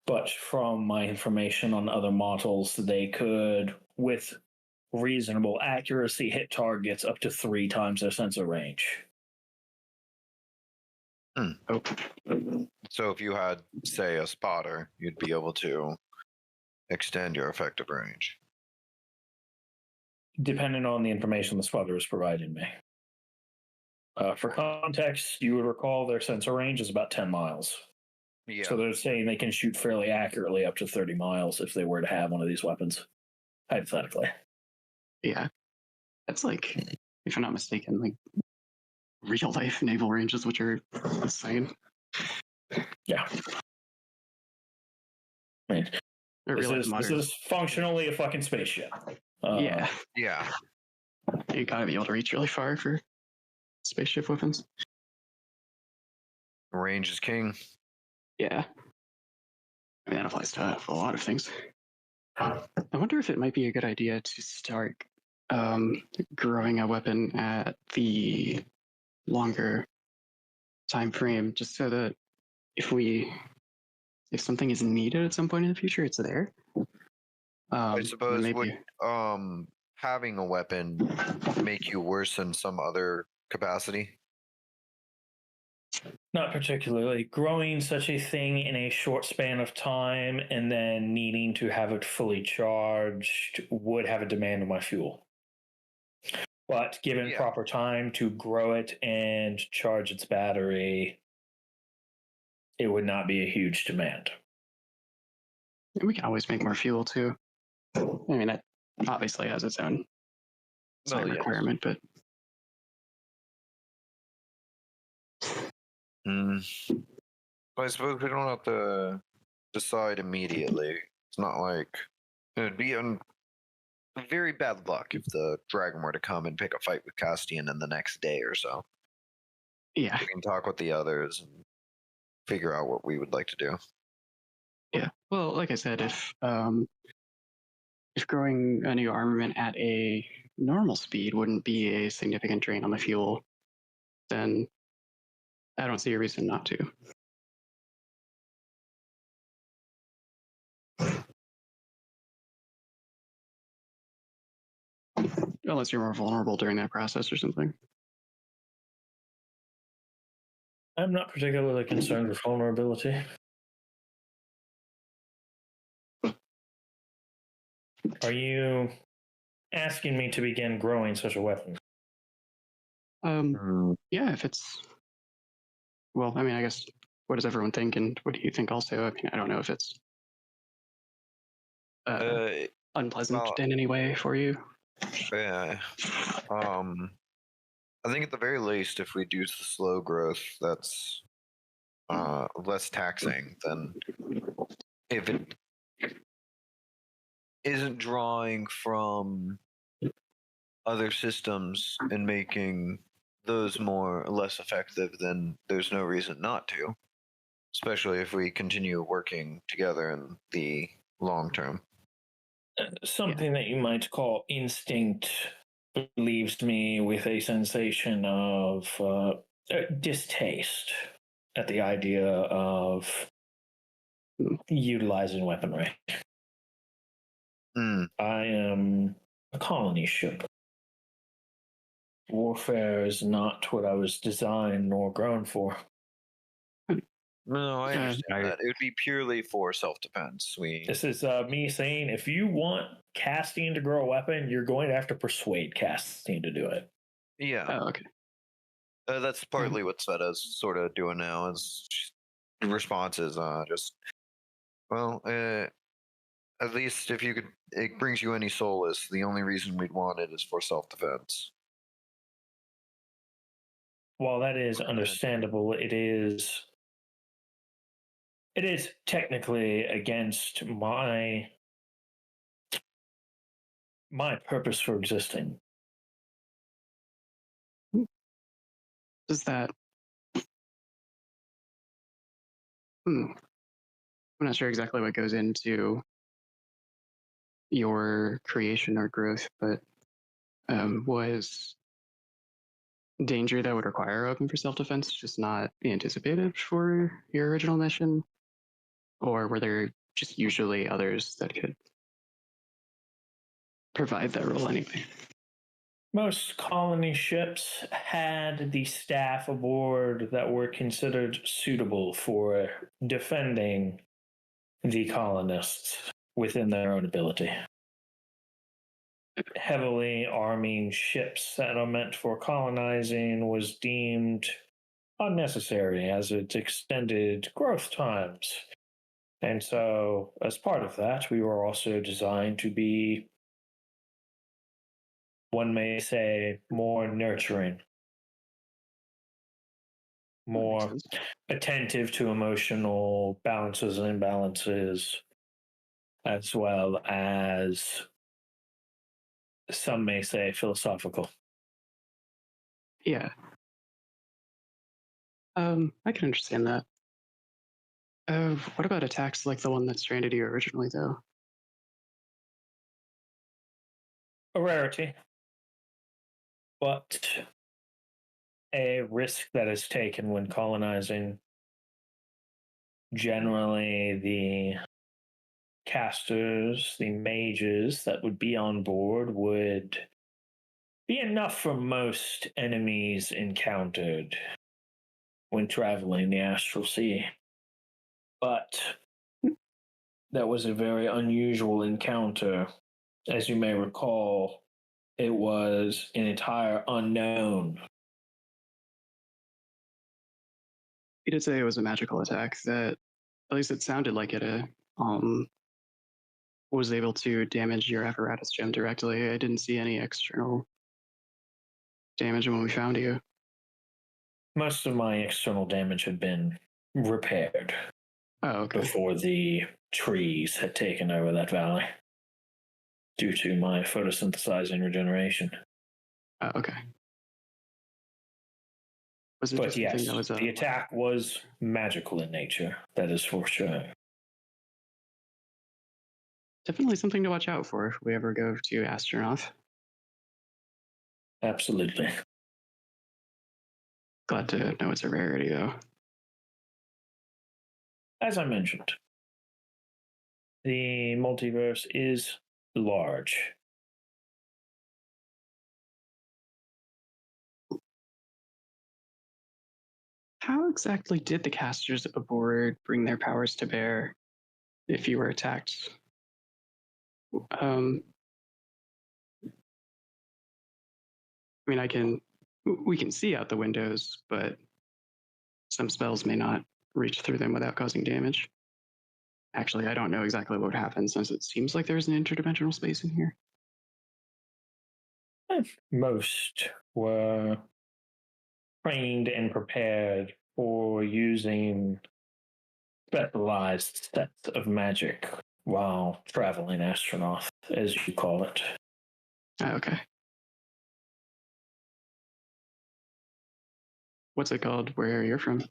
but from my information on other models, they could, with reasonable accuracy, hit targets up to 3 times their sensor range. Oh. So if you had, say, a spotter, you'd be able to extend your effective range. Depending on the information the spotter is providing me. For context, you would recall their sensor range is about 10 miles. Yeah. So they're saying they can shoot fairly accurately up to 30 miles if they were to have one of these weapons, hypothetically. Yeah. That's like, if I'm not mistaken, like real life naval ranges, which are insane. Yeah. I mean, this is functionally a fucking spaceship. Yeah. Yeah. You gotta be able to reach really far for spaceship weapons. Range is king. Yeah. I mean, that applies to a lot of things. I wonder if it might be a good idea to start growing a weapon at the longer time frame, just so that if something is needed at some point in the future, it's there. I suppose would having a weapon make you worse in some other capacity? Not particularly. Growing such a thing in a short span of time and then needing to have it fully charged would have a demand on my fuel. But given proper time to grow it and charge its battery, it would not be a huge demand. We can always make more fuel too. I mean, that obviously has its own requirement, but I suppose we don't have to decide immediately. It's not like it would be very bad luck if the dragon were to come and pick a fight with Castian in the next day or so. Yeah. We can talk with the others and figure out what we would like to do. Yeah. Well, like I said, if growing a new armament at a normal speed wouldn't be a significant drain on the fuel, then I don't see a reason not to. Unless you're more vulnerable during that process or something. I'm not particularly concerned with vulnerability. Are you asking me to begin growing such a weapon? Yeah, if it's... Well, I mean, I guess, what does everyone think, and what do you think also? I mean, I don't know if it's unpleasant in any way for you. Yeah. I think at the very least, if we do the slow growth, that's less taxing than if it isn't drawing from other systems and making those more or less effective, then there's no reason not to, especially if we continue working together in the long term. Something that you might call instinct leaves me with a sensation of distaste at the idea of utilizing weaponry. I am a colony ship. Warfare is not what I was designed nor grown for. No, I understand that. It would be purely for self-defense. This is me saying, if you want Castian to grow a weapon, you're going to have to persuade Castian to do it. Yeah. Oh, okay. That's partly what Sveta's sort of doing now. Is the response is just, well, at least if you could, it brings you any solace. The only reason we'd want it is for self-defense. While that is understandable, it is technically against my My purpose for existing. Does that? I'm not sure exactly what goes into your creation or growth, but was danger that would require open for self-defense just not anticipated for your original mission? Or were there just usually others that could provide that role anyway? Most colony ships had the staff aboard that were considered suitable for defending the colonists within their own ability. Heavily arming ships that are meant for colonizing was deemed unnecessary as it extended growth times. And so, as part of that, we were also designed to be, one may say, more nurturing, more attentive to emotional balances and imbalances, as well as, some may say, philosophical. Yeah. I can understand that. What about attacks like the one that stranded you originally, though? A rarity, but a risk that is taken when colonizing. Generally, the casters, the mages that would be on board would be enough for most enemies encountered when traveling the Astral Sea. But that was a very unusual encounter. As you may recall, it was an entire unknown. You did say it was a magical attack that, at least it sounded like it, was able to damage your apparatus gem directly. I didn't see any external damage when we found you. Most of my external damage had been repaired before the trees had taken over that valley due to my photosynthesizing regeneration. Okay. Was it but yes, the attack was magical in nature. That is for sure. Definitely something to watch out for if we ever go to Astronaut. Absolutely. Glad to know it's a rarity, though. As I mentioned, the multiverse is large. How exactly did the casters aboard bring their powers to bear if you were attacked? I mean, we can see out the windows, but some spells may not reach through them without causing damage. Actually, I don't know exactly what would happen since it seems like there's an interdimensional space in here. Most were trained and prepared for using specialized sets of magic while traveling astronaut, as you call it. Okay. What's it called where you're from?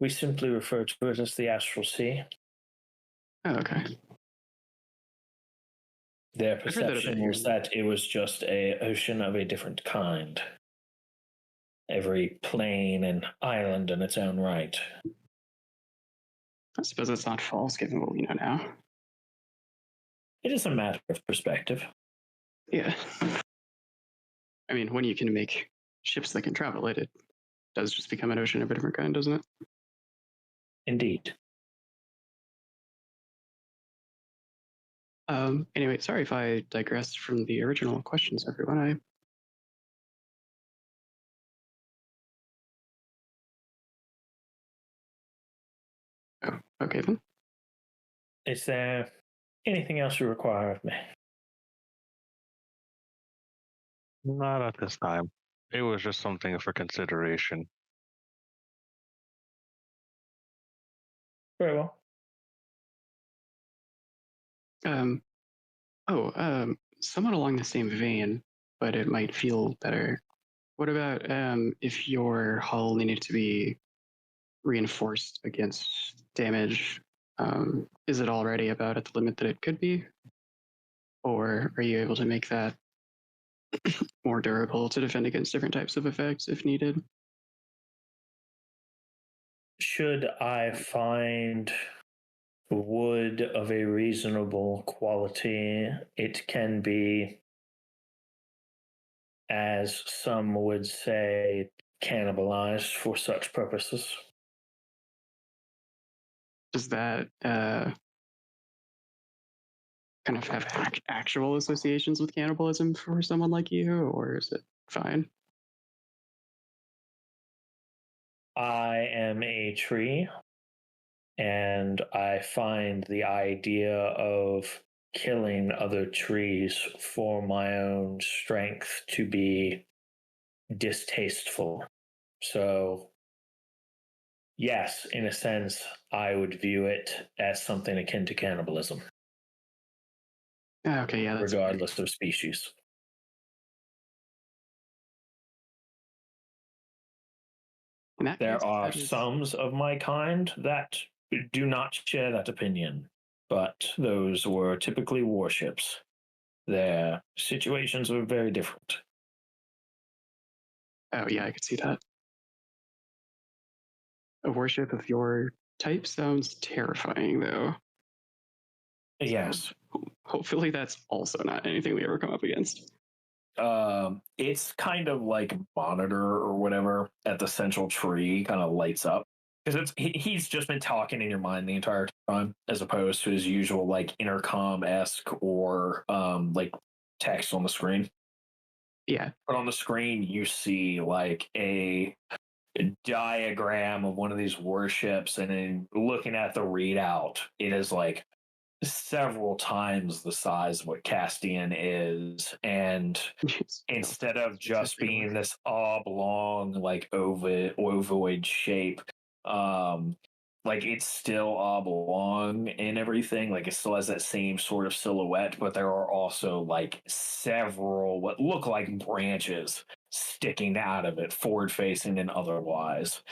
We simply refer to it as the Astral Sea. Oh, okay. Their perception was that it was just an ocean of a different kind. Every plane and island in its own right. I suppose it's not false given what we know now. It is a matter of perspective. Yeah. I mean, when you can make ships that can travel it does just become an ocean of a different kind, doesn't it? Indeed. Anyway, sorry if I digressed from the original questions, everyone. Oh, okay then. Is there anything else you require of me? Not at this time. It was just something for consideration. Very well. somewhat along the same vein, but it might feel better. What about if your hull needed to be reinforced against damage? Is it already about at the limit that it could be? Or are you able to make that more durable to defend against different types of effects if needed? Should I find wood of a reasonable quality, it can be, as some would say, cannibalized for such purposes. Does that kind of have actual associations with cannibalism for someone like you, or is it fine? I am a tree, and I find the idea of killing other trees for my own strength to be distasteful. So, yes, in a sense, I would view it as something akin to cannibalism. Okay, yeah, that's regardless of species. There are some of my kind that do not share that opinion, but those were typically warships. Their situations were very different. Oh, yeah, I could see that. A warship of your type sounds terrifying, though. Yes. So, hopefully that's also not anything we ever come up against. It's kind of like monitor or whatever at the central tree kind of lights up. Because he's just been talking in your mind the entire time, as opposed to his usual like intercom-esque or like text on the screen. Yeah. But on the screen you see like a diagram of one of these warships, and then looking at the readout, it is like several times the size of what Castian is, and instead of just being this oblong like ovoid shape, like it's still oblong and everything, like it still has that same sort of silhouette, but there are also like several what look like branches sticking out of it, forward facing and otherwise,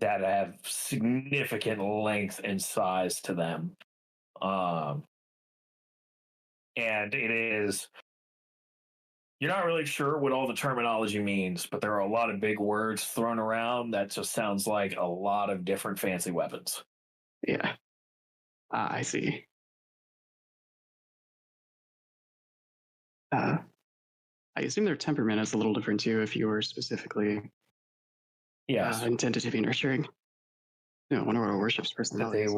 that have significant length and size to them. And it is, you're not really sure what all the terminology means, but there are a lot of big words thrown around that just sounds like a lot of different fancy weapons. Yeah. I see. I assume their temperament is a little different too if you were specifically intended to be nurturing. No, one of our worship's personalities.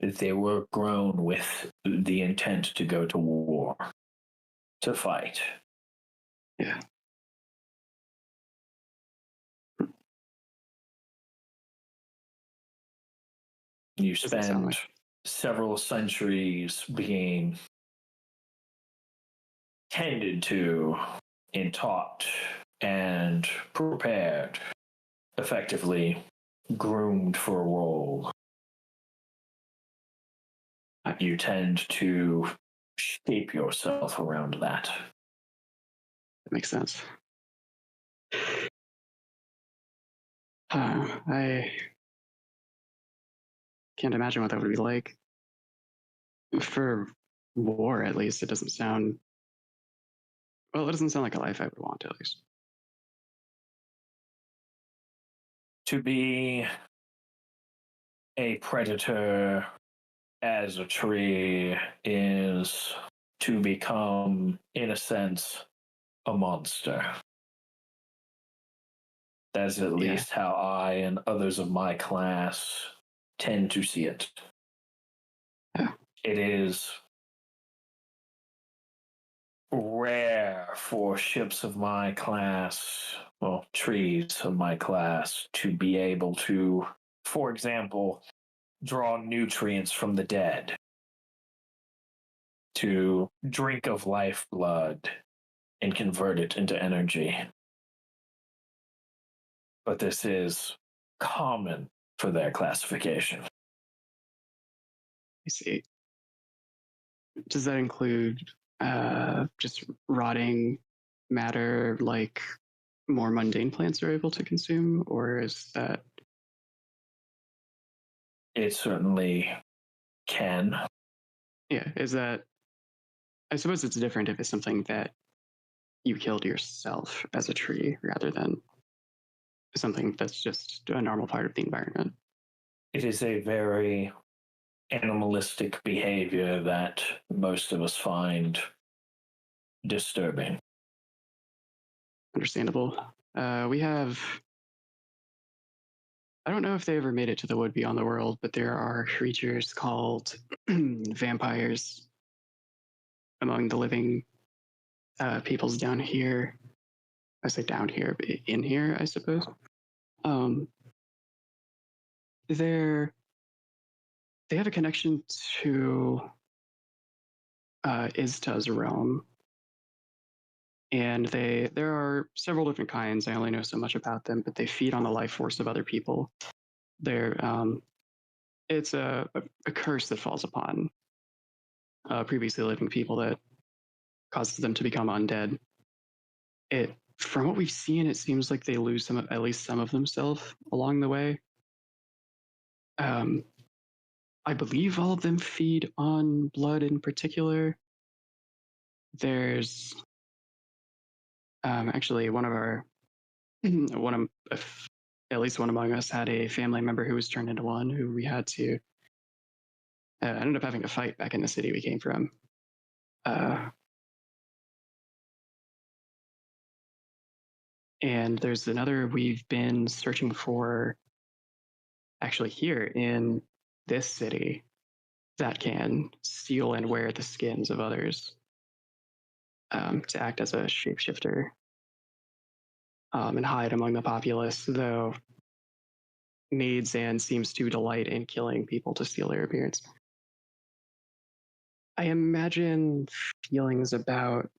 They were grown with the intent to go to war, to fight. Yeah. You spend several centuries being tended to and taught and prepared, effectively groomed for a role. You tend to shape yourself around that. That makes sense. I can't imagine what that would be like. For war, at least, it doesn't sound... Well, it doesn't sound like a life I would want, at least. To be a predator as a tree is to become, in a sense, a monster. That's at least how I and others of my class tend to see it. Yeah. It is rare for ships of my class, well, trees of my class, to be able to, for example, draw nutrients from the dead, to drink of lifeblood and convert it into energy. But this is common for their classification. I see. Does that include just rotting matter like more mundane plants are able to consume, or is that? It certainly can. Yeah, is that? I suppose it's different if it's something that you killed yourself as a tree rather than something that's just a normal part of the environment. It is a very animalistic behavior that most of us find disturbing. Understandable. We have. I don't know if they ever made it to the wood beyond the world, but there are creatures called vampires among the living peoples down here. I say down here, but in here, I suppose. They have a connection to Izta's realm. And there are several different kinds. I only know so much about them, but they feed on the life force of other people. It's a curse that falls upon previously living people that causes them to become undead. From what we've seen, it seems like they lose at least some of themselves along the way. I believe all of them feed on blood in particular. There's actually at least one among us had a family member who was turned into one, who we had to ended up having a fight back in the city we came from. And there's another we've been searching for actually here in this city that can steal and wear the skins of others to act as a shapeshifter and hide among the populace, though needs and seems to delight in killing people to steal their appearance. I imagine feelings about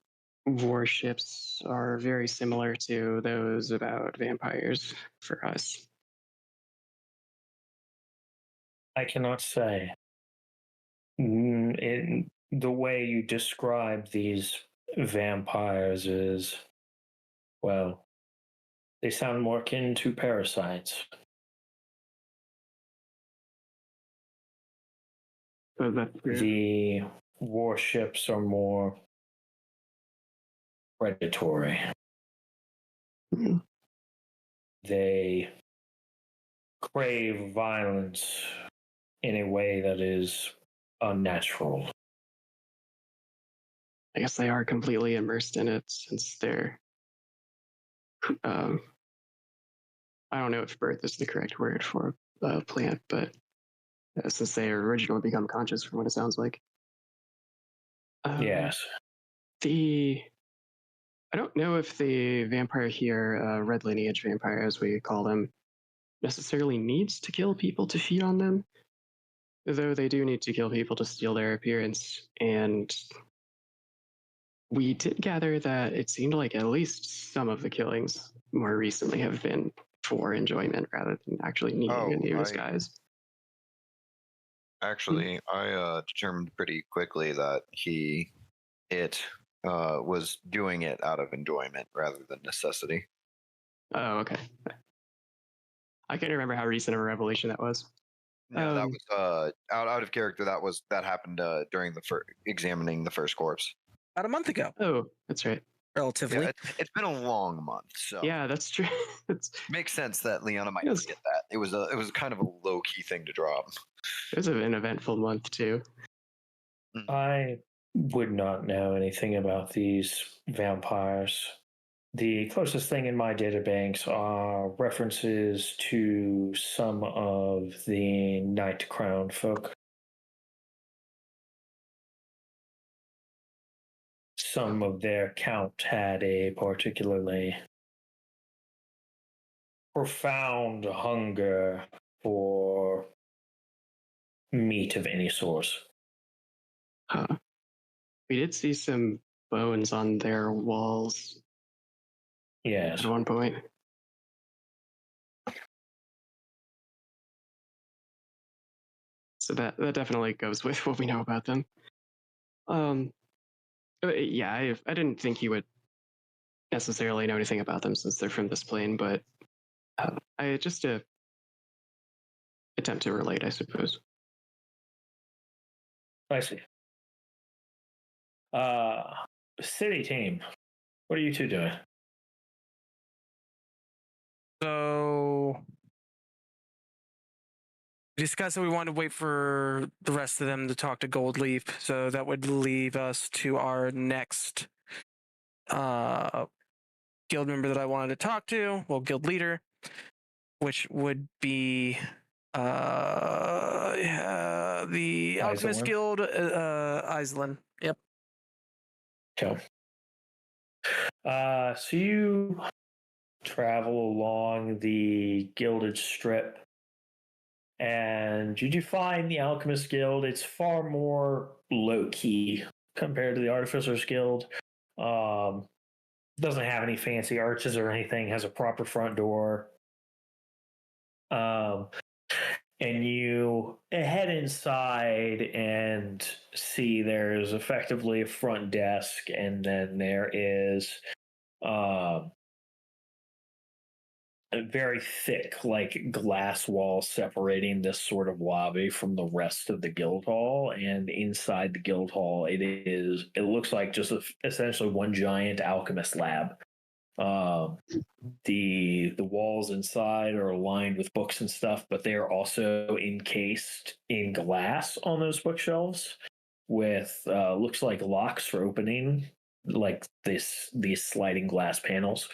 warships are very similar to those about vampires for us. I cannot say. In the way you describe these vampires is, well, they sound more akin to parasites. The warships are more predatory. Mm-hmm. They crave violence in a way that is unnatural. I guess they are completely immersed in it since they're I don't know if birth is the correct word for a plant, but since they originally become conscious from what it sounds like. Yes. I don't know if the vampire here, red lineage vampire as we call them, necessarily needs to kill people to feed on them, though they do need to kill people to steal their appearance. And we did gather that it seemed like at least some of the killings more recently have been for enjoyment rather than actually needing a new disguise. Actually, I determined pretty quickly that it was doing it out of enjoyment rather than necessity. Oh, okay. I can't remember how recent of a revelation that was. Yeah, that was out of character. That happened during examining the first corpse. About a month ago. Oh, that's right. Relatively. Yeah, it's been a long month, so yeah, that's true. Makes sense that Liana might forget that. It was kind of a low key thing to drop. It was an eventful month too. I would not know anything about these vampires. The closest thing in my databanks are references to some of the Night Crown folk. Some of their count had a particularly profound hunger for meat of any sort. We did see some bones on their walls. Yes. At one point. So that definitely goes with what we know about them. Yeah, I didn't think you would necessarily know anything about them since they're from this plane, but I just attempt to relate, I suppose. I see. City team, what are you two doing? So we discussed that we wanted to wait for the rest of them to talk to Goldleaf, so that would leave us to our next guild member that I wanted to talk to, well, guild leader, which would be the Alchemist Iselin? Guild, Iselin. Yep. Okay. So you travel along the Gilded Strip, and you do find the Alchemist Guild. It's far more low key compared to the Artificers Guild. Doesn't have any fancy arches or anything. Has a proper front door. And you head inside and see there's effectively a front desk, and then there is a very thick, like, glass wall separating this sort of lobby from the rest of the guild hall. And inside the guild hall, it looks like just essentially one giant alchemist lab. The walls inside are lined with books and stuff, but they are also encased in glass on those bookshelves with looks like locks for opening, like these sliding glass panels.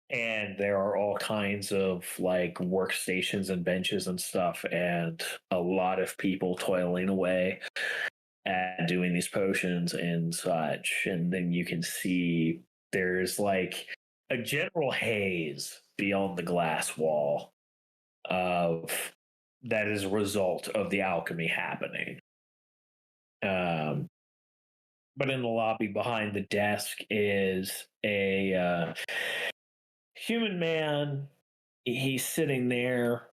And there are all kinds of like workstations and benches and stuff, and a lot of people toiling away at doing these potions and such. And then you can see there's like a general haze beyond the glass wall of that is a result of the alchemy happening. But in the lobby behind the desk is a human man. He's sitting there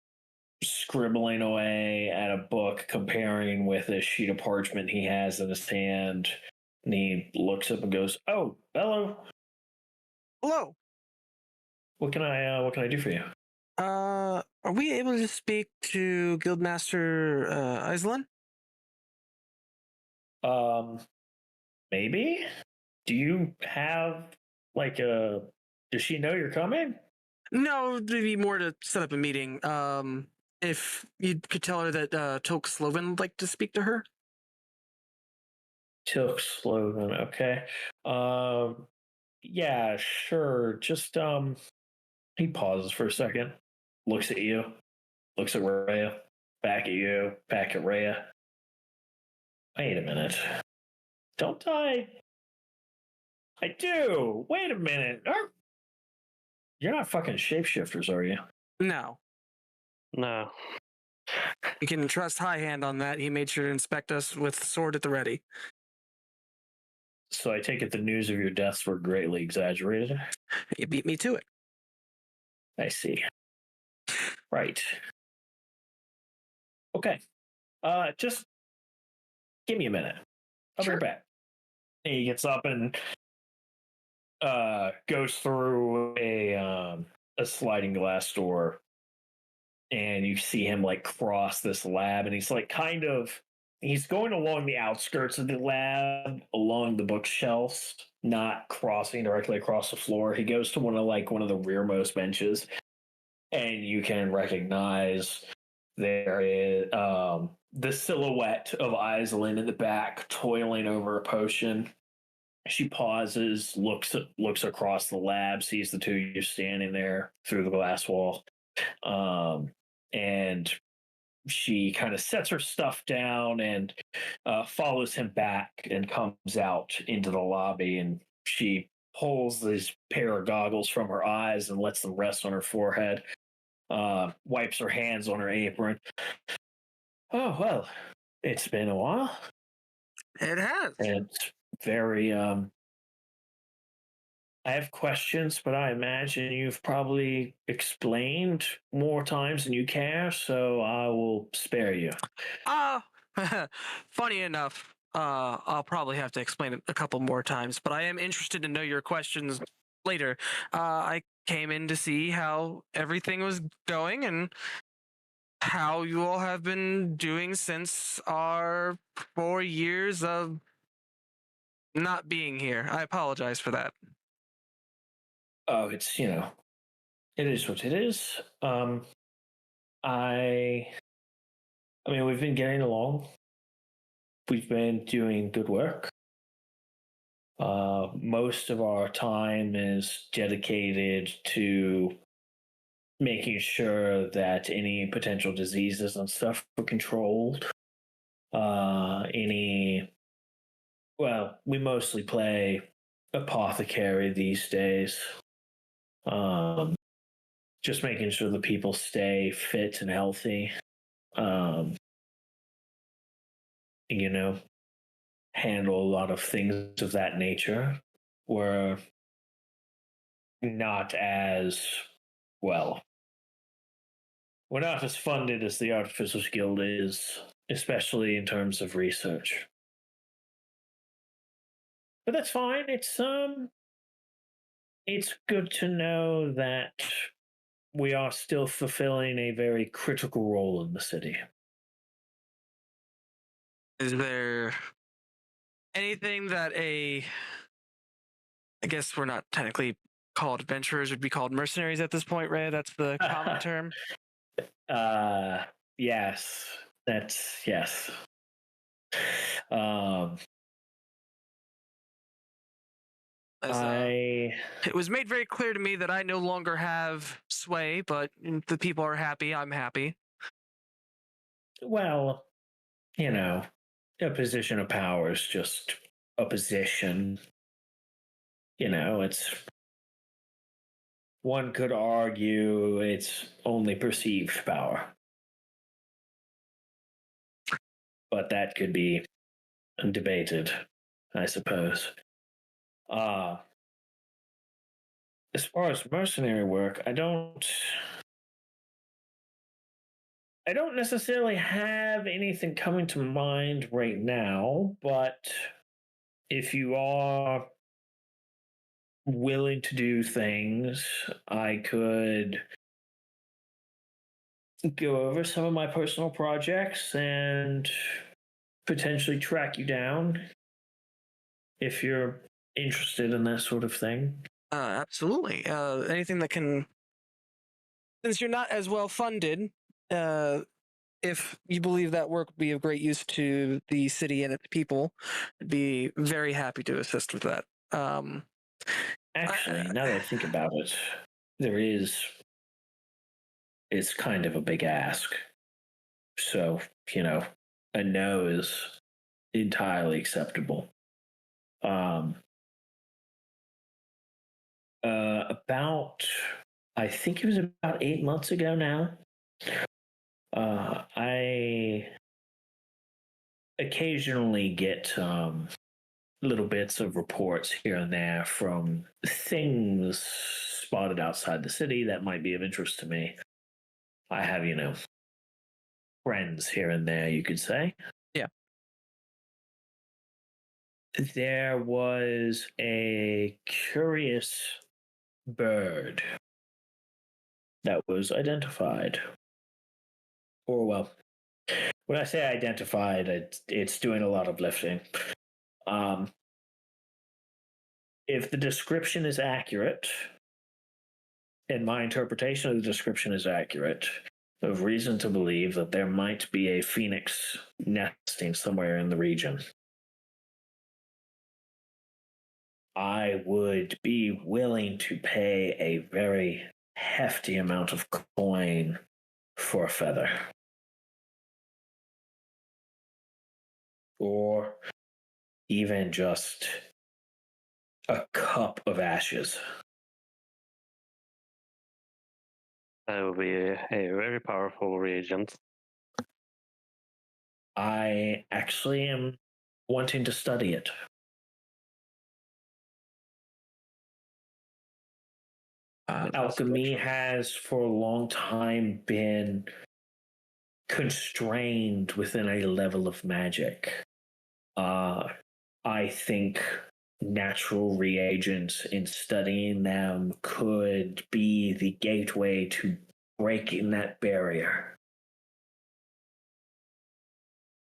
scribbling away at a book, comparing with a sheet of parchment he has in his hand. And he looks up and goes, "Oh, hello. Hello. What can I do for you?" Are we able to speak to Guildmaster Iselin? Maybe. Do you have like a? Does she know you're coming? No, it'd be more to set up a meeting. If you could tell her that Toke Sloven would like to speak to her. Toke Sloven, okay. Yeah, sure. Just he pauses for a second, looks at you, looks at Rhea, back at you, back at Rhea. Wait a minute. Don't I? I do. Wait a minute. You're not fucking shapeshifters, are you? No. No. You can trust High Hand on that. He made sure to inspect us with sword at the ready. So I take it the news of your deaths were greatly exaggerated? You beat me to it. I see. Right. Okay. Just give me a minute. I'll be right back. And he gets up and goes through a sliding glass door, and you see him like cross this lab, and he's like he's going along the outskirts of the lab, along the bookshelves, not crossing directly across the floor. He goes to one of the rearmost benches, and you can recognize there is the silhouette of Iselin in the back, toiling over a potion. She pauses, looks across the lab, sees the two of you standing there through the glass wall, and she kind of sets her stuff down and follows him back and comes out into the lobby. And she pulls this pair of goggles from her eyes and lets them rest on her forehead. Wipes her hands on her apron. Oh, well, it's been a while. It has. And it's very I have questions, but I imagine you've probably explained more times than you care, so I will spare you. Funny enough, I'll probably have to explain it a couple more times, but I am interested to know your questions later. I came in to see how everything was going and how you all have been doing since our 4 years of not being here. I apologize for that. Oh, it's, it is what it is. I mean, we've been getting along. We've been doing good work. Most of our time is dedicated to making sure that any potential diseases and stuff are controlled. We mostly play apothecary these days. Just making sure the people stay fit and healthy. Handle a lot of things of that nature. We're not as funded as the Artificers Guild is, especially in terms of research. But that's fine. It's good to know that we are still fulfilling a very critical role in the city. Is there anything that I guess we're not technically called adventurers, would be called mercenaries at this point, Ray? That's the common term? Yes. Yes. It was made very clear to me that I no longer have sway, but the people are happy. I'm happy. Well, a position of power is just a position. It's, one could argue it's only perceived power. But that could be debated, I suppose. As far as mercenary work, I don't necessarily have anything coming to mind right now, but if you are willing to do things, I could go over some of my personal projects and potentially track you down if you're interested in that sort of thing. Absolutely. Anything that can, since you're not as well funded, if you believe that work would be of great use to the city and its people, I'd be very happy to assist with that. Actually, now that I think about it, it's kind of a big ask. So, a no is entirely acceptable. I think it was about 8 months ago now, I occasionally get little bits of reports here and there from things spotted outside the city that might be of interest to me. I have, friends here and there, you could say. Yeah. There was a curious bird that was identified. Or, well, when I say identified, it's doing a lot of lifting. If the description is accurate, and my interpretation of the description is accurate, I have reason to believe that there might be a phoenix nesting somewhere in the region. I would be willing to pay a very hefty amount of coin for a feather. Or even just a cup of ashes. That would be a very powerful reagent. I actually am wanting to study it. Alchemy has for a long time been constrained within a level of magic. I think natural reagents and studying them could be the gateway to breaking that barrier.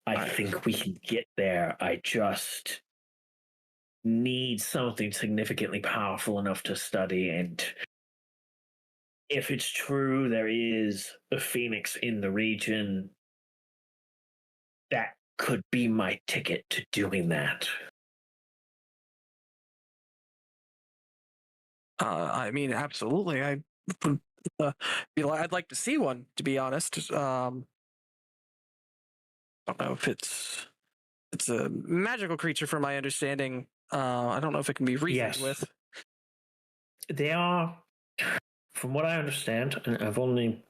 I think we can get there. I just need something significantly powerful enough to study. And if it's true there is a phoenix in the region, that could be my ticket to doing that. I mean, absolutely. I'd like to see one, to be honest. I don't know if it's a magical creature, from my understanding. I don't know if it can be reasoned with. They are, from what I understand, and I've only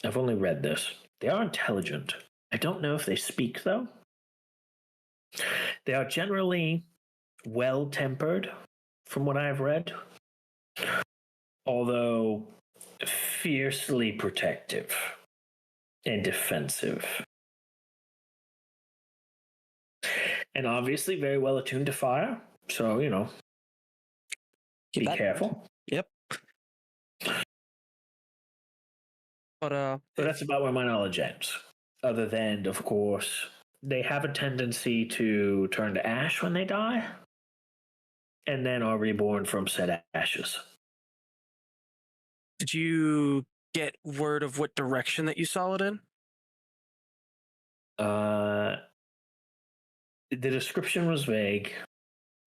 read this. They are intelligent. I don't know if they speak though. They are generally well-tempered, from what I've read, although fiercely protective and defensive. And obviously very well attuned to fire. So, be careful. Yep. But that's about where my knowledge ends. Other than, of course, they have a tendency to turn to ash when they die, and then are reborn from said ashes. Did you get word of what direction that you saw it in? The description was vague.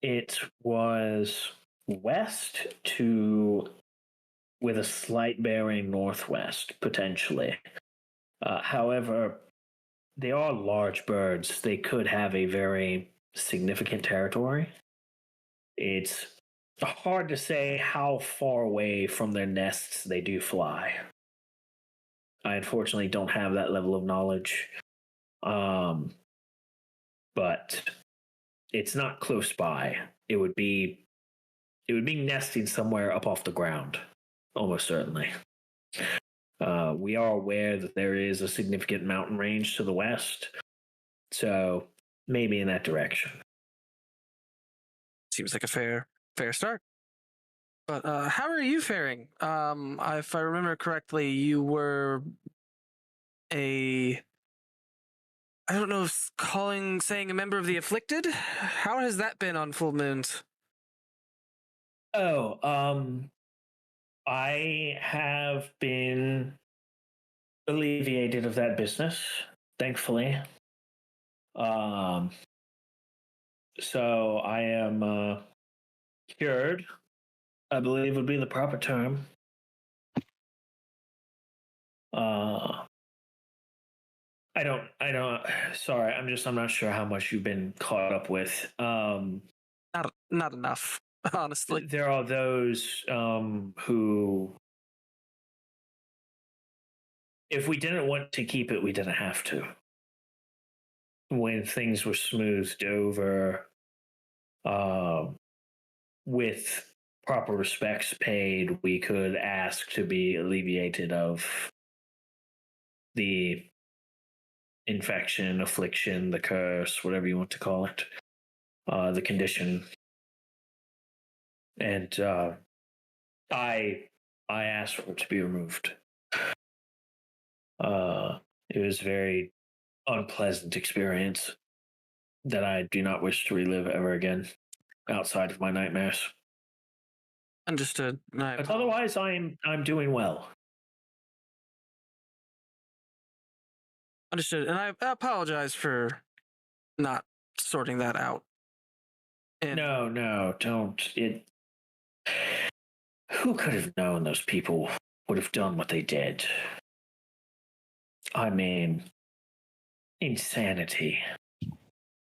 It was west to, with a slight bearing northwest, potentially. However, they are large birds. They could have a very significant territory. It's hard to say how far away from their nests they do fly. I unfortunately don't have that level of knowledge. But it's not close by. It would be nesting somewhere up off the ground, almost certainly. We are aware that there is a significant mountain range to the west, so maybe in that direction. Seems like a fair start. But how are you faring? If I remember correctly, you were I don't know if saying a member of the afflicted. How has that been on full moons? I have been alleviated of that business, thankfully. So I am cured, I believe would be the proper term. Sorry, I'm not sure how much you've been caught up with. Not enough, honestly. There are those who, if we didn't want to keep it, we didn't have to. When things were smoothed over, with proper respects paid, we could ask to be alleviated of the infection, affliction, the curse, whatever you want to call it, the condition. And I asked for it to be removed. It was a very unpleasant experience that I do not wish to relive ever again outside of my nightmares. Understood. But otherwise, I'm doing well. Understood. And I apologize for not sorting that out. And No, don't. Who could have known those people would have done what they did? I mean, insanity,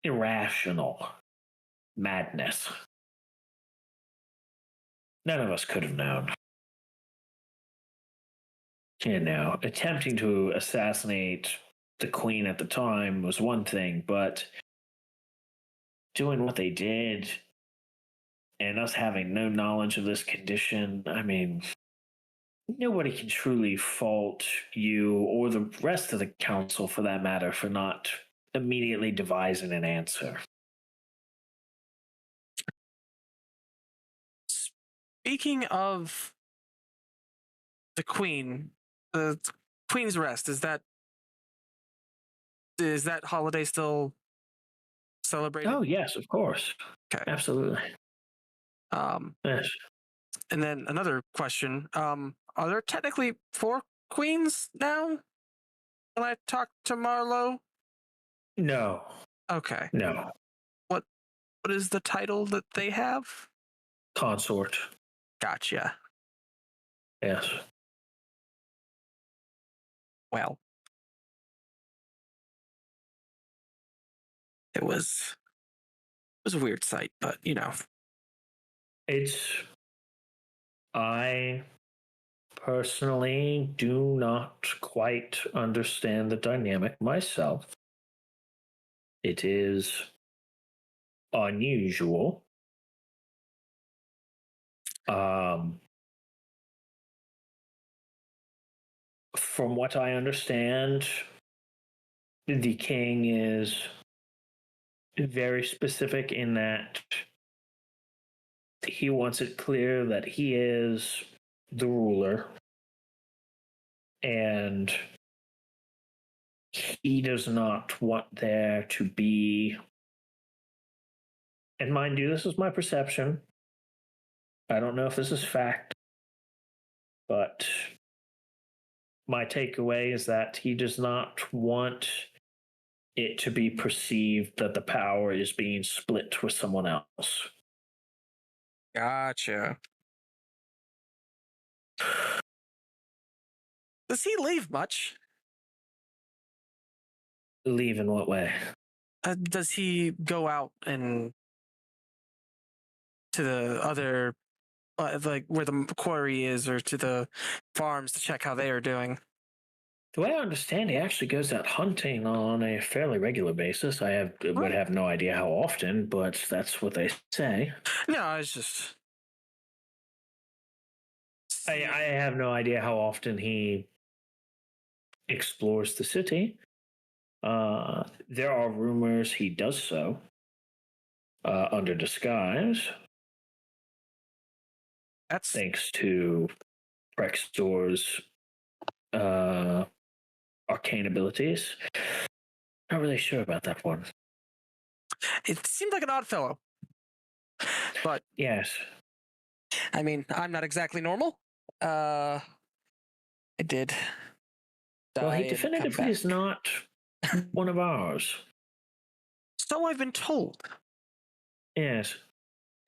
irrational, madness. None of us could have known. Attempting to assassinate the queen at the time was one thing, but doing what they did and us having no knowledge of this condition, I mean, nobody can truly fault you or the rest of the council, for that matter, for not immediately devising an answer. Speaking of the Queen, the Queen's Rest, is that holiday still celebrated? Oh yes, of course. Okay. Absolutely. Yes. And then another question: are there technically 4 queens now? When I talked to Marlowe. No. Okay. No. What is the title that they have? Consort. Gotcha. Yes. Well, it was a weird sight, but I personally do not quite understand the dynamic myself. It is unusual. From what I understand, the king is very specific in that he wants it clear that he is the ruler and he does not want there to be, and mind you, this is my perception. I don't know if this is fact, but my takeaway is that he does not want it to be perceived that the power is being split with someone else. Gotcha. Does he leave much? Leave in what way? Does he go out and to the other, like where the quarry is, or to the farms to check how they are doing? The way I understand, he actually goes out hunting on a fairly regular basis. Would have no idea how often, but that's what they say. No, it's just. I have no idea how often he explores the city. There are rumors he does so under disguise. That's thanks to Rextor's arcane abilities. Not really sure about that one. It seemed like an odd fellow. But yes. I mean, I'm not exactly normal. I did. Well, he definitively is not one of ours. So I've been told. Yes.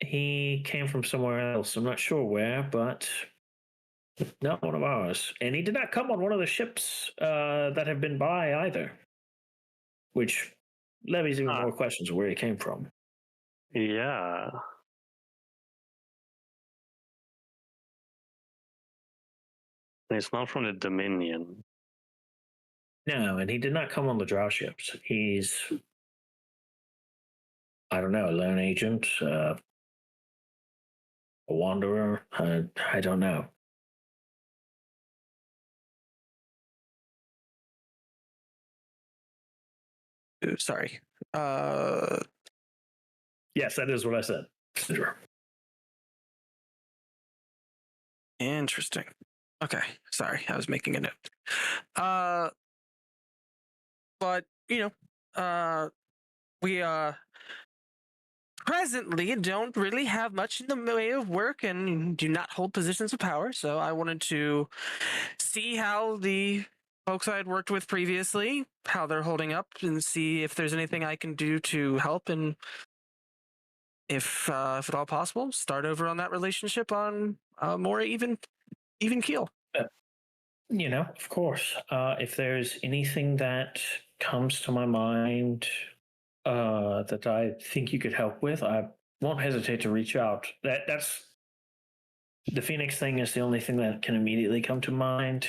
He came from somewhere else. I'm not sure where, but not one of ours. And he did not come on one of the ships that have been by either. Which levies even more questions of where he came from. Yeah. He's not from the Dominion. No, and he did not come on the drow ships. He's, I don't know, a lone agent, a wanderer. I don't know. Ooh, sorry. Yes, that is what I said. Sure. Interesting. Okay, sorry, I was making a note. But we presently don't really have much in the way of work and do not hold positions of power. So I wanted to see how the folks I had worked with previously, how they're holding up, and see if there's anything I can do to help, and if at all possible, start over on that relationship on a more even keel. Of course, if there's anything that comes to my mind that I think you could help with, I won't hesitate to reach out. That's the Phoenix thing is the only thing that can immediately come to mind.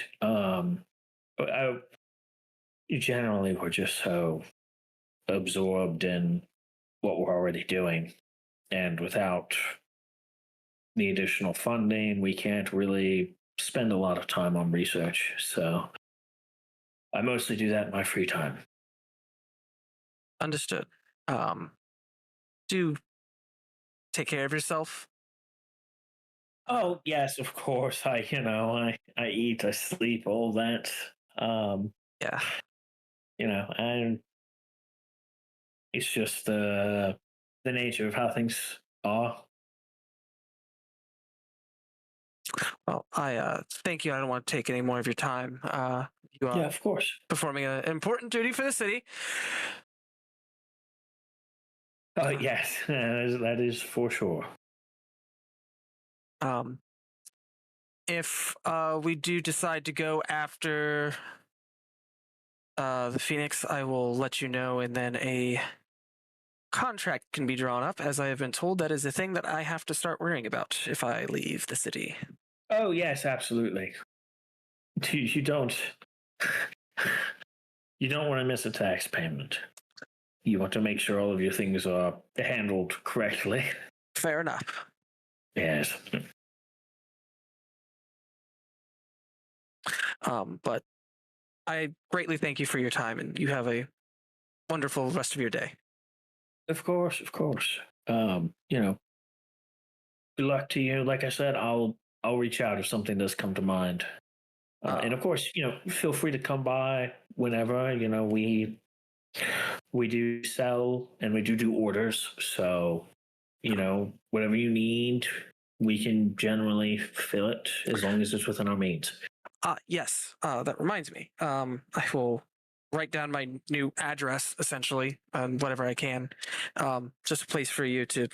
Generally, we're just so absorbed in what we're already doing, and without the additional funding, we can't really spend a lot of time on research. So I mostly do that in my free time. Understood. Do take care of yourself. Oh yes, of course. I eat, I sleep, all that. Yeah. And it's just the nature of how things are. Well, I thank you. I don't want to take any more of your time. You are Of course. performing an important duty for the city. Oh yes, that is for sure. If we do decide to go after the Phoenix, I will let you know, and then a contract can be drawn up. As I have been told, that is a thing that I have to start worrying about if I leave the city. Oh yes, absolutely. You don't want to miss a tax payment. You want to make sure all of your things are handled correctly. Fair enough. Yes. But I greatly thank you for your time, and you have a wonderful rest of your day. Of course. Good luck to you. Like I said, I'll reach out if something does come to mind. And of course, feel free to come by whenever. We do sell and we do orders. So, whatever you need, we can generally fill it as long as it's within our means. Yes. That reminds me. I will write down my new address, essentially, and whatever I can. Just a place for you to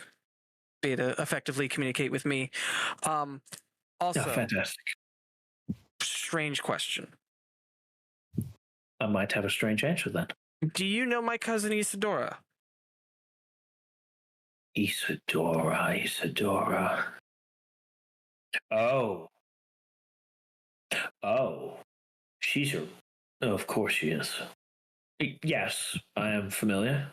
be able to effectively communicate with me. Also, fantastic. Strange question. I might have a strange answer then. Do you know my cousin Isadora? Isadora. Oh, she's your. Oh, of course she is. Yes, I am familiar.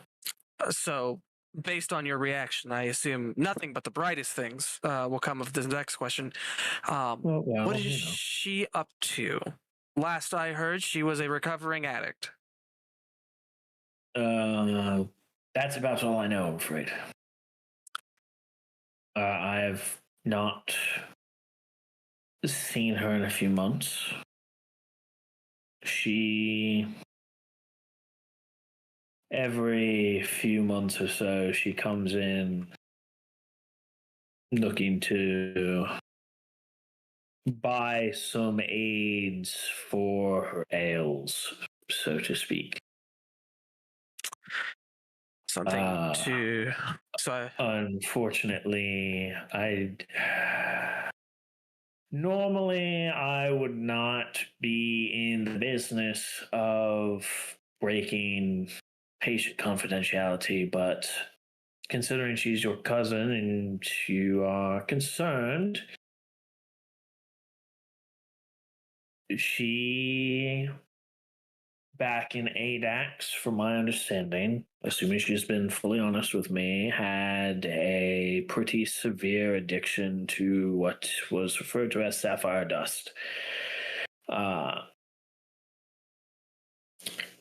So, based on your reaction, I assume nothing but the brightest things will come of this next question. What is she up to? Last I heard, she was a recovering addict. That's about all I know, I'm afraid. I've not seen her in a few months. Every few months or so, she comes in looking to buy some aids for her ails, so to speak. Something to... Unfortunately, normally I would not be in the business of breaking patient confidentiality, but considering she's your cousin and you are concerned, she, back in ADAX, from my understanding, assuming she's been fully honest with me, had a pretty severe addiction to what was referred to as sapphire dust.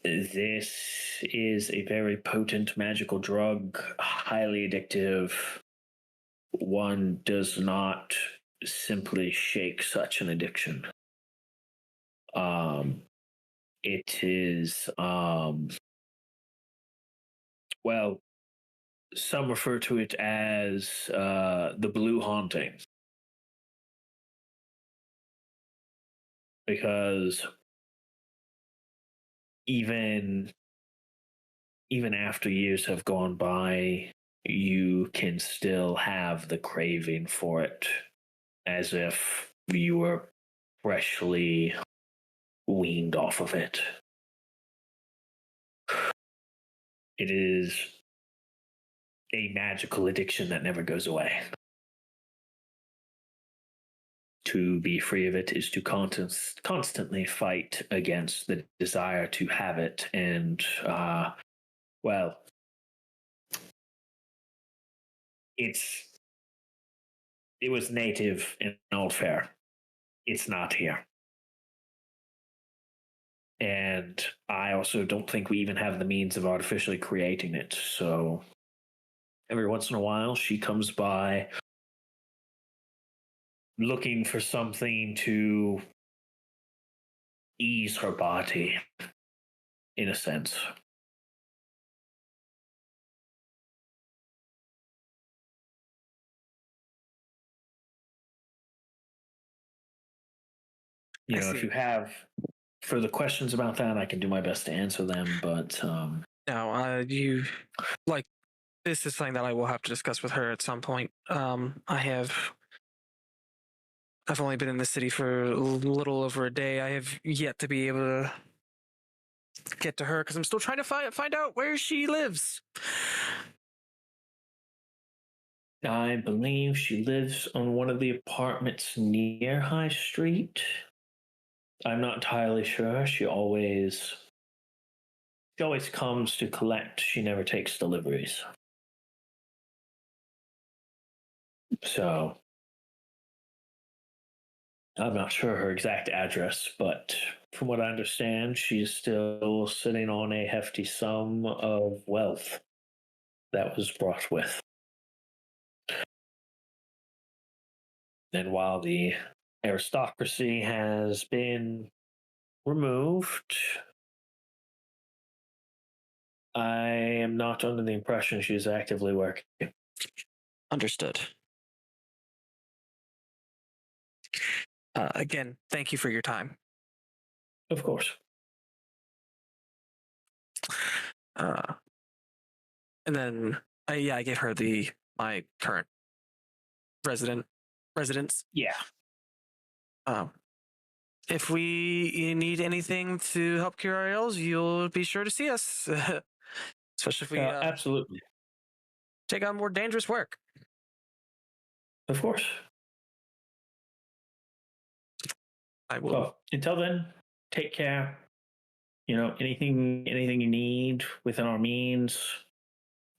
This is a very potent magical drug, highly addictive. One does not simply shake such an addiction. It is, some refer to it as the blue haunting. Because even after years have gone by, you can still have the craving for it, as if you were freshly weaned off of it. It is a magical addiction that never goes away. To be free of it is to constantly fight against the desire to have it. And, it was native in Aldfair. It's not here. And I also don't think we even have the means of artificially creating it. So every once in a while, she comes by looking for something to ease her body, in a sense. You know, if you have further questions about that, I can do my best to answer them. But no, this is something that I will have to discuss with her at some point. I've only been in the city for a little over a day. I have yet to be able to get to her because I'm still trying to find out where she lives. I believe she lives on one of the apartments near High Street. I'm not entirely sure. She always comes to collect. She never takes deliveries. So I'm not sure her exact address, but from what I understand, she's still sitting on a hefty sum of wealth that was brought with. And while the aristocracy has been removed, I am not under the impression she's actively working. Understood. Again, thank you for your time. Of course. And then, I gave her my current residence. Yeah. If we need anything to help cure our ills, you'll be sure to see us. Especially if we absolutely take on more dangerous work. Of course. I will. Well, until then, take care. You know, anything you need within our means,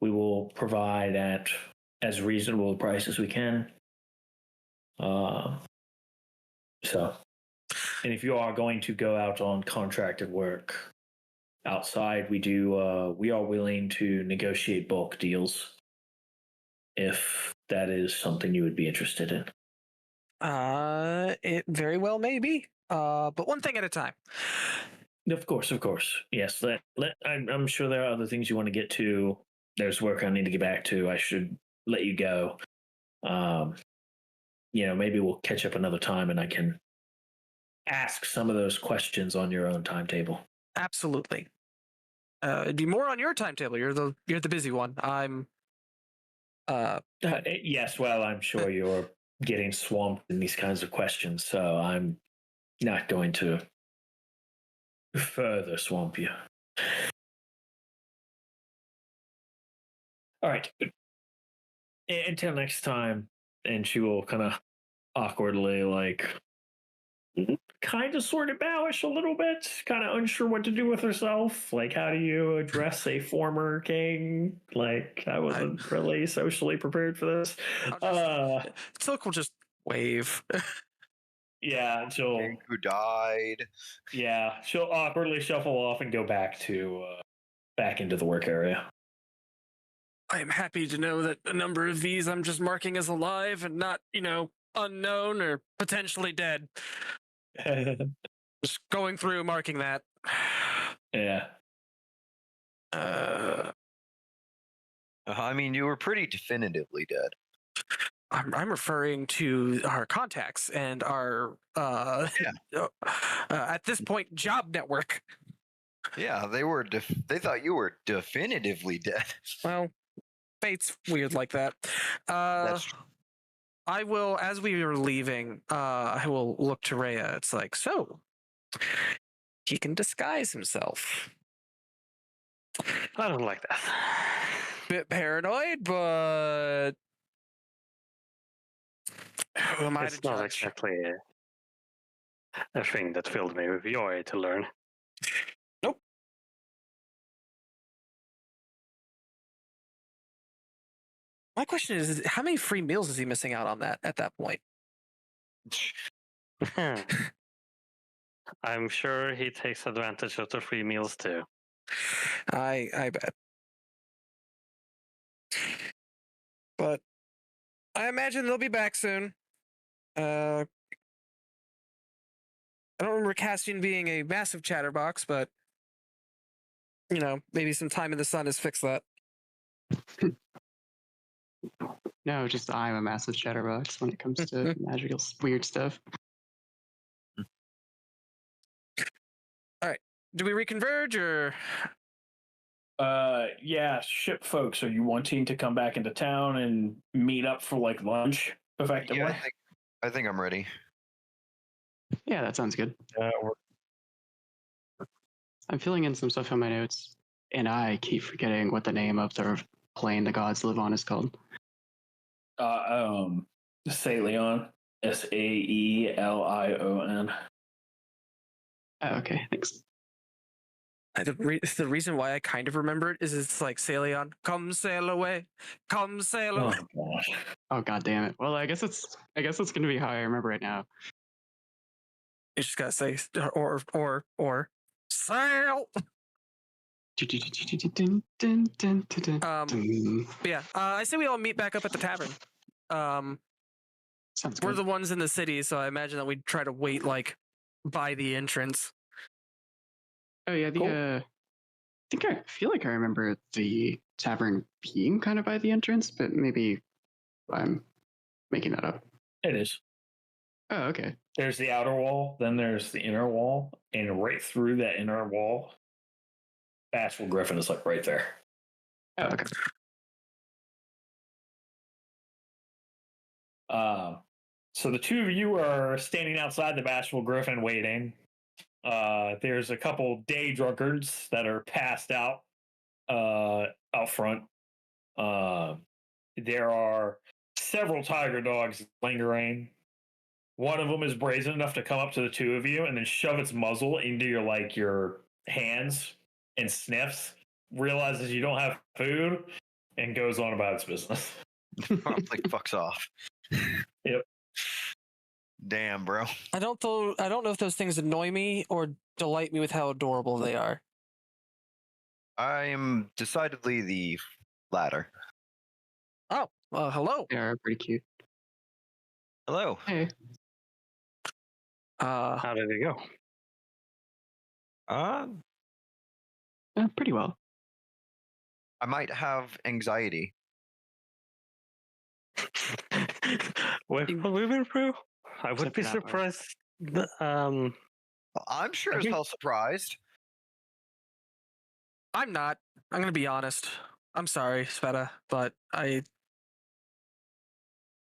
we will provide at as reasonable a price as we can. And if you are going to go out on contracted work outside, we are willing to negotiate bulk deals if that is something you would be interested in. It very well may be. But one thing at a time. Of course. Yes, I'm sure there are other things you want to get to. There's work I need to get back to. I should let you go. Maybe we'll catch up another time and I can ask some of those questions on your own timetable. Absolutely. It'd be more on your timetable. You're the busy one. I'm. Yes, well, I'm sure you're getting swamped in these kinds of questions, so I'm not going to further swamp you. All right. Until next time, and she will kind of awkwardly, kind of sort of bowish a little bit, kind of unsure what to do with herself. Like, how do you address a former king? Like, I wasn't really socially prepared for this. Silk will just wave. Yeah, King who died. Yeah, she'll awkwardly shuffle off and go back into the work area. I am happy to know that a number of these I'm just marking as alive and not, unknown or potentially dead. Just going through marking that. Yeah. I mean, you were pretty definitively dead. I'm referring to our contacts and our at this point job network. Yeah, they thought you were definitively dead. Well, fate's weird like that. That's true. I will, as we are leaving, I will look to Rhea. It's like, so he can disguise himself. I don't like that. Bit paranoid, but who am I it's to not judge? Exactly a thing that filled me with joy to learn. Nope. My question is, how many free meals is he missing out on at that point? I'm sure he takes advantage of the free meals too. I bet. But I imagine they'll be back soon. I don't remember Castian being a massive chatterbox, but maybe some time in the sun has fixed that. No, just I'm a massive chatterbox when it comes to magical weird stuff. All right. Do we reconverge or? Yeah, ship folks, are you wanting to come back into town and meet up for like lunch effectively? Yeah, I think I'm ready. Yeah, that sounds good. I'm filling in some stuff on my notes, and I keep forgetting what the name of the plane the gods live on is called. Saelion. Saelion. Oh, okay, thanks. The reason why I kind of remember it is it's like Saelion, come sail away, come sail away. Oh gosh. Oh god damn it. Well, I guess it's gonna be how I remember it now. You just gotta say or sail. Yeah, I say we all meet back up at the tavern. Sounds we're good. the ones in the city, so I imagine that we'd try to wait like by the entrance. Oh yeah, I feel like I remember the tavern being kind of by the entrance, but maybe I'm making that up. It is. Oh, okay. There's the outer wall, then there's the inner wall, and right through that inner wall, Bashful Griffin is like right there. Oh, okay. So the two of you are standing outside the Bashful Griffin waiting. There's a couple day drunkards that are passed out out front. There are several tiger dogs lingering. One of them is brazen enough to come up to the two of you and then shove its muzzle into your hands and sniffs, realizes you don't have food, and goes on about its business. Like fucks off. Yep. Damn, bro. I don't know if those things annoy me or delight me with how adorable they are. I am decidedly the latter. Oh, hello. They are pretty cute. Hello. Hey. How did it go? Pretty well. I might have anxiety. What we've been through? I would Except be for that part. surprised. I'm sure as hell surprised. I'm not. I'm gonna be honest. I'm sorry, Sveta, but I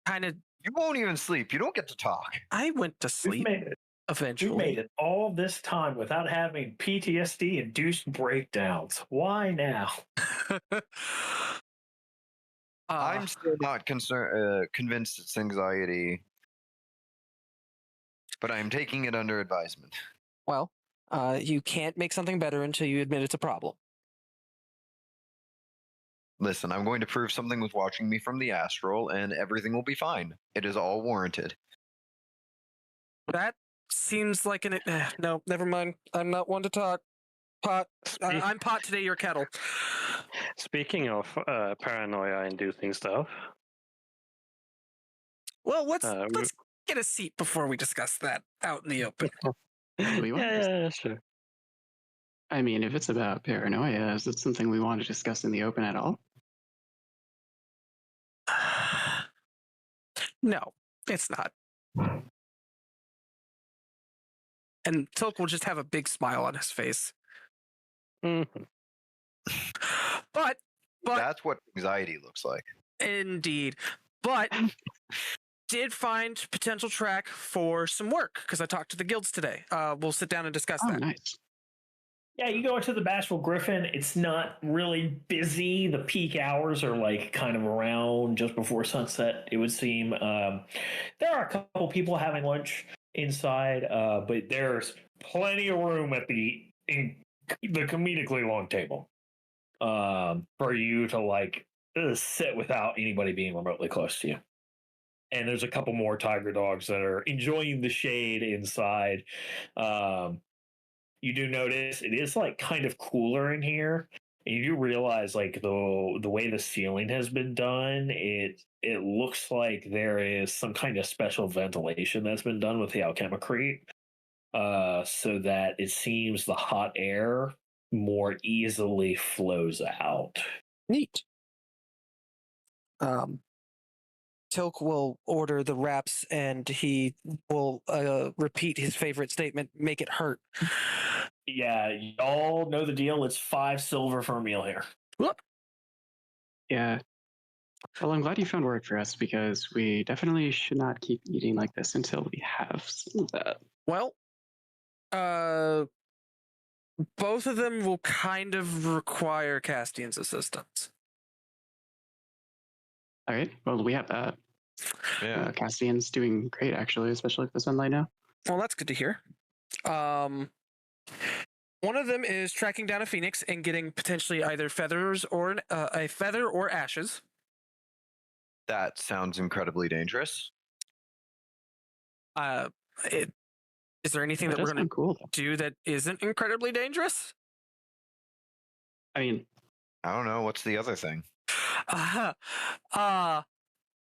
kind of. You won't even sleep. You don't get to talk. I went to We've sleep made it. eventually. We made it all this time without having PTSD-induced breakdowns. Why now? I'm still not convinced it's anxiety, but I'm taking it under advisement. Well, you can't make something better until you admit it's a problem. Listen, I'm going to prove something with watching me from the astral, and everything will be fine. It is all warranted. That seems like an... no, never mind. I'm not one to talk. Pot. I'm pot today, your kettle. Speaking of paranoia inducing stuff. Well, let's get a seat before we discuss that out in the open. Yeah, sure. I mean, if it's about paranoia, is it something we want to discuss in the open at all? No, it's not. And Tilk will just have a big smile on his face. Mm-hmm. But that's what anxiety looks like. Indeed. But did find potential track for some work because I talked to the guilds today. We'll sit down and discuss that. Nice. Yeah, you go into the Bashful Griffin. It's not really busy. The peak hours are like kind of around just before sunset, it would seem. There are a couple people having lunch inside, but there's plenty of room at the comedically long table for you to like sit without anybody being remotely close to you. And there's a couple more tiger dogs that are enjoying the shade inside. You do notice it is like kind of cooler in here. And you do realize, like, the way the ceiling has been done, it looks like there is some kind of special ventilation that's been done with the alchemicrete, so that it seems the hot air more easily flows out. Neat. Tilk will order the wraps, and he will repeat his favorite statement: "Make it hurt." Yeah, y'all know the deal. It's 5 silver for a meal here. Whoop. Yeah. Well, I'm glad you found work for us, because we definitely should not keep eating like this until we have some of that. Well, both of them will kind of require Castian's assistance. All right. Well, we have that. Yeah. Castian's doing great, actually, especially with the sunlight now. Well, that's good to hear. One of them is tracking down a phoenix and getting potentially either feathers or a feather or ashes. That sounds incredibly dangerous. Is there anything that we're going to do that isn't incredibly dangerous? I mean, I don't know. What's the other thing?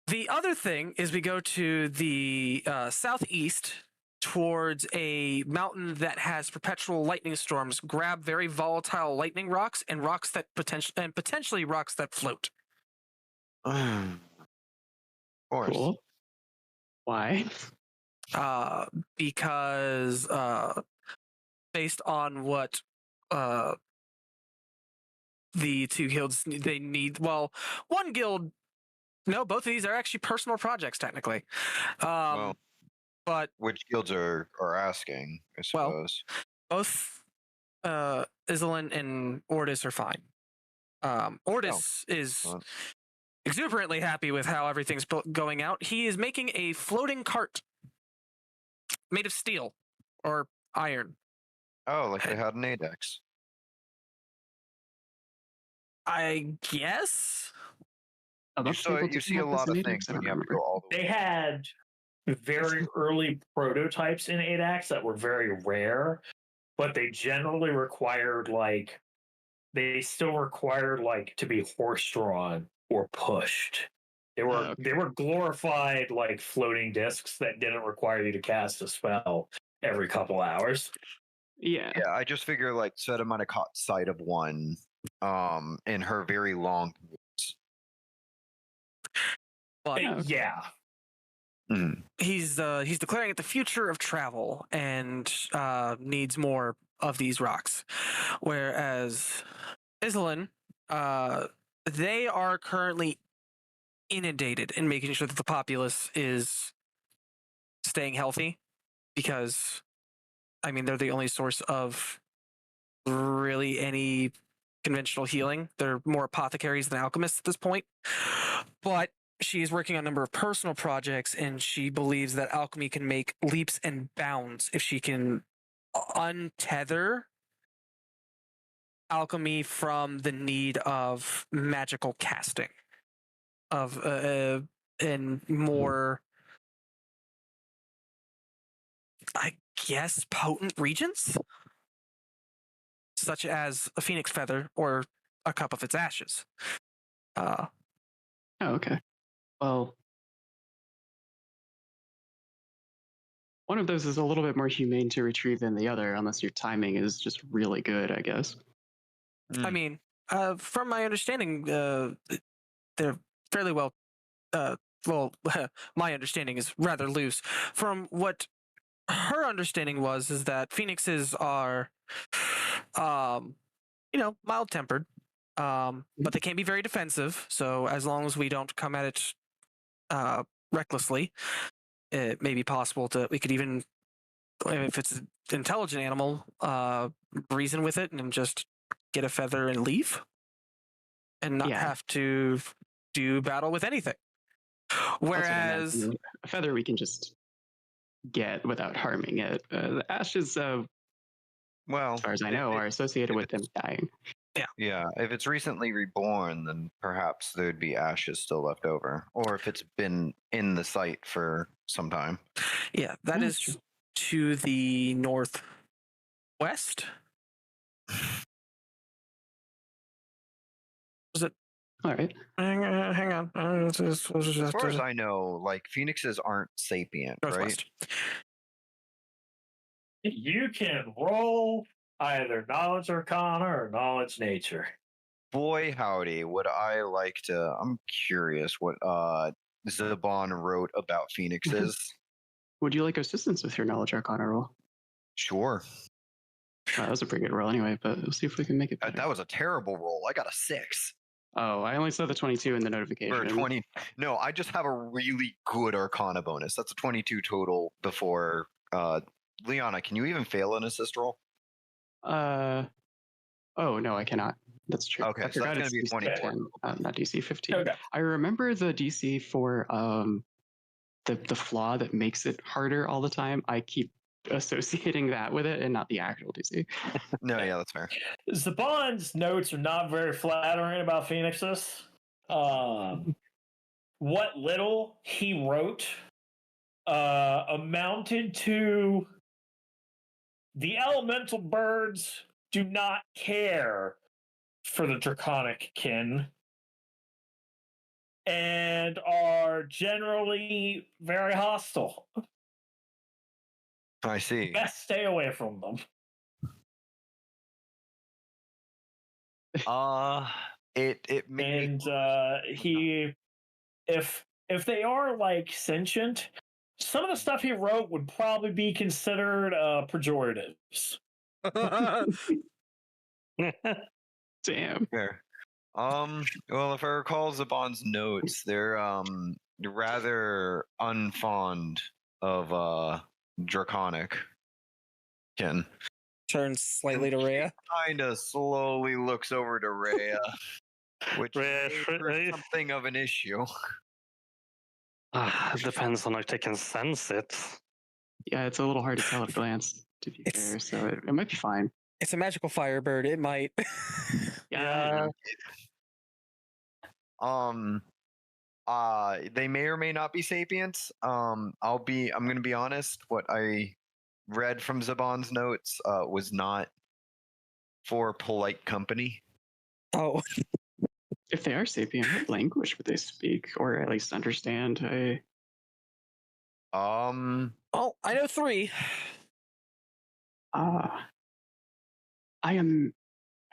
The other thing is we go to the southeast towards a mountain that has perpetual lightning storms, grab very volatile lightning rocks and rocks that potentially rocks that float. Of course. Cool. Why? Because based on what the two guilds they need, well, one guild, no, both of these are actually personal projects technically. But which guilds are asking, I suppose? Well, both Isolin and Ordis are fine. Ordis is exuberantly happy with how everything's going out. He is making a floating cart made of steel or iron. Oh, like they had an Adex. I guess. You see a lot of things when you have to go all the way. They had very early prototypes in ADAX that were very rare, but they generally required they still required to be horse-drawn or pushed. They were glorified floating discs that didn't require you to cast a spell every couple hours. Yeah. Yeah, I just figure Sveta might have caught sight of one in her very long boots. But yeah. Mm-hmm. He's declaring it the future of travel and needs more of these rocks. Whereas Isolin, they are currently inundated in making sure that the populace is staying healthy, because I mean they're the only source of really any conventional healing. They're more apothecaries than alchemists at this point. But she is working on a number of personal projects, and she believes that alchemy can make leaps and bounds if she can untether alchemy from the need of magical casting of and more, I guess, potent regents, such as a phoenix feather or a cup of its ashes. Oh, okay. Well, one of those is a little bit more humane to retrieve than the other, unless your timing is just really good, I guess. I mean, from my understanding, they're fairly well. Well, my understanding is rather loose. From what her understanding is that phoenixes are, mild-tempered, but they can be very defensive. So as long as we don't come at it recklessly, it may be possible we could even, if it's an intelligent animal, reason with it and just get a feather and leave, and not have to do battle with anything. Whereas a feather we can just get without harming it. The ashes, well, as far as I know, are associated with them dying. Yeah, if it's recently reborn, then perhaps there'd be ashes still left over, or if it's been in the site for some time. Yeah, that is true. To the northwest. All right. Hang on. As far as I know, like phoenixes aren't sapient, Northwest. right? You can roll either knowledge arcana or knowledge nature. Boy, howdy, would I like to. I'm curious what Zaban wrote about phoenixes. Would you like assistance with your knowledge arcana roll? Sure. That was a pretty good roll anyway, but we'll see if we can make it better. That was a terrible roll. I got a 6. Oh, I only saw the 22 in the notification. Or 20. No, I just have a really good arcana bonus. That's a 22 total before. Liana, can you even fail an assist roll? Oh, no, I cannot. That's true. Okay, so that's going to be 24. Not DC 15. Okay. I remember the DC for the flaw that makes it harder all the time. I keep associating that with it and not the actual DC. No, yeah, that's fair. Zaban's notes are not very flattering about phoenixes. What little he wrote amounted to the elemental birds do not care for the draconic kin and are generally very hostile. I see. Best stay away from them. It made he if they are like sentient, some of the stuff he wrote would probably be considered pejoratives. Damn. Fair. Well, if I recall Zaban's notes, they're rather unfond of draconic kin. Turns slightly to Rhea. Kind of slowly looks over to Rhea, which is something of an issue. It depends on if they can sense it. Yeah, it's a little hard to tell at a glance, to be fair, so it might be fine. It's a magical firebird. It might. Yeah. They may or may not be sapients. I'm gonna be honest. What I read from Zaban's notes was not for polite company. Oh. If they are sapient, what language would they speak, or at least understand? Oh, I know 3. I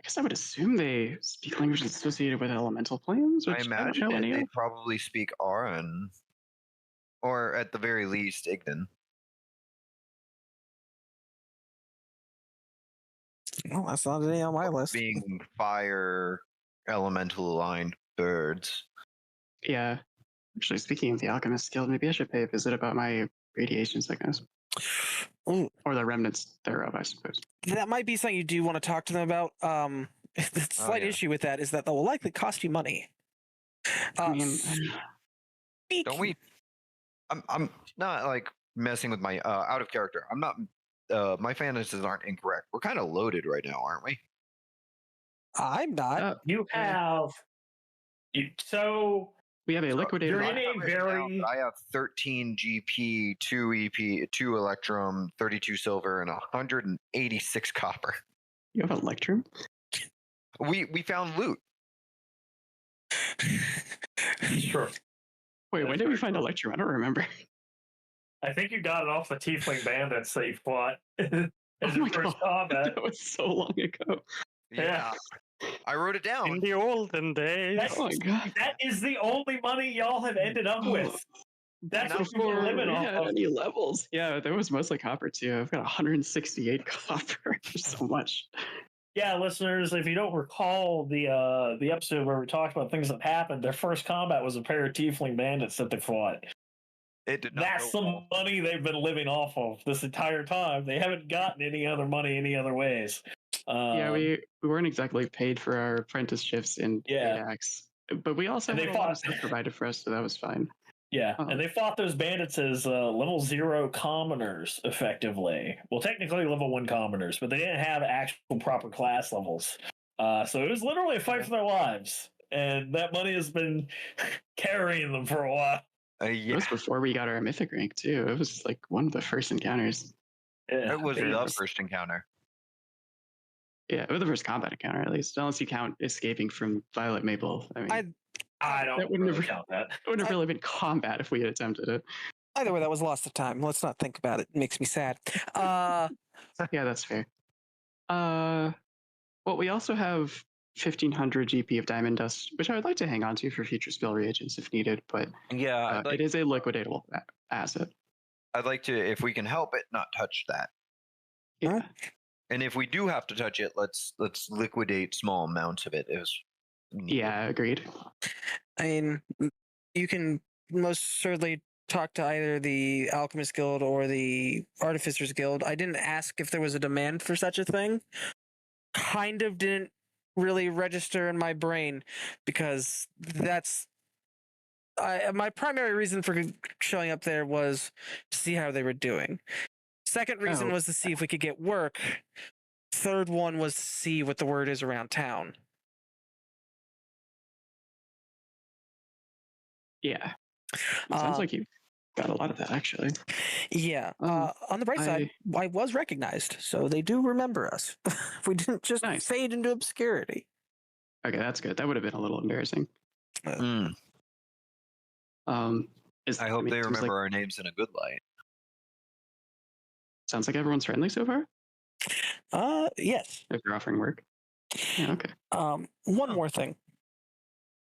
guess I would assume they speak languages associated with elemental planes. I imagine they probably speak Aran, or at the very least, Ignan. Well, that's not any on my list. Being fire elemental aligned birds. Yeah. Actually, speaking of the Alchemist Guild, maybe I should pay a visit about my radiation sickness. Ooh. Or the remnants thereof, I suppose. That might be something you do want to talk to them about. The slight issue with that is that will likely cost you money. I mean, don't we? I'm not like messing with my out of character. I'm not. My finances aren't incorrect. We're kind of loaded right now, aren't we? I'm not. You have. We have a liquidator. I have 13 GP, 2 EP, 2 Electrum, 32 silver, and 186 copper. You have Electrum? We found loot. Sure. Wait, when did we find Electrum? I don't remember. I think you got it off the Tiefling bandits that you fought as your first combat. That was so long ago. Yeah. I wrote it down. In the olden days. Oh my god. That is the only money y'all have ended up with. That's what you're living off of. Any levels. Yeah, there was mostly copper too. I've got 168 copper. There's so much. Yeah, listeners, if you don't recall the episode where we talked about things that happened, their first combat was a pair of Tiefling bandits that they fought. It did not. That's the money they've been living off of this entire time. They haven't gotten any other money any other ways. Yeah, we weren't exactly paid for our apprenticeships in ADAX, but we also had a lot of stuff provided for us, so that was fine. Yeah, and they fought those bandits as level 0 commoners, effectively. Well, technically level 1 commoners, but they didn't have actual proper class levels. So it was literally a fight for their lives, and that money has been carrying them for a while. It was before we got our mythic rank, too. It was like one of the first encounters. Yeah, it was the first encounter. Yeah, it was the first combat encounter, at least. Unless you count escaping from Violet Maple. I mean, I don't really count that. It wouldn't have really been combat if we had attempted it. Either way, that was lost of time. Let's not think about it. It makes me sad. Yeah, that's fair. Well, we also have 1,500 GP of diamond dust, which I would like to hang on to for future spill reagents if needed, but Yeah, it is a liquidatable asset. I'd like to, if we can help it, not touch that. Yeah. And if we do have to touch it, let's liquidate small amounts of it. Yeah, agreed. I mean, you can most certainly talk to either the Alchemist Guild or the Artificers Guild. I didn't ask if there was a demand for such a thing. Kind of didn't really register in my brain because that's my primary reason for showing up there was to see how they were doing. Second reason was to see if we could get work. Third one was to see what the word is around town. Yeah. It sounds like you got a lot of that, actually. Yeah. On the bright side, I was recognized, so they do remember us. We didn't just fade into obscurity. Okay, that's good. That would have been a little embarrassing. I hope they remember our names in a good light. Sounds like everyone's friendly so far? Yes. If you're offering work. Yeah, okay. One more thing.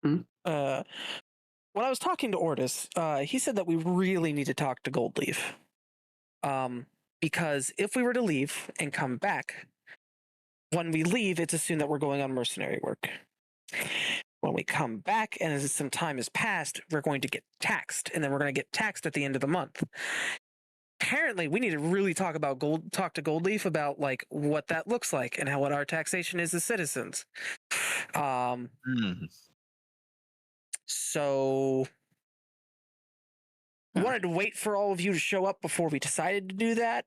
When I was talking to Ortis, he said that we really need to talk to Goldleaf. Because if we were to leave and come back, when we leave, it's assumed that we're going on mercenary work. When we come back and as some time has passed, we're going to get taxed, and then we're going to get taxed at the end of the month. Apparently, we need to really talk to Goldleaf about like what that looks like and what our taxation is as citizens. So I wanted to wait for all of you to show up before we decided to do that.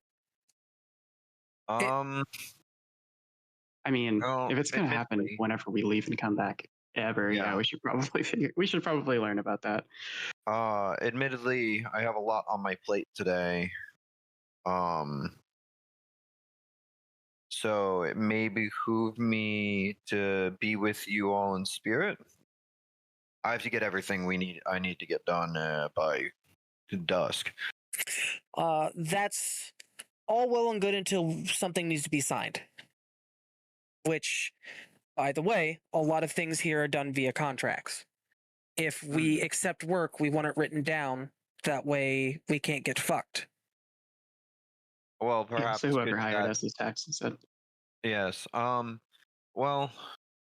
I mean, if it's going to happen whenever we leave and come back ever, yeah, we should probably learn about that. Admittedly, I have a lot on my plate today. So it may behoove me to be with you all in spirit. I have to get everything I need to get done by dusk. That's all well and good until something needs to be signed. Which, by the way, a lot of things here are done via contracts. If we accept work, we want it written down. That way, we can't get fucked. Well, perhaps so whoever hired us is taxed instead. Yes. Well,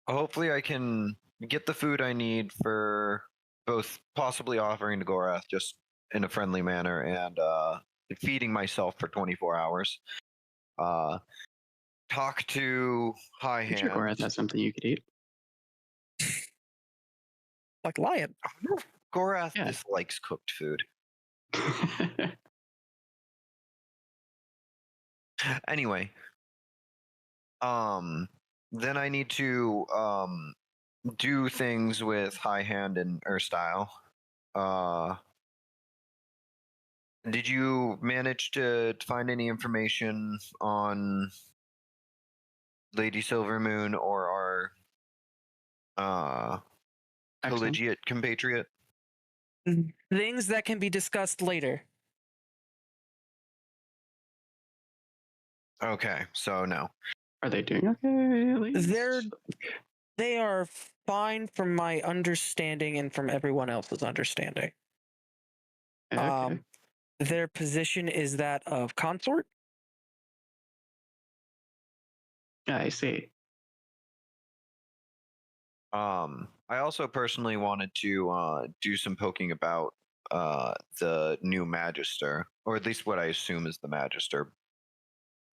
hopefully I can get the food I need for both possibly offering to Gorath just in a friendly manner and feeding myself for 24 hours. Talk to High Hand. Sure, Gorath has something you could eat. Like lion. Gorath dislikes cooked food. Anyway, then I need to do things with High Hand and Erstyle. Did you manage to find any information on Lady Silvermoon or our collegiate compatriot? Things that can be discussed later. Okay, so no. Are they doing okay? At least? They are fine from my understanding and from everyone else's understanding. Okay. Their position is that of consort. I see. I also personally wanted to do some poking about the new Magister, or at least what I assume is the Magister.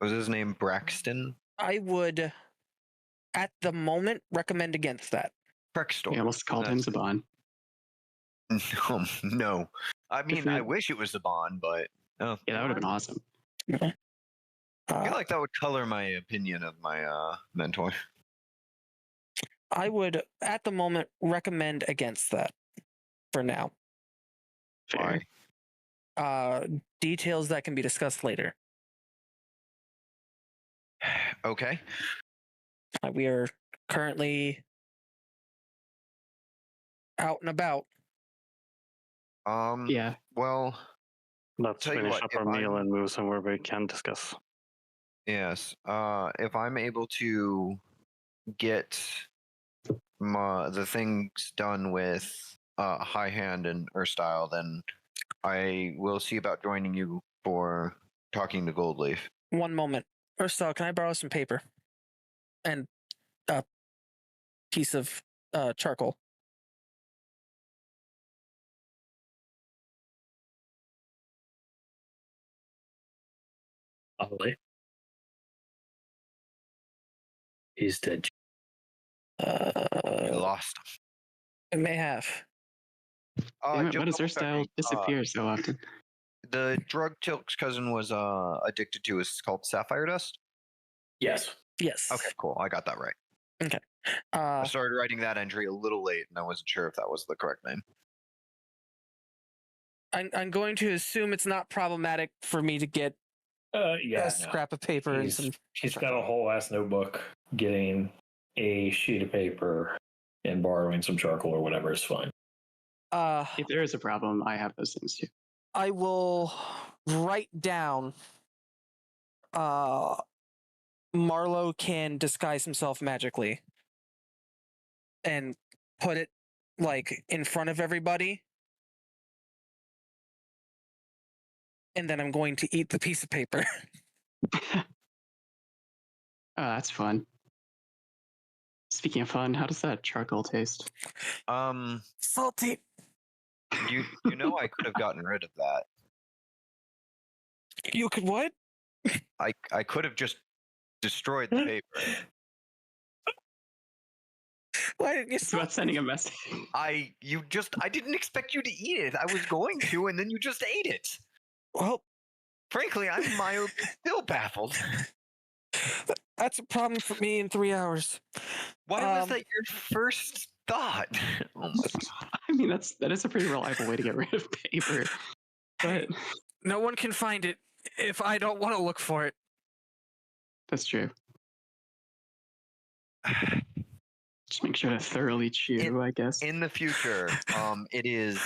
Was his name Braxton? I would, at the moment, recommend against that. Brextor. You almost called him Zaban. No. I mean, I wish it was Zaban, but... yeah, that would have been awesome. I feel like that would color my opinion of my mentor. I would, at the moment, recommend against that for now. Fair. Details that can be discussed later. Okay. We are currently out and about. Yeah. Well, Let's tell you finish what, up if our meal I'm- and move somewhere we can discuss. yes. If I'm able to get the things done with High Hand and Erstyle, then I will see about joining you for talking to Goldleaf. One moment. Ursula, can I borrow some paper? And a piece of charcoal. Ollie. He's dead. You lost him. I may have. Damn it, why does double Erstyle checking, disappear so often? The drug Tilk's cousin was addicted to is called sapphire dust. Yes. Yes. Okay, cool. I got that right. Okay. I started writing that entry a little late, and I wasn't sure if that was the correct name. I'm going to assume it's not problematic for me to get Yeah. a scrap of paper and some. He's got a whole ass notebook. Getting a sheet of paper and borrowing some charcoal or whatever is fine. If there is a problem, I have those things too. I will write down. Marlowe can disguise himself magically, and put it like in front of everybody. And then I'm going to eat the piece of paper. Oh, that's fun. Speaking of fun, how does that charcoal taste? Salty. You know I could have gotten rid of that. You could what? I could have just destroyed the paper. Why didn't you? It's about sending a message. I didn't expect you to eat it. I was going to, and then you just ate it. Well, frankly, I'm mildly still baffled. That's a problem for me in 3 hours. Why was that your first thought? Oh my God. I mean, that is a pretty reliable way to get rid of paper. But no one can find it if I don't want to look for it. That's true. Just make sure to thoroughly chew, I guess. In the future, it is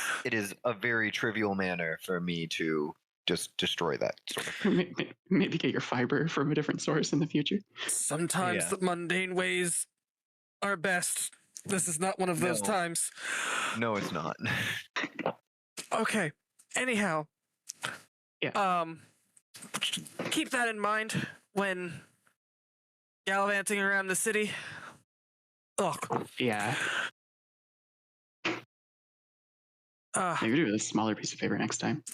a very trivial manner for me to just destroy that sort of thing. Maybe get your fiber from a different source in the future. Sometimes the mundane ways are best. This is not one of those times. No, it's not. Okay. Anyhow. Yeah. Keep that in mind when gallivanting around the city. Ugh. Yeah. Maybe do a smaller piece of paper next time.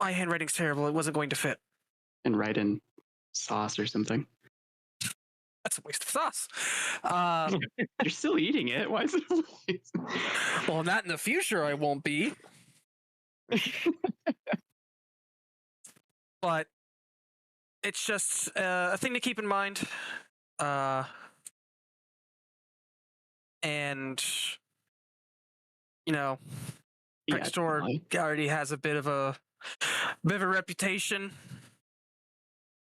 My handwriting's terrible. It wasn't going to fit. And write in sauce or something. That's a waste of sauce. You're still eating it. Why is it a waste? Well, not in the future, I won't be. But it's just a thing to keep in mind. And, you know, Brick Store already has a bit of a reputation.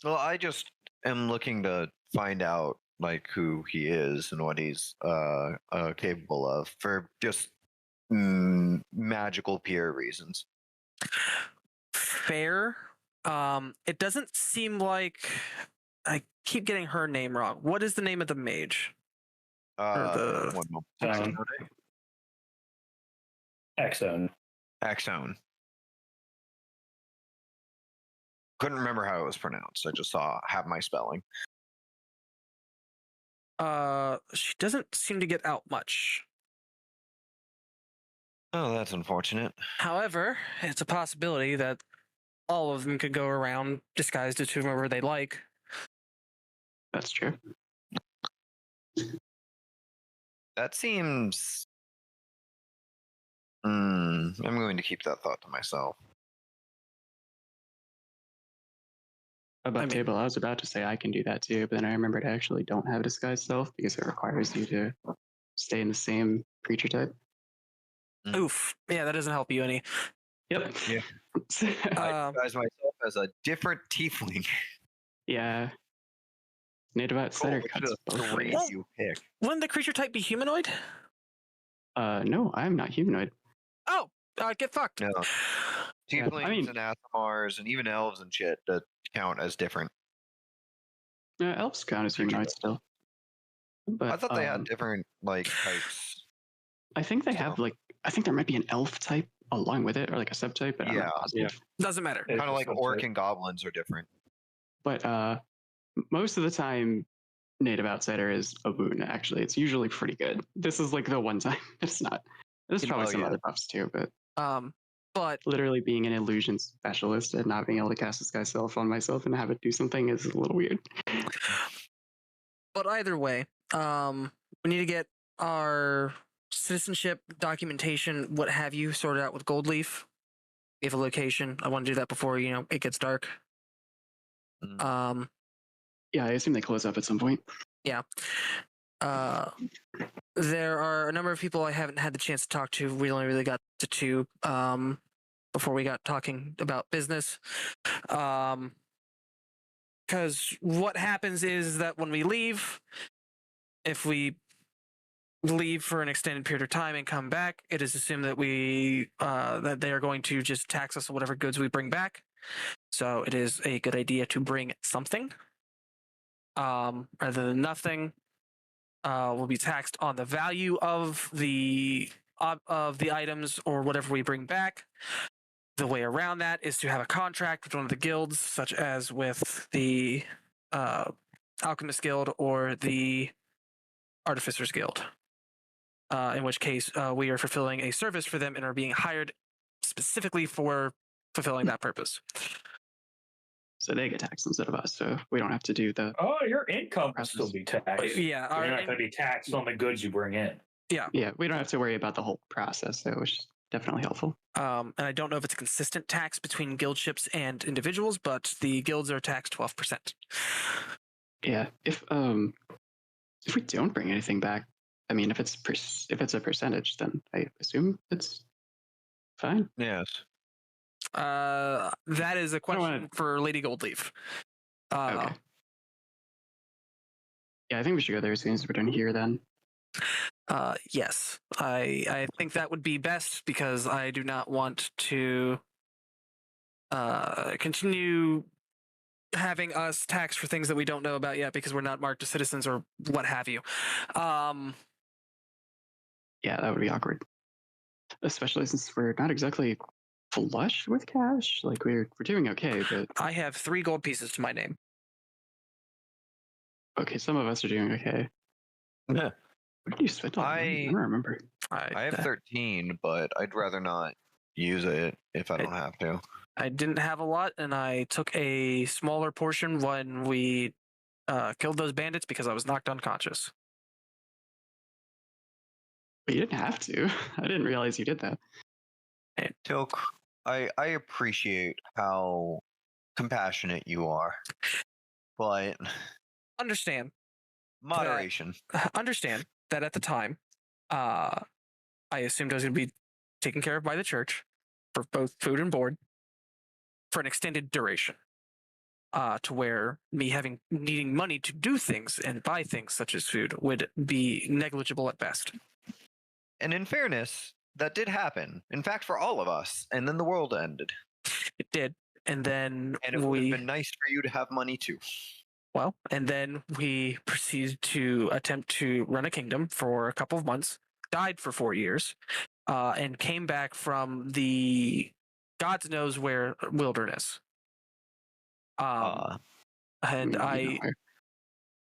Well, I just am looking to find out like who he is and what he's capable of for just magical peer reasons. Fair. It doesn't seem like I keep getting her name wrong. What is the name of the mage? One moment. Axone. Couldn't remember how it was pronounced. I just have my spelling. She doesn't seem to get out much. Oh, that's unfortunate. However, it's a possibility that all of them could go around disguised as whomever they like. That's true. That seems... I'm going to keep that thought to myself. Above table, I was about to say I can do that too, but then I remembered I actually don't have a disguised self because it requires you to stay in the same creature type. Oof. Yeah, that doesn't help you any. Yep. Yeah. I disguise myself as a different tiefling. Yeah. Native outsider cuts both ways. You pick. Wouldn't the creature type be humanoid? No, I'm not humanoid. Oh, get fucked. No. Yeah, Tieflings and Athmars and even elves and shit that count as different. Elves count as humanoid still. But I thought they had different like types. I think they have like I think there might be an elf type along with it, or like a subtype, but I'm not positive. Doesn't matter. Kind of like orc and goblins are different. But most of the time, native outsider is a boon. Actually, it's usually pretty good. This is like the one time it's not. There's probably some other buffs too, but literally being an illusion specialist and not being able to cast Disguise Self on myself and have it do something is a little weird. But either way, we need to get our citizenship documentation, what have you, sorted out with Goldleaf. We have a location. I want to do that before it gets dark. Yeah, I assume they close up at some point. Yeah. There are a number of people I haven't had the chance to talk to. We only really got to 2 before we got talking about business. Because what happens is that when we leave, if we leave for an extended period of time and come back, it is assumed that that they are going to just tax us on whatever goods we bring back. So it is a good idea to bring something. Rather than nothing. Will be taxed on the value of the items or whatever we bring back. The way around that is to have a contract with one of the guilds, such as with the Alchemist Guild or the Artificers Guild. In which case, we are fulfilling a service for them and are being hired specifically for fulfilling that purpose. So they get taxed instead of us, so we don't have to do the... Oh, your income will still be taxed. Yeah. You're not going to be taxed on the goods you bring in. Yeah. Yeah, we don't have to worry about the whole process, though, which is definitely helpful. And I don't know if it's a consistent tax between guild ships and individuals, but the guilds are taxed 12%. Yeah, if we don't bring anything back, I mean, if it's a percentage, then I assume it's fine. Yes. That is a question for Lady Goldleaf. Okay. Yeah, I think we should go there as soon as we're done here then. Yes. I think that would be best because I do not want to continue having us taxed for things that we don't know about yet because we're not marked as citizens or what have you. Yeah, that would be awkward. Especially since we're not exactly flush with cash. Like we're doing okay, but I have 3 gold pieces to my name. Okay, some of us are doing okay. What did you spend on? I don't remember. I have 13, but I'd rather not use it if I don't have to. I didn't have a lot, and I took a smaller portion when we killed those bandits because I was knocked unconscious. But you didn't have to. I didn't realize you did that. Tilk, I appreciate how compassionate you are, but understand moderation. Understand that at the time, I assumed I was going to be taken care of by the church for both food and board for an extended duration. To where me needing money to do things and buy things such as food would be negligible at best. And in fairness, that did happen. In fact, for all of us. And then the world ended. It did. And then it would have been nice for you to have money too. Well, and then we proceeded to attempt to run a kingdom for a couple of months, died for 4 years, and came back from the God's knows where wilderness. And I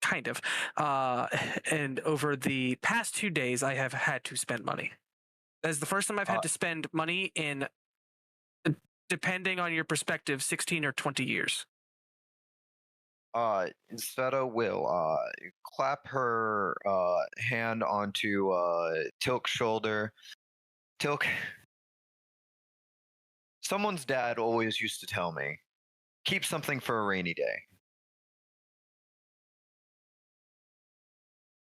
kind of, and over the past 2 days, I have had to spend money. That is the first time I've had to spend money in, depending on your perspective, 16 or 20 years. Sveta will clap her hand onto Tilk's shoulder. Tilk, someone's dad always used to tell me, keep something for a rainy day.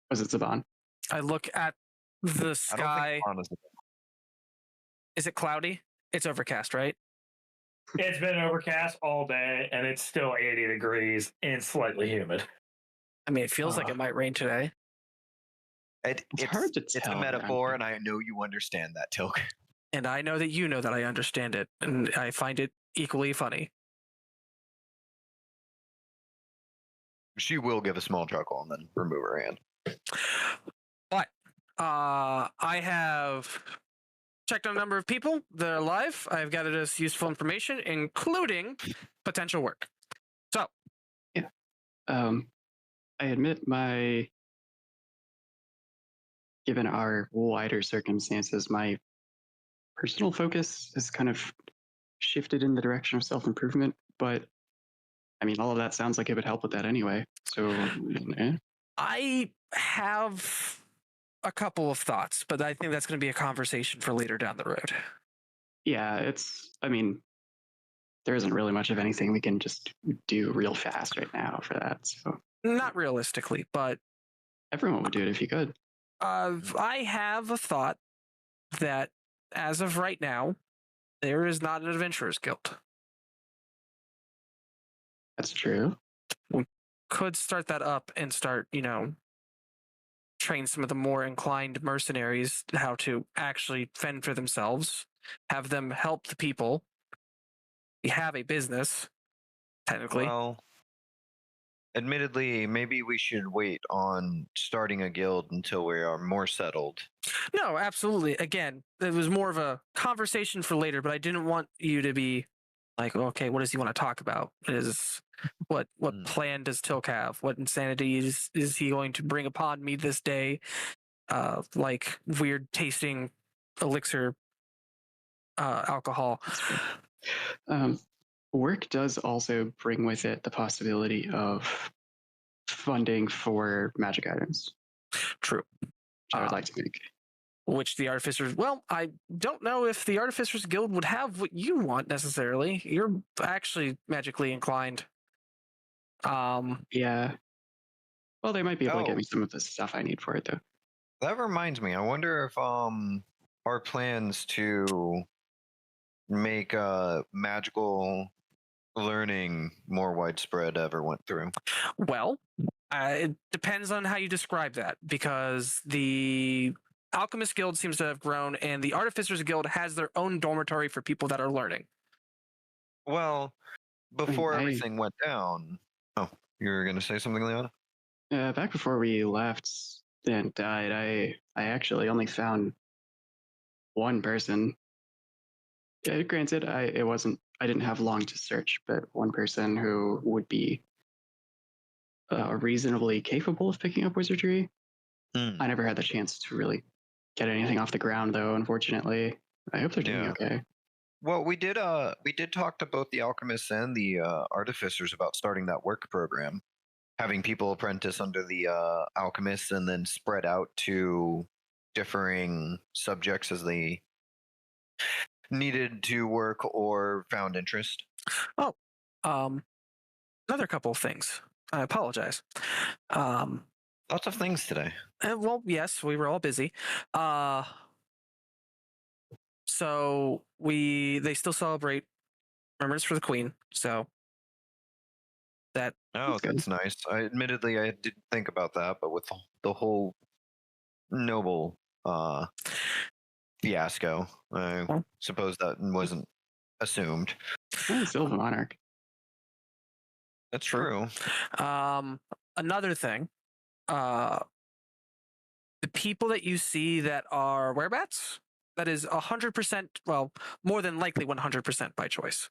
Was it Zaban? I look at the sky. Is it cloudy? It's overcast, right? It's been overcast all day, and it's still 80 degrees and slightly humid. I mean, it feels like it might rain today. It's hard to tell. It's a metaphor, and I know you understand that, Tilk. And I know that you know that I understand it, and I find it equally funny. She will give a small chuckle and then remove her hand. But I have checked on a number of people that are alive. I've gathered us useful information, including potential work. So, yeah, I admit given our wider circumstances, my personal focus has kind of shifted in the direction of self-improvement, but I mean, all of that sounds like it would help with that anyway. So, I have a couple of thoughts, but I think that's going to be a conversation for later down the road. Yeah, I mean, there isn't really much of anything we can just do real fast right now for that. So, not realistically, but everyone would do it if you could. I have a thought that as of right now, there is not an adventurers guild. That's true. We could start that up and start, train some of the more inclined mercenaries how to actually fend for themselves, have them help the people. We have a business, technically. Well, admittedly, maybe we should wait on starting a guild until we are more settled. No, absolutely. Again, it was more of a conversation for later, but I didn't want you to be like, okay, what does he want to talk about? What plan does Tilk have? What insanity is he going to bring upon me this day? Like weird tasting elixir alcohol. Work does also bring with it the possibility of funding for magic items. True. Which I would like to make. Which the Artificers, well, I don't know if the Artificers Guild would have what you want necessarily. You're actually magically inclined. Yeah. Well, they might be able to get me some of the stuff I need for it, though. That reminds me. I wonder if our plans to make magical learning more widespread ever went through. Well, it depends on how you describe that, because the Alchemist Guild seems to have grown, and the Artificers Guild has their own dormitory for people that are learning. Well, before everything went down... Oh, you were going to say something, Leona? Back before we left and died, I actually only found one person. Granted, I didn't have long to search, but one person who would be reasonably capable of picking up wizardry. I never had the chance to really get anything off the ground, though, unfortunately. I hope they're doing okay. Well, we did talk to both the alchemists and the artificers about starting that work program, having people apprentice under the alchemists and then spread out to differing subjects as they needed to work or found interest. Oh, another couple of things. I apologize. Lots of things today. Well, yes, we were all busy. So they still celebrate Remembrance for the Queen. So that's nice. Admittedly, I didn't think about that, but with the whole noble fiasco, I suppose that wasn't assumed. Still a monarch. That's true. Another thing, the people that you see that are werebats, that is 100%, well, more than likely 100% by choice.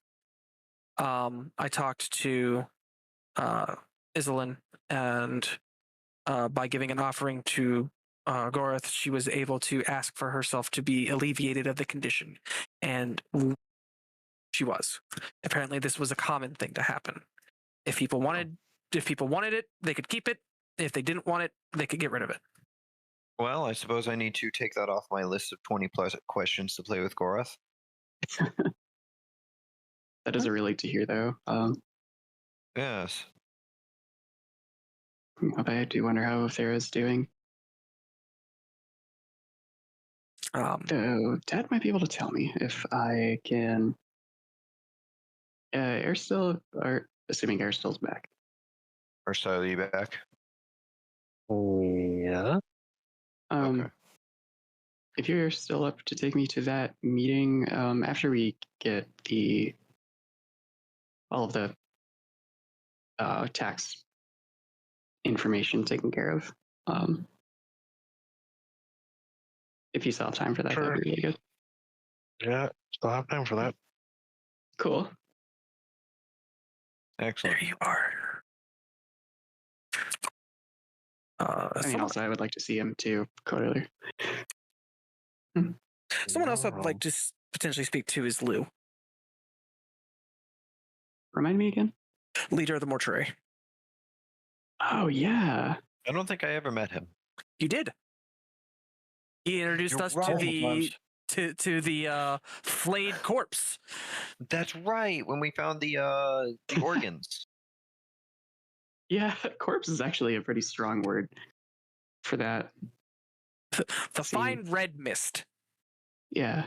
I talked to Iselin, and by giving an offering to Gorath, she was able to ask for herself to be alleviated of the condition, and she was. Apparently, this was a common thing to happen. If people wanted it, they could keep it. If they didn't want it, they could get rid of it. Well, I suppose I need to take that off my list of 20 plus questions to play with Gorath. That is a relief to hear, though. Yes. I do wonder how Aldfair is doing. Though Dad might be able to tell me if I can. Assuming Airstill's back. Are you back? Yeah. Okay. If you're still up to take me to that meeting, after we get all of the tax information taken care of, if you still have time for that, Sure. that'd be really good. Yeah, still have time for that. Cool. Excellent. There you are. Also, I would like to see him too, clearly. Someone else I'd like to potentially speak to is Lou, Remind me again? leader of the mortuary. Oh, yeah. I don't think I ever met him. You did. He introduced us to the flayed corpse. That's right. When we found the organs. Yeah, corpse is actually a pretty strong word for that. The fine red mist. Yeah.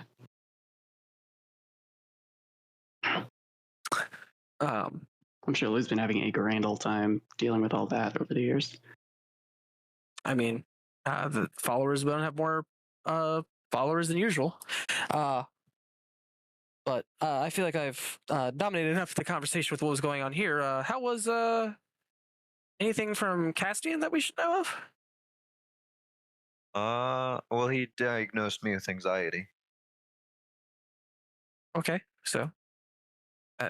Um, I'm sure Lou's been having a grand old time dealing with all that over the years. I mean, the followers don't have more followers than usual. But I feel like I've dominated enough the conversation with what was going on here. How was anything from Castian that we should know of? Well, he diagnosed me with anxiety. Okay, so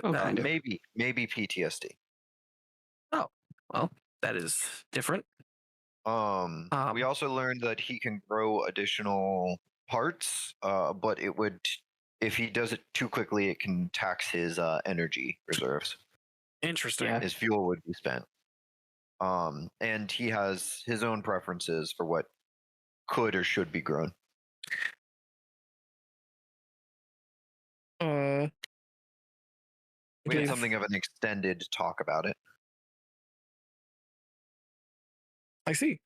maybe PTSD. Oh, well, that is different. We also learned that he can grow additional parts, but it would, if he does it too quickly, it can tax his energy reserves. Interesting. Yeah. His fuel would be spent. And he has his own preferences for what could or should be grown. We had something of an extended talk about it. I see.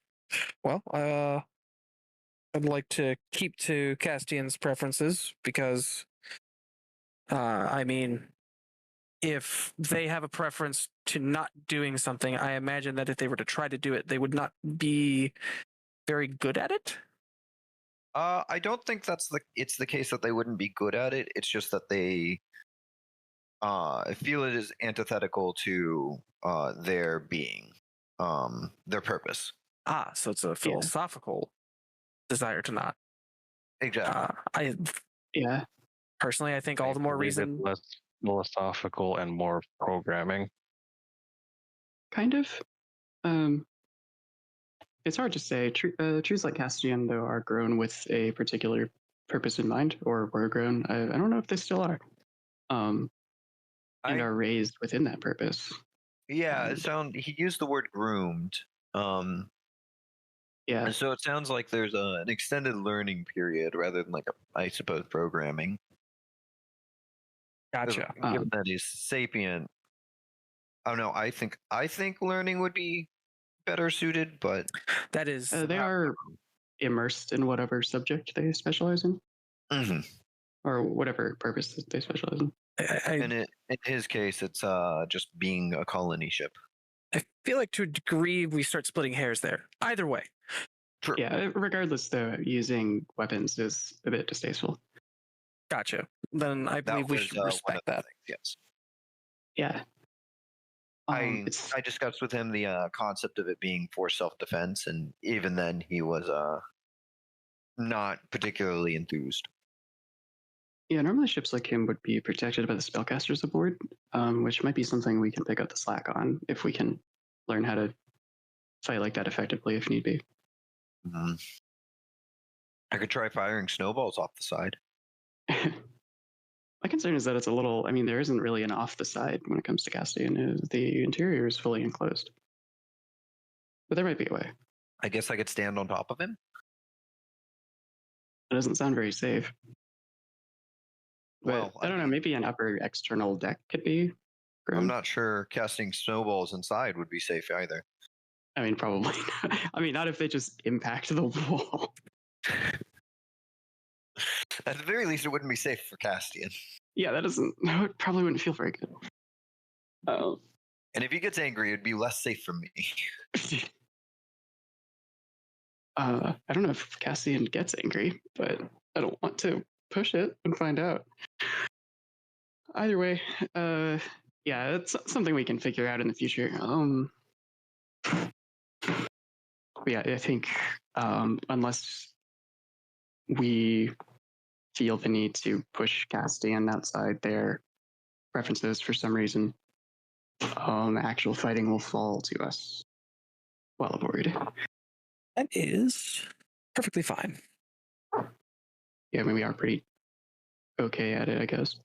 Well, I'd like to keep to Castian's preferences because, I mean, if they have a preference to not doing something, I imagine that if they were to try to do it, they would not be very good at it. I don't think it's the case that they wouldn't be good at it. It's just that they feel it is antithetical to their being, their purpose. So it's a philosophical desire to not. Exactly. Personally, I think all the more reason. Less philosophical and more programming. Kind of. It's hard to say. Trees like Castian, though, are grown with a particular purpose in mind, or were grown. I don't know if they still are. And are raised within that purpose. Yeah, he used the word groomed. Yeah. So it sounds like there's an extended learning period rather than I suppose, programming. Gotcha. Given that he's sapient, I don't know. I think learning would be better suited, but that is they are immersed in whatever subject they specialize in, or whatever purpose that they specialize in. In his case, it's just being a colony ship. I feel like to a degree we start splitting hairs there. Either way. True. Yeah, regardless, though, using weapons is a bit distasteful. Gotcha. Then I believe we should respect that. Yes. Yeah. I discussed with him the concept of it being for self-defense, and even then he was not particularly enthused. Yeah, normally ships like him would be protected by the spellcasters aboard, which might be something we can pick up the slack on if we can learn how to fight like that effectively if need be. I could try firing snowballs off the side. My concern is that it's a little, there isn't really an off the side when it comes to Castian. The interior is fully enclosed. But there might be a way. I guess I could stand on top of him? It doesn't sound very safe. But I don't know, maybe an upper external deck could be grown. I'm not sure casting snowballs inside would be safe either. Probably not. Not if they just impact the wall. At the very least, it wouldn't be safe for Castian. Yeah, it probably wouldn't feel very good. And if he gets angry, it'd be less safe for me. I don't know if Cassian gets angry, but I don't want to push it and find out. Either way, yeah, it's something we can figure out in the future. Yeah, I think unless we feel the need to push Castian outside their preferences for some reason, actual fighting will fall to us. Well avoided. That is perfectly fine. Yeah, I mean, we are pretty okay at it, I guess.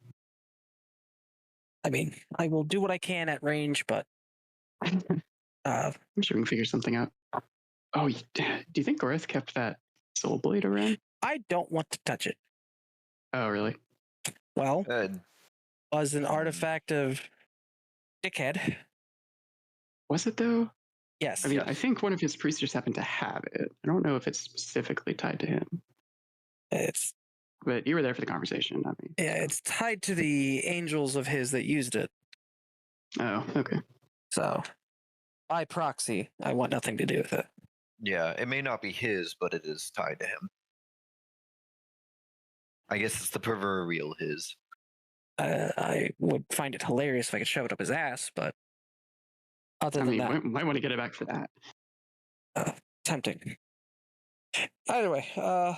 I mean, I will do what I can at range, but I'm sure we can figure something out. Oh, do you think Gorith kept that soul blade around? I don't want to touch it. Oh, really? Well, was an artifact of dickhead. Was it though? Yes. I mean, I think one of his priests just happened to have it. I don't know if it's specifically tied to him. But you were there for the conversation, not me. Yeah, it's tied to the angels of his that used it. Oh, okay. So, by proxy, I want nothing to do with it. Yeah, it may not be his, but it is tied to him. I guess it's the proverbial his. I would find it hilarious if I could shove it up his ass, but other than that, might want to get it back for that. Tempting. Either way,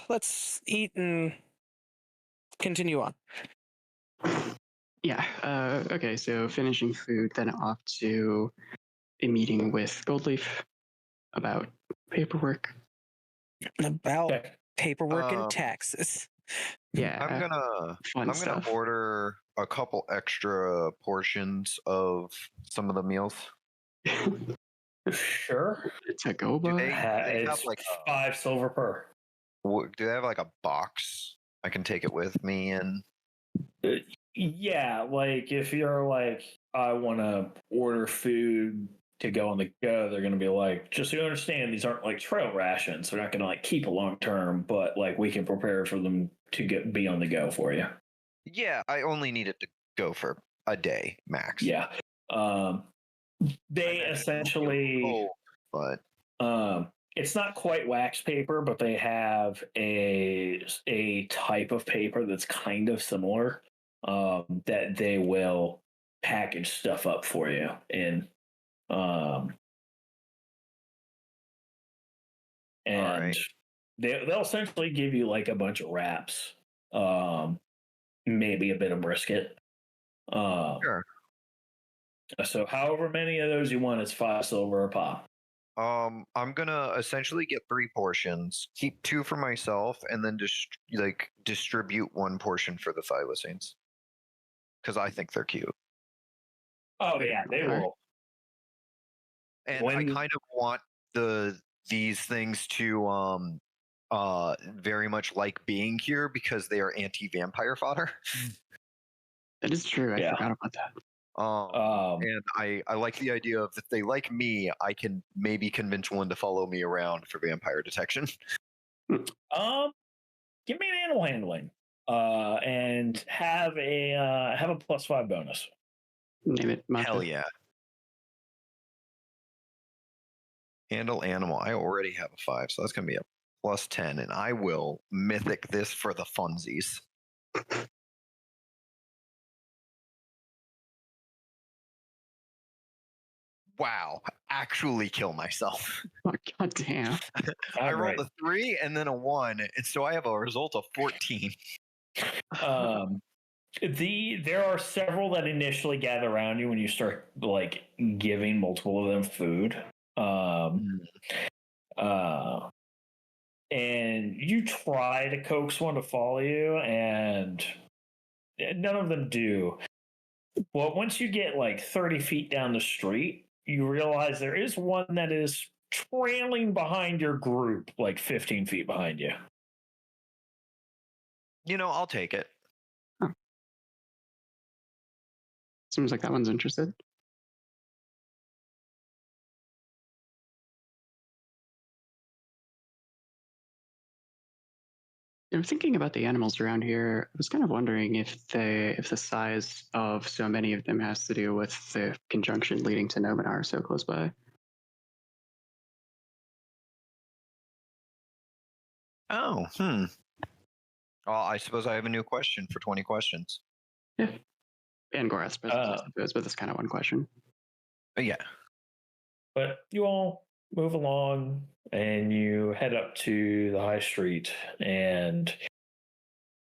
let's eat and continue on. Yeah. Okay. So finishing food, then off to a meeting with Goldleaf about paperwork. About paperwork and taxes. Yeah. I'm gonna order a couple extra portions of some of the meals. Sure. It's a go by. It's like 5 silver per. Do they have like a box I can take it with me and? Yeah, like if you're like, I want to order food to go on the go, they're going to be like, just so you understand, these aren't like trail rations. They're not going to like keep a long term, but like we can prepare for them to be on the go for you. Yeah, I only need it to go for a day max. Yeah. They essentially, but it's not quite wax paper, but they have a type of paper that's kind of similar that they will package stuff up for you in. And they'll essentially give you like a bunch of wraps, maybe a bit of brisket. Sure. So however many of those you want, it's 5 silver a pop. I'm gonna essentially get 3 portions, keep 2 for myself, and then just distribute 1 portion for the thylacines, because I think they're cute. Oh yeah, they will. And I kind of want these things to very much like being here because they are anti-vampire fodder. That is true. I forgot about that. And I like the idea of if they like me, I can maybe convince one to follow me around for vampire detection. Give me an animal handling, and have a +5 bonus. Name it. Hell yeah. Handle animal. I already have a 5, so that's gonna be a +10, and I will mythic this for the funsies. Wow, actually kill myself. Oh, God damn. I rolled a 3 and then a 1, and so I have a result of 14. There are several that initially gather around you when you start like giving multiple of them food. And you try to coax one to follow you, and none of them do. But once you get like 30 feet down the street, you realize there is one that is trailing behind your group, like 15 feet behind you. I'll take it. Huh. Seems like that one's interested. Thinking about the animals around here, I was kind of wondering if the size of so many of them has to do with the conjunction leading to Nominar so close by. Oh, Well, I suppose I have a new question for 20 questions. Yeah. And Gorath, but it's kind of one question. Yeah. But you all move along and you head up to the high street and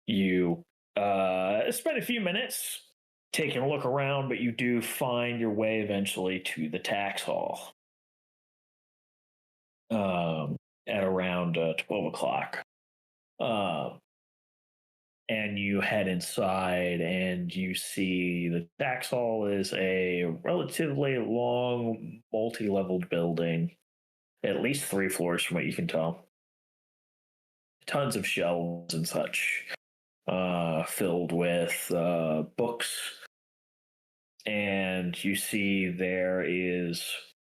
you spend a few minutes taking a look around, but you do find your way eventually to the tax hall at around 12 o'clock. And you head inside and you see the tax hall is a relatively long, multi-leveled building, at least 3 floors from what you can tell. Tons of shelves and such, filled with books. And you see there is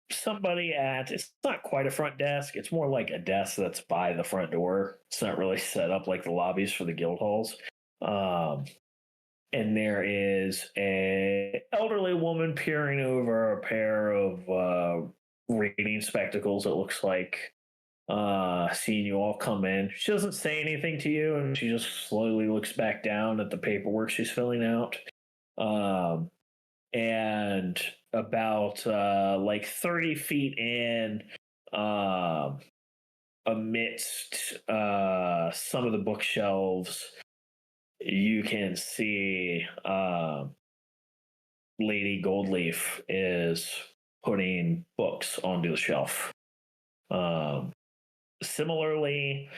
somebody it's not quite a front desk. It's more like a desk that's by the front door. It's not really set up like the lobbies for the guild halls. And there is a elderly woman peering over a pair of reading spectacles, it looks like, seeing you all come in. She doesn't say anything to you, and she just slowly looks back down at the paperwork she's filling out. And about like 30 feet in, amidst some of the bookshelves, you can see Lady Goldleaf is putting books onto the shelf. Similarly,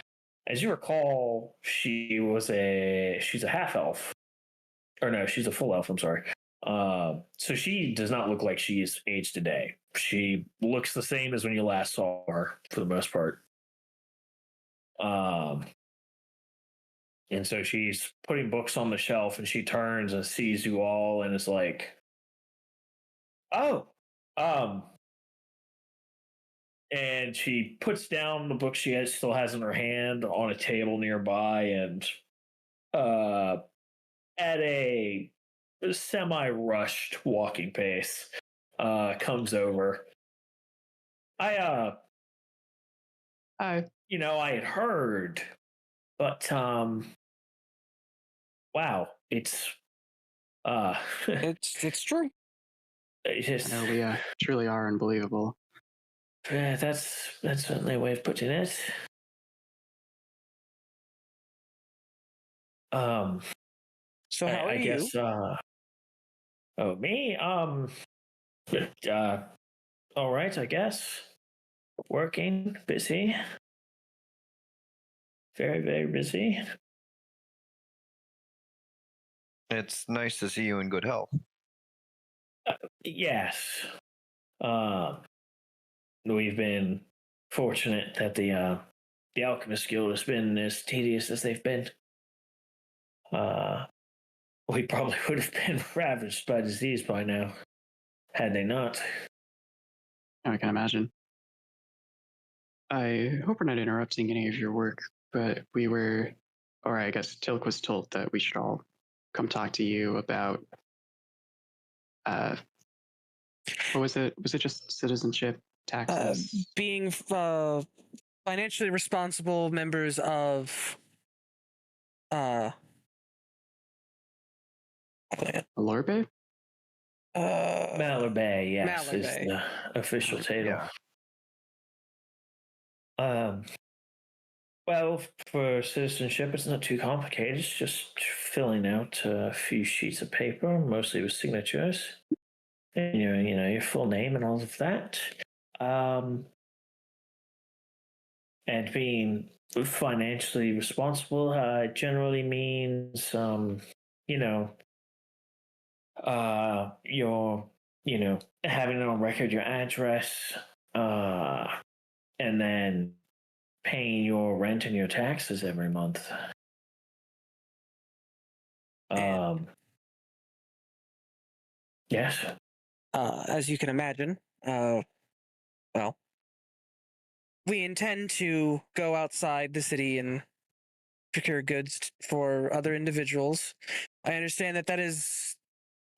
as you recall, she's a half elf. Or no, she's a full elf, I'm sorry. So she does not look like she's aged a day. She looks the same as when you last saw her, for the most part. And so she's putting books on the shelf, and she turns and sees you all and is like, oh, and she puts down the book she still has in her hand on a table nearby, and at a semi-rushed walking pace, comes over. I had heard, but wow, it's it's true. I know we truly are unbelievable. That's certainly a way of putting it. So how are I you? guess, oh, me? All right, I guess. Working, busy. Very, very busy. It's nice to see you in good health. Yes. We've been fortunate that the Alchemist Guild has been as tedious as they've been. We probably would have been ravaged by disease by now, had they not. I can imagine. I hope we're not interrupting any of your work, but I guess Tilk was told that we should all come talk to you about, what was it? Was it just citizenship, taxes? Being financially responsible members of Alorbe? Malor Bay, yes, Malor is Bay. the official title. Yeah. Well, for citizenship, it's not too complicated. It's just filling out a few sheets of paper, mostly with signatures, and your full name and all of that. And being financially responsible generally means, you're having on record your address, and then paying your rent and your taxes every month. Yes. As you can imagine, well, we intend to go outside the city and procure goods for other individuals. I understand that is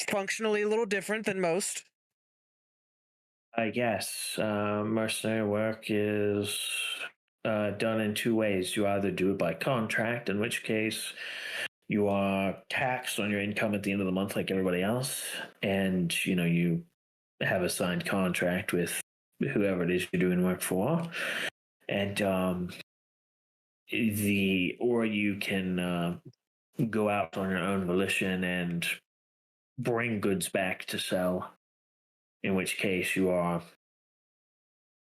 functionally a little different than most. I guess mercenary work is done in two ways. You either do it by contract, in which case you are taxed on your income at the end of the month like everybody else, and you have a signed contract with whoever it is you're doing work for, and or you can go out on your own volition and bring goods back to sell, in which case your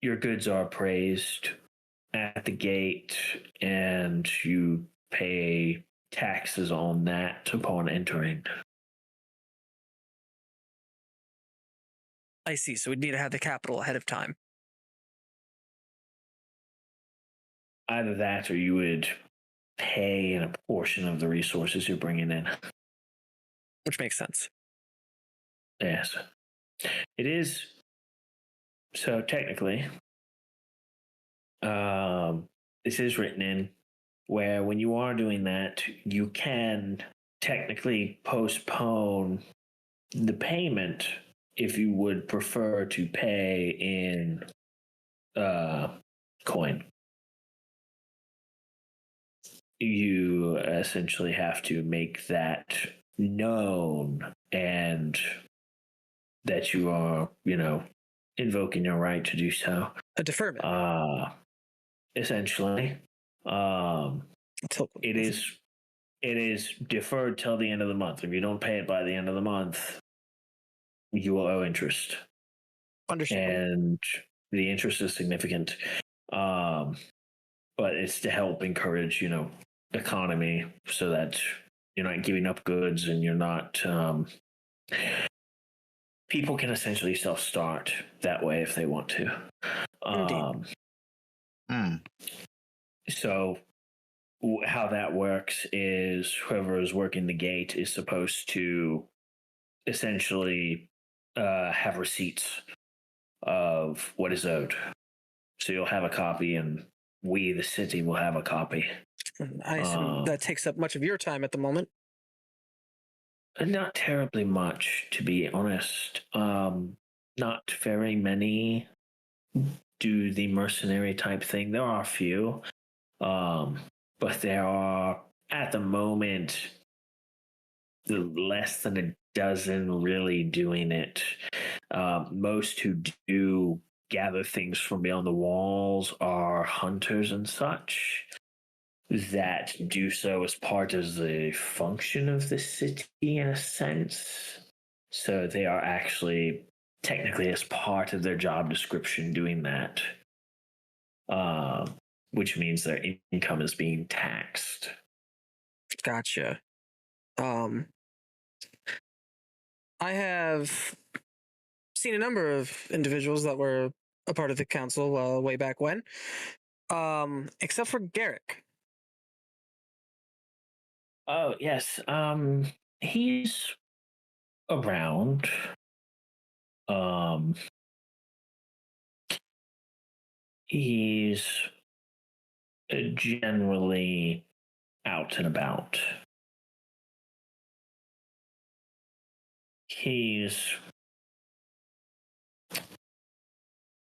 goods are appraised at the gate and you pay taxes on that upon entering. I see. So we'd need to have the capital ahead of time. Either that or you would pay in a portion of the resources you're bringing in. Which makes sense. Yes. It is. So technically, this is written in where when you are doing that, you can technically postpone the payment if you would prefer to pay in coin. You essentially have to make that known and that you are, invoking your right to do so. A deferment. Essentially. It is deferred till the end of the month. If you don't pay it by the end of the month, you will owe interest. Understandable. And the interest is significant. But it's to help encourage, economy so that you're not giving up goods and you're not people can essentially self-start that way if they want to. So how that works is whoever is working the gate is supposed to essentially have receipts of what is owed. So you'll have a copy and we, the city, will have a copy. I assume that takes up much of your time at the moment. Not terribly much, to be honest. Not very many do the mercenary type thing. There are a few, but there are, at the moment, less than a dozen really doing it. Most who do gather things from beyond the walls are hunters and such that do so as part of the function of the city in a sense. So they are actually technically as part of their job description doing that, which means their income is being taxed. Gotcha. I have seen a number of individuals that were a part of the council way back when, except for Garrick. Oh, yes. He's around. He's generally out and about.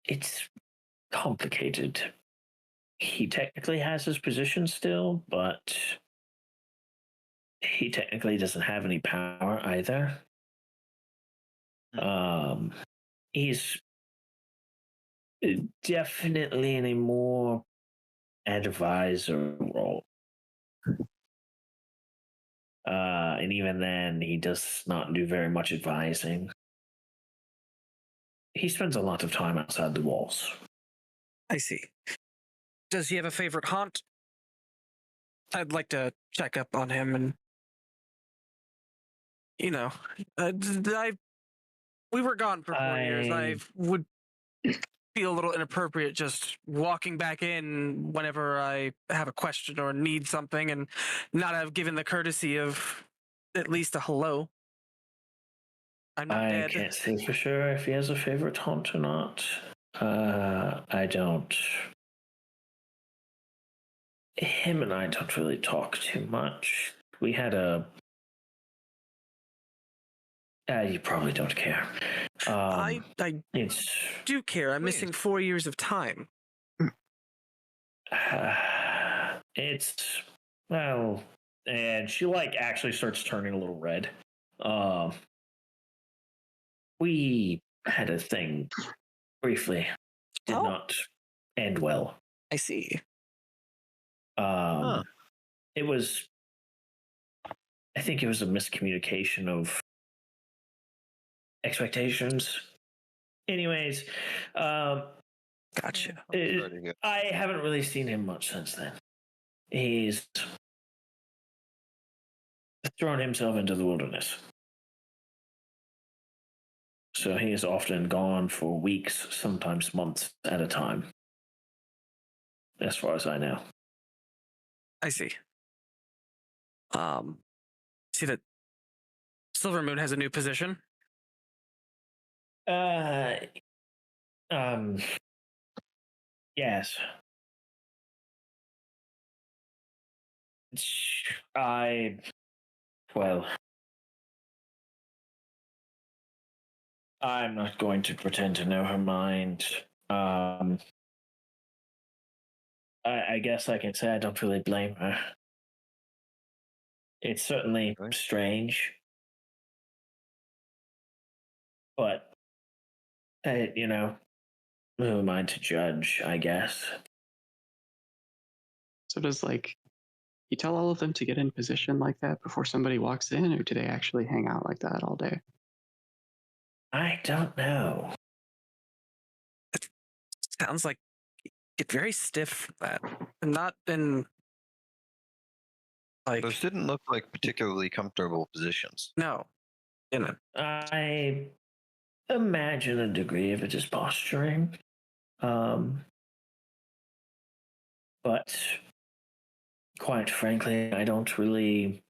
It's complicated. He technically has his position still, but he technically doesn't have any power either. He's definitely in a more advisor role. And even then, he does not do very much advising. He spends a lot of time outside the walls. I see. Does he have a favorite haunt? I'd like to check up on him and, we were gone for 4 years. I would feel a little inappropriate just walking back in whenever I have a question or need something and not have given the courtesy of at least a hello. I'm not dead. I can't say for sure if he has a favorite haunt or not. I don't. Him and I don't really talk too much. We had a... you probably don't care. I do care. I'm missing 4 years of time. It's well, and she like actually starts turning a little red. We had a thing briefly, did not end well. I see. It was, I think it was a miscommunication of expectations. Anyways, Gotcha. I haven't really seen him much since then. He's thrown himself into the wilderness. So he is often gone for weeks, sometimes months at a time. As far as I know. I see. See that Silver Moon has a new position? Yes. Well, I'm not going to pretend to know her mind. I guess I can say I don't really blame her. It's certainly strange. But, you know, who am I to judge, I guess? So does, like, you tell all of them to get in position like that before somebody walks in, or do they actually hang out like that all day? I don't know. It sounds like you get very stiff. Not in like those didn't look like particularly comfortable positions. No, I imagine a degree of it is posturing, but quite frankly, I don't really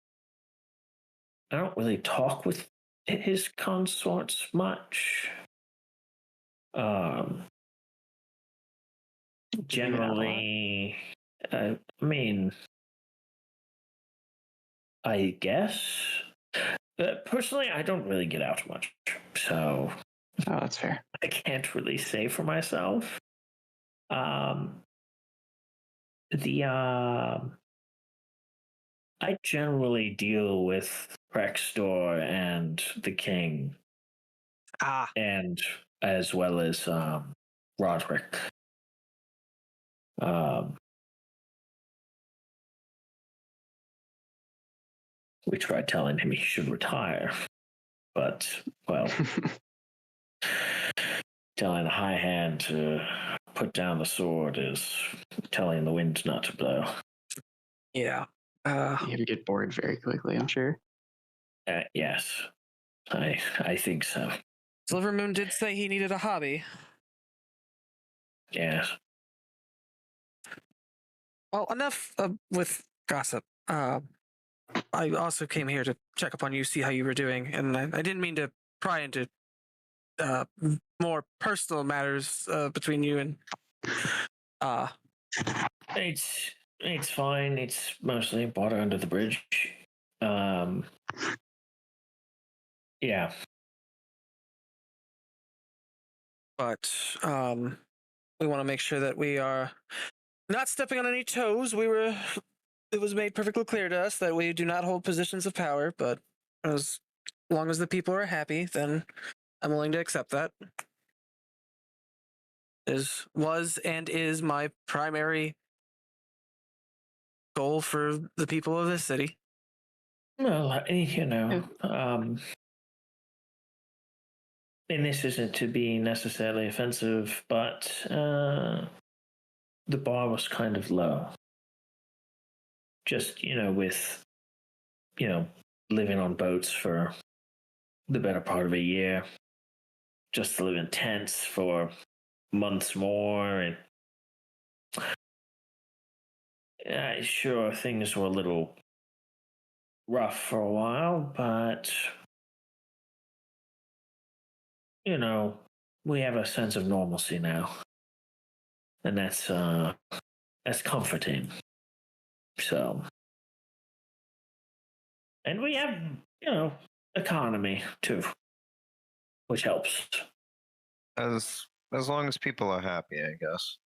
talk with his consorts much. Generally, I mean, I guess. Personally, I don't really get out much, so that's fair. I can't really say for myself. I generally deal with Rextor and the King, and as well as Roderick. We tried telling him he should retire, but, well, telling the High Hand to put down the sword is telling the wind not to blow. Yeah. You'd get bored very quickly, I'm sure. Yes, I think so. Silver Moon did say he needed a hobby. Yes. Well, enough with gossip. I also came here to check up on you, see how you were doing, and I didn't mean to pry into more personal matters between you and. It's fine. It's mostly water under the bridge. Yeah. But we want to make sure that we are not stepping on any toes. It was made perfectly clear to us that we do not hold positions of power, but as long as the people are happy, then I'm willing to accept that. Was and is my primary goal for the people of this city. Well, you know, and this isn't to be necessarily offensive, but the bar was kind of low. Just, with, living on boats for the better part of a year, just to live in tents for months more, and sure, things were a little rough for a while, but we have a sense of normalcy now, and that's comforting. So, and we have economy too, which helps. As long as people are happy, I guess.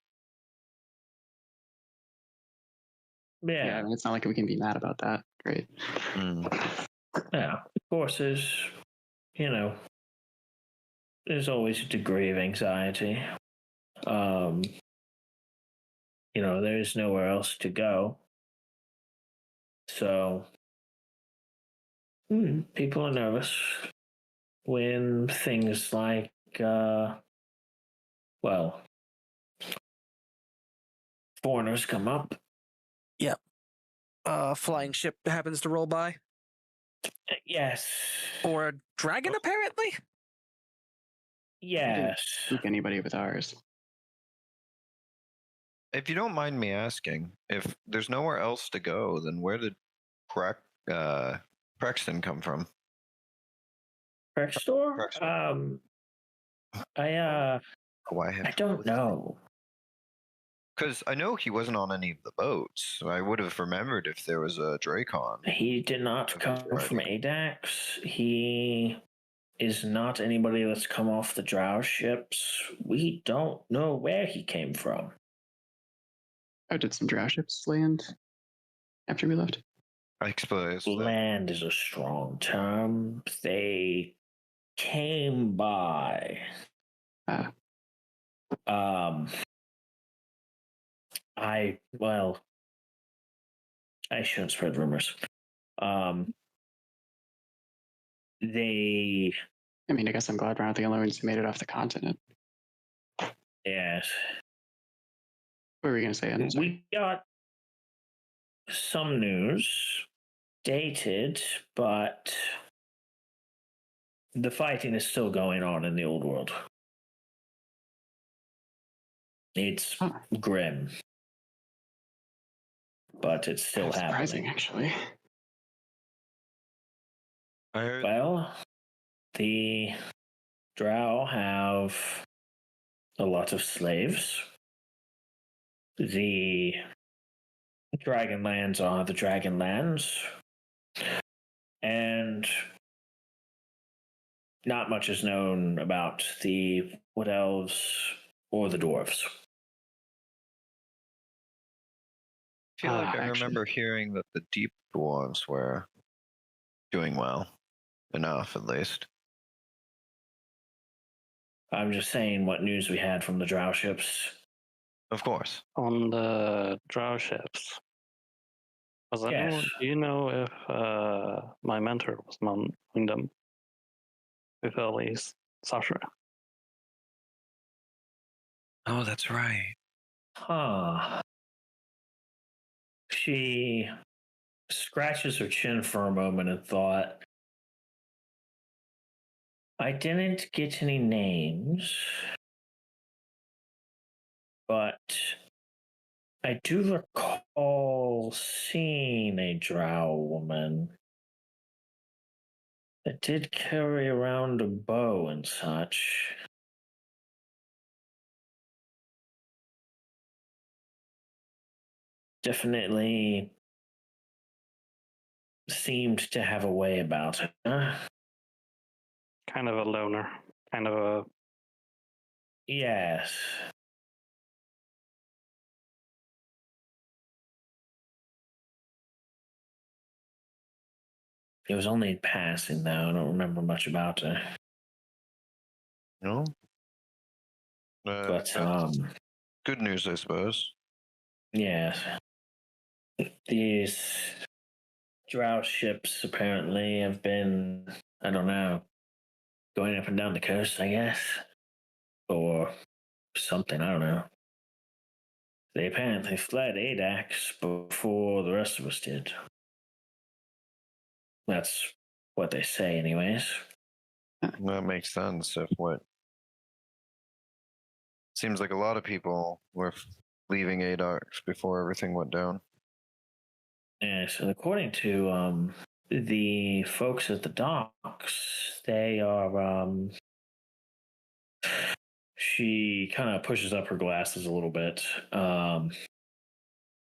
Yeah, I mean, it's not like we can be mad about that. Great. Yeah, of course, there's always a degree of anxiety. There's nowhere else to go. So, people are nervous when things like, foreigners come up. Yep. Flying ship happens to roll by. Yes. Or a dragon, apparently? Yes. Spook anybody with ours. If you don't mind me asking, if there's nowhere else to go, then where did Prexton come from? Prextor? I don't know. Because I know he wasn't on any of the boats. So I would have remembered if there was a Dracon. He did not come from Adax. He is not anybody that's come off the Drow ships. We don't know where he came from. Oh, did some Drow ships land after we left? I suppose. Land is a strong term. They came by. I shouldn't spread rumors. I guess I'm glad we're not the only ones who made it off the continent. Yes. What were we going to say? We got some news, dated, but the fighting is still going on in the old world. It's grim, but it's still happening. Actually. Well, the Drow have a lot of slaves. The Dragonlands are the Dragonlands. And not much is known about the Wood Elves or the Dwarves. I feel like I remember hearing that the Deep Dwarves were doing well. Enough, at least. I'm just saying what news we had from the Drow ships. Of course. On the Drow ships. Was anyone, do you know if my mentor was among them? With Elise, Sasha. Oh, that's right. She scratches her chin for a moment and thought, I didn't get any names, but I do recall seeing a Drow woman that did carry around a bow and such. Definitely seemed to have a way about her. Kind of a loner. Kind of a... Yes. It was only passing, though. I don't remember much about her. No? But, good news, I suppose. Yes. These Drow ships apparently have been, I don't know, going up and down the coast, I guess. Or something, I don't know. They apparently fled Adax before the rest of us did. That's what they say, anyways. That makes sense. Seems like a lot of people were leaving Adax before everything went down. Yes, and according to the folks at the docks, they are. She kind of pushes up her glasses a little bit.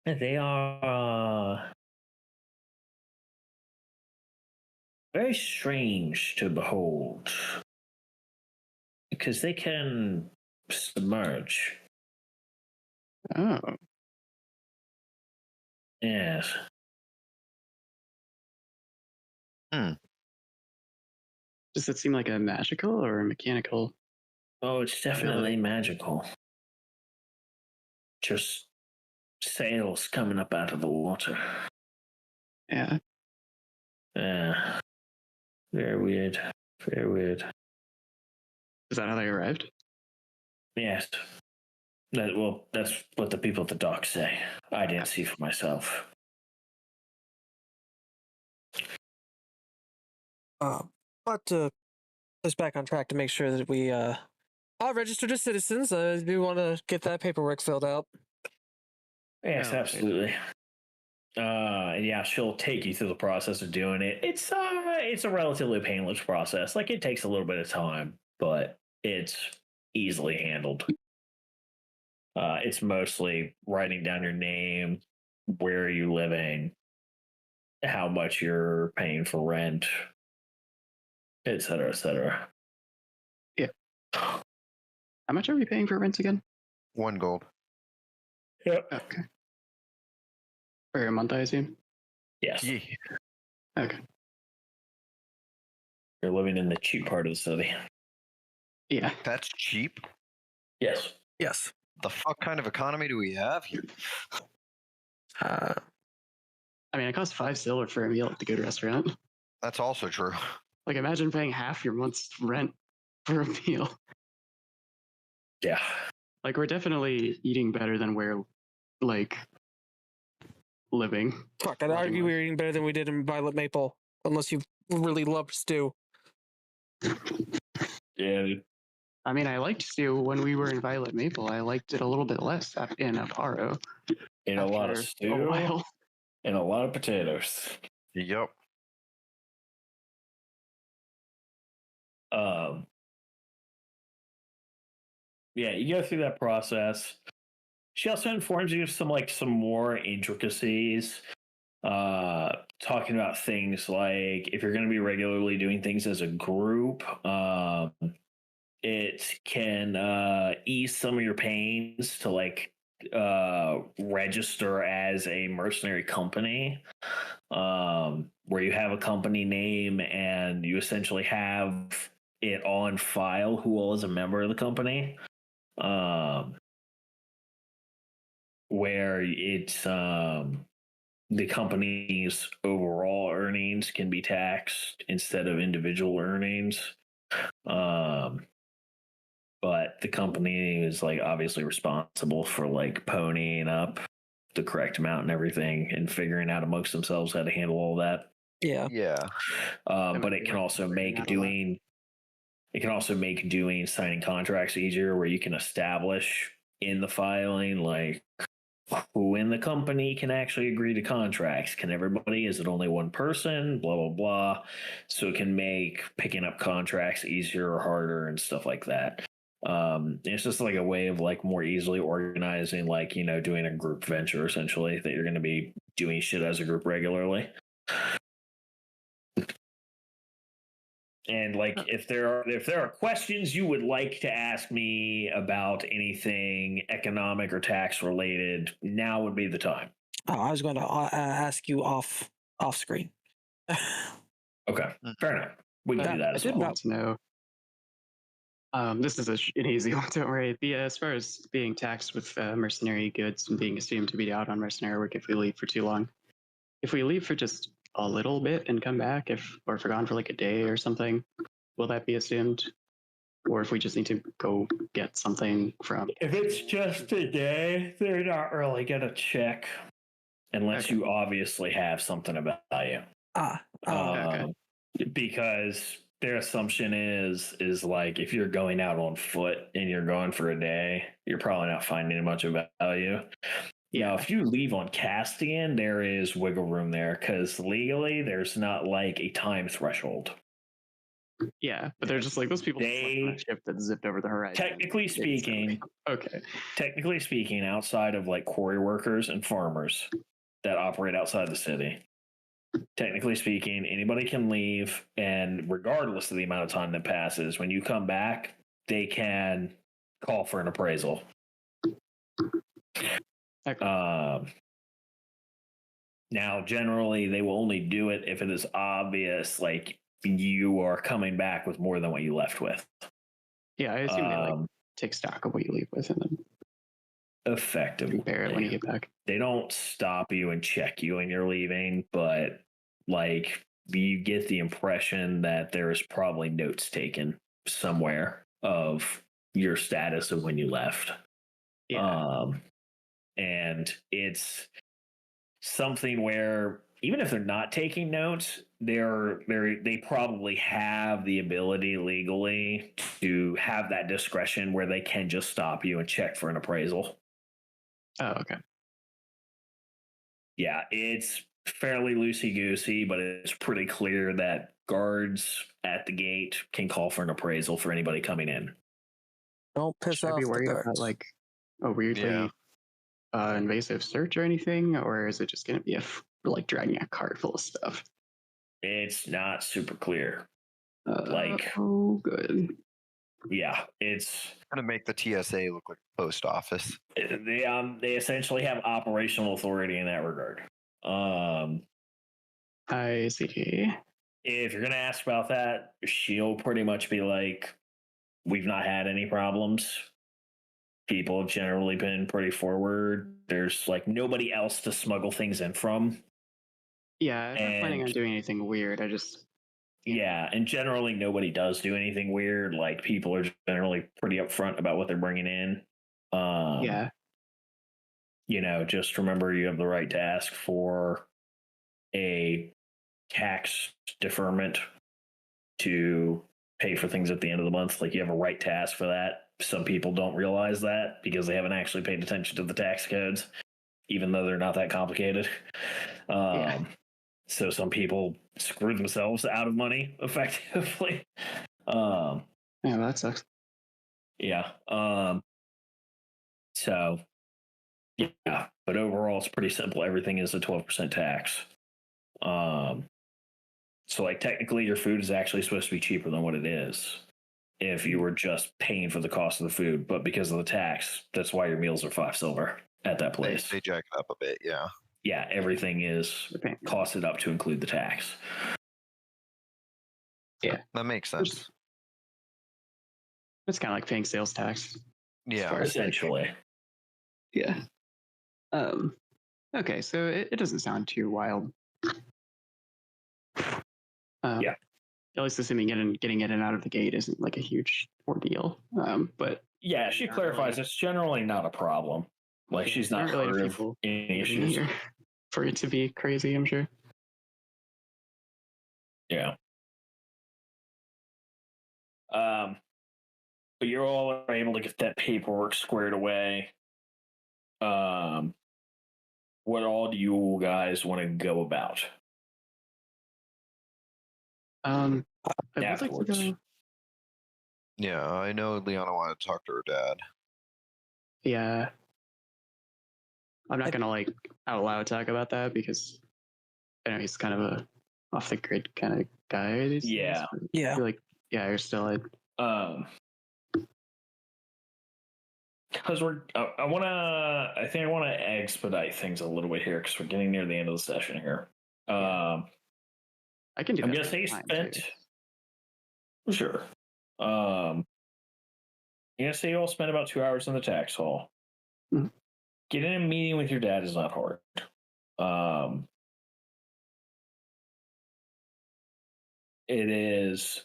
They are very strange to behold because they can submerge. Oh. Yes. Does it seem like a magical or a mechanical? Oh, it's definitely magical. Just sails coming up out of the water. Yeah. Yeah. Very weird. Very weird. Is that how they arrived? Yes. That's what the people at the dock say. I didn't see for myself. But to put us back on track to make sure that we are registered as citizens, we want to get that paperwork filled out. Yes, Yeah, absolutely. Yeah, she'll take you through the process of doing it. It's a relatively painless process. Like, it takes a little bit of time, but it's easily handled. It's mostly writing down your name, where are you living, how much you're paying for rent, et cetera, et cetera. Yeah. How much are we paying for rent again? 1 gold. Yep. Okay. For a month, I assume? Yes. Yeah. Okay. You're living in the cheap part of the city. Yeah. That's cheap? Yes. Yes. The fuck kind of economy do we have here? I mean, it costs 5 silver for a meal at the good restaurant. That's also true. Like, imagine paying half your month's rent for a meal. Yeah. Like, we're definitely eating better than we're, like, living. Fuck, I'd argue we're eating better than we did in Violet Maple, unless you really loved stew. Yeah, dude. I mean, I liked stew when we were in Violet Maple. I liked it a little bit less in Aparo. And a lot of stew and a lot of potatoes. Yep. Yeah, you go through that process. She also informs you of some more intricacies, talking about things like if you're going to be regularly doing things as a group, it can ease some of your pains to register as a mercenary company, where you have a company name and you essentially have it on file who all is a member of the company. Where it's the company's overall earnings can be taxed instead of individual earnings. But the company is obviously responsible for ponying up the correct amount and everything and figuring out amongst themselves how to handle all that. Yeah. Yeah. But it can also make doing signing contracts easier, where you can establish in the filing who in the company can actually agree to contracts. Can everybody? Is it only one person? Blah blah blah. So it can make picking up contracts easier or harder and stuff like that. It's just a way of more easily organizing, doing a group venture essentially, that you're going to be doing shit as a group regularly. And if there are questions you would like to ask me about anything economic or tax related, now would be the time. Oh, I was going to ask you off screen. Okay, fair enough. We can do that. I did want to know. This is an easy one, don't worry. As far as being taxed with mercenary goods and being assumed to be out on mercenary work if we leave for too long. If we leave for just a little bit and come back, if we're gone for a day or something, will that be assumed? Or if we just need to go get something from... If it's just a day, they're not really going to check unless you obviously have something about you. Okay. Because their assumption is if you're going out on foot and you're going for a day, you're probably not finding much of value. Yeah, if you leave on Castian, there is wiggle room there because legally there's not a time threshold. Yeah, but they're just those people on a ship that zipped over the horizon. Technically speaking, outside of quarry workers and farmers that operate outside the city, technically speaking, anybody can leave, and regardless of the amount of time that passes, when you come back, they can call for an appraisal. Now, generally, they will only do it if it is obvious, like you are coming back with more than what you left with. Yeah, I assume they take stock of what you leave with and then effectively compare it when you get back. They don't stop you and check you when you're leaving, but like you get the impression that there's probably notes taken somewhere of your status of when you left. Yeah. And it's something where even if they're not taking notes, they probably have the ability legally to have that discretion where they can just stop you and check for an appraisal. Oh, okay. Yeah, it's fairly loosey-goosey, but it's pretty clear that guards at the gate can call for an appraisal for anybody coming in. Don't piss Should off I be the worried guards. about like a weirdly invasive search or anything, or is it just going to be like dragging a cart full of stuff? It's not super clear. Oh, good. Yeah, it's gonna make the TSA look like a post office. They essentially have operational authority in that regard. I see. If you're gonna ask about that, she'll pretty much be like, "We've not had any problems. People have generally been pretty forward. There's like nobody else to smuggle things in from." Yeah, I'm not planning on doing anything weird. Yeah, and generally nobody does do anything weird. Like people are generally pretty upfront about what they're bringing in. Yeah. You know, just remember you have the right to ask for a tax deferment to pay for things at the end of the month. Like you have a right to ask for that. Some people don't realize that because they haven't actually paid attention to the tax codes, even though they're not that complicated. So some people screw themselves out of money effectively. Yeah, that sucks. Yeah. So yeah, but overall it's pretty simple. Everything is a 12% tax. So like technically your food is actually supposed to be cheaper than what it is if you were just paying for the cost of the food, but because of the tax, that's why your meals are 5 silver at that place. They jack it up a bit, yeah. Yeah, everything is costed up to include the tax. Yeah, that makes sense. It's kind of like paying sales tax. Yeah, essentially. Yeah. Okay, so it doesn't sound too wild. Yeah. At least assuming getting in and out of the gate isn't like a huge ordeal. But yeah, she clarifies it's generally not a problem. Like she's not really heard people of any issues here for it to be crazy, I'm sure. Yeah. But you're all able to get that paperwork squared away. What all do you guys want to go about? I would afterwards. like to go. Yeah, I know Liana wanted to talk to her dad. Yeah. I'm not gonna like out loud talk about that because I know he's kind of a off the grid kind of guy. Yeah. Yeah. Like, yeah, you're still because I think I want to expedite things a little bit here because we're getting near the end of the session here. I can do that. I'm gonna say spent. Sure. I'm gonna say you all spent about 2 hours in the tax hall. Mm-hmm. Getting a meeting with your dad is not hard. It is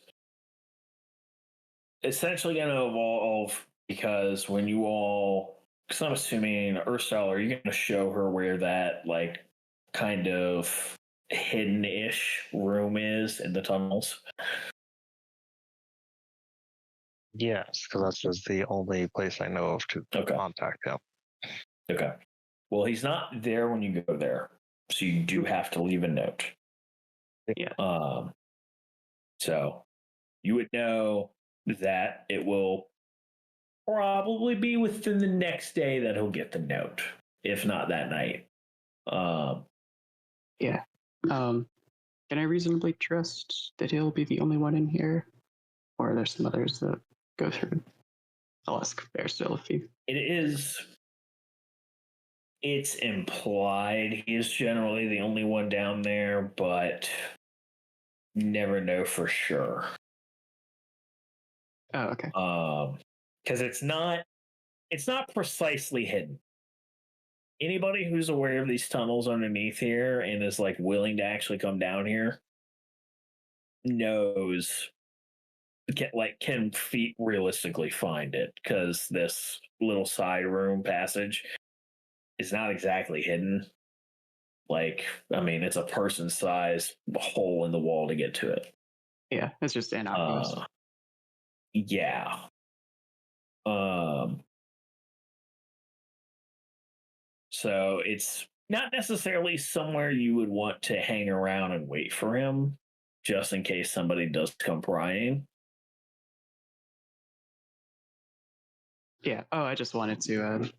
essentially going to evolve because when you all, because I'm assuming Ursula, are you going to show her where that like kind of hidden-ish room is in the tunnels? Yes, because that's just the only place I know of to contact him. Okay. Well, he's not there when you go there, so you do have to leave a note. Yeah. So you would know that it will probably be within the next day that he'll get the note, if not that night. Yeah. Can I reasonably trust that he'll be the only one in here, or are there some others that go through? I'll ask Bear still if he. It is. It's implied he is generally the only one down there, but never know for sure. Oh, okay. Because it's not precisely hidden. Anybody who's aware of these tunnels underneath here and is like willing to actually come down here knows can realistically find it, because this little side room passage is not exactly hidden. Like, I mean, it's a person-sized hole in the wall to get to it. Yeah, it's just innocuous. Yeah. So it's not necessarily somewhere you would want to hang around and wait for him, just in case somebody does come prying. Yeah. Oh, I just wanted to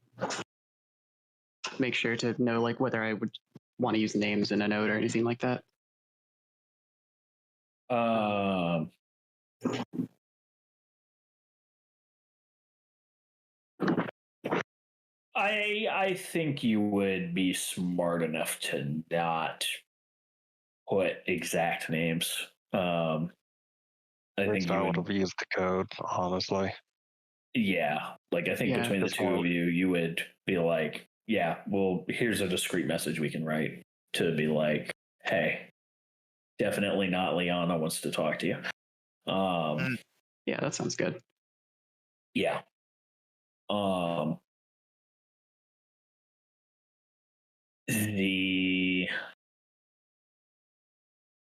make sure to know like whether I would want to use names in a note or anything like that. I think you would be smart enough to not put exact names. I think I would have used the code, honestly. Yeah, like I think between the two of you, you would be like, yeah, well, here's a discreet message we can write to be like, hey, definitely not Liana wants to talk to you. Yeah, that sounds good. Yeah.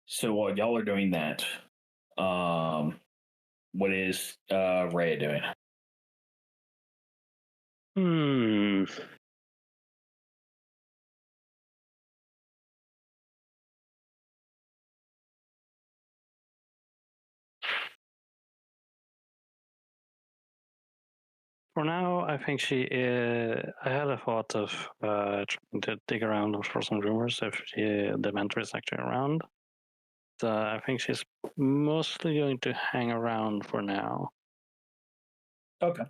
So while y'all are doing that, what is Rhea doing? For now, I think she. I had a thought of trying to dig around for some rumors if the mentor is actually around. So I think she's mostly going to hang around for now. Okay.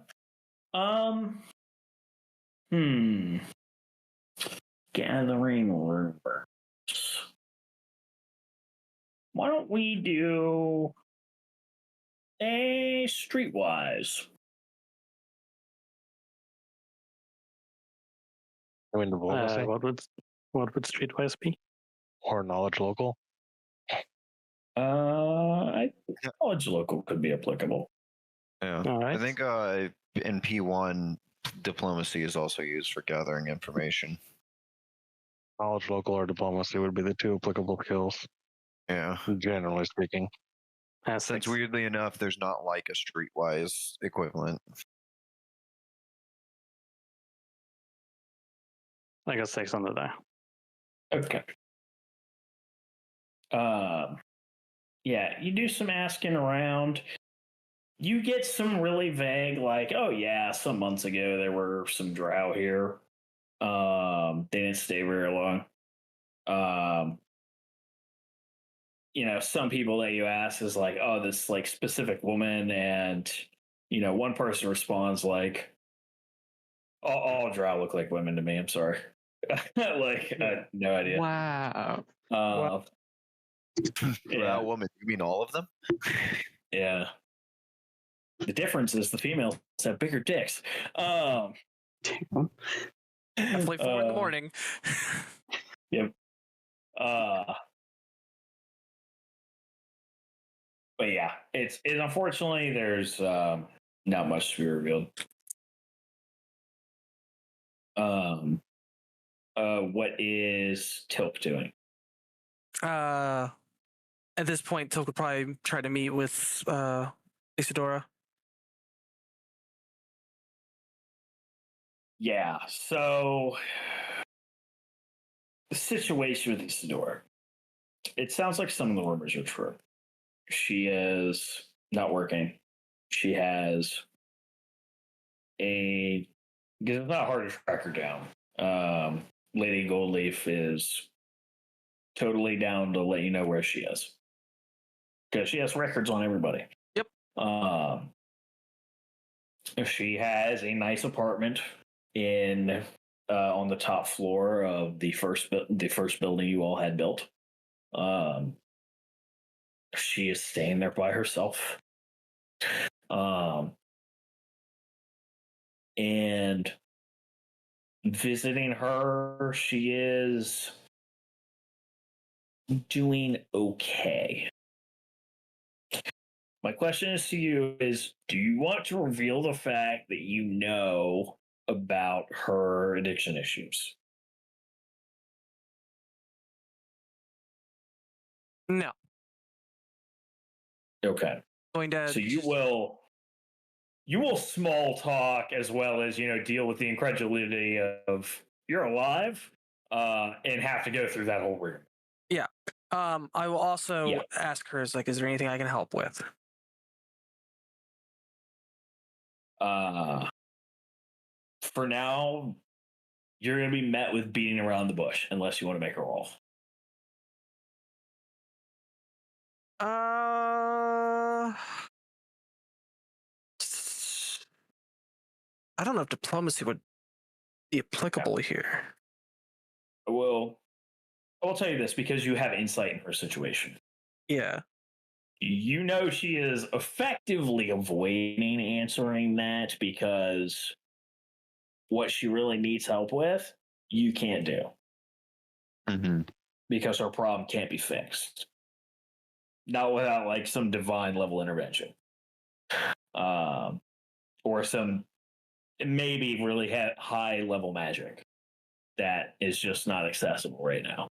Gathering rumors. Why don't we do a streetwise? I mean, what would streetwise be? Or knowledge local? Knowledge local could be applicable. Yeah. All right. I think in P1, diplomacy is also used for gathering information. Knowledge local or diplomacy would be the two applicable skills. Yeah. Generally speaking. Since weirdly enough, there's not like a streetwise equivalent. I got 6 under there. Okay. Yeah, you do some asking around. You get some really vague, like, oh yeah, some months ago there were some drow here. They didn't stay very long. Some people that you ask is like, oh, this like specific woman, and one person responds like, all drow look like women to me. I'm sorry. Like, I had no idea. Wow. Drow woman? You mean all of them? Yeah. The difference is the females have bigger dicks. Definitely 4 in the morning. Yep. But yeah, it's unfortunately there's not much to be revealed. What is Tilp doing? At this point, Tilp could probably try to meet with Isadora. Yeah, so the situation with Isadora. It sounds like some of the rumors are true. She is not working. She has because it's not hard to track her down. Lady Goldleaf is totally down to let you know where she is, because she has records on everybody. Yep. She has a nice apartment in on the top floor of the first building you all had built. She is staying there by herself. And visiting her, she is doing okay. My question is to you is, do you want to reveal the fact that you know about her addiction issues? No. Okay. Going to. So you will small talk as well as, deal with the incredulity of you're alive, and have to go through that whole room. Yeah. I will also ask her, is there anything I can help with? For now, you're going to be met with beating around the bush unless you want to make a roll. I don't know if diplomacy would be applicable here. Well, I will tell you this because you have insight in her situation. Yeah. You know she is effectively avoiding answering that because what she really needs help with, you can't do. Mm-hmm. Because her problem can't be fixed. Not without some divine level intervention. Or some maybe really high level magic that is just not accessible right now.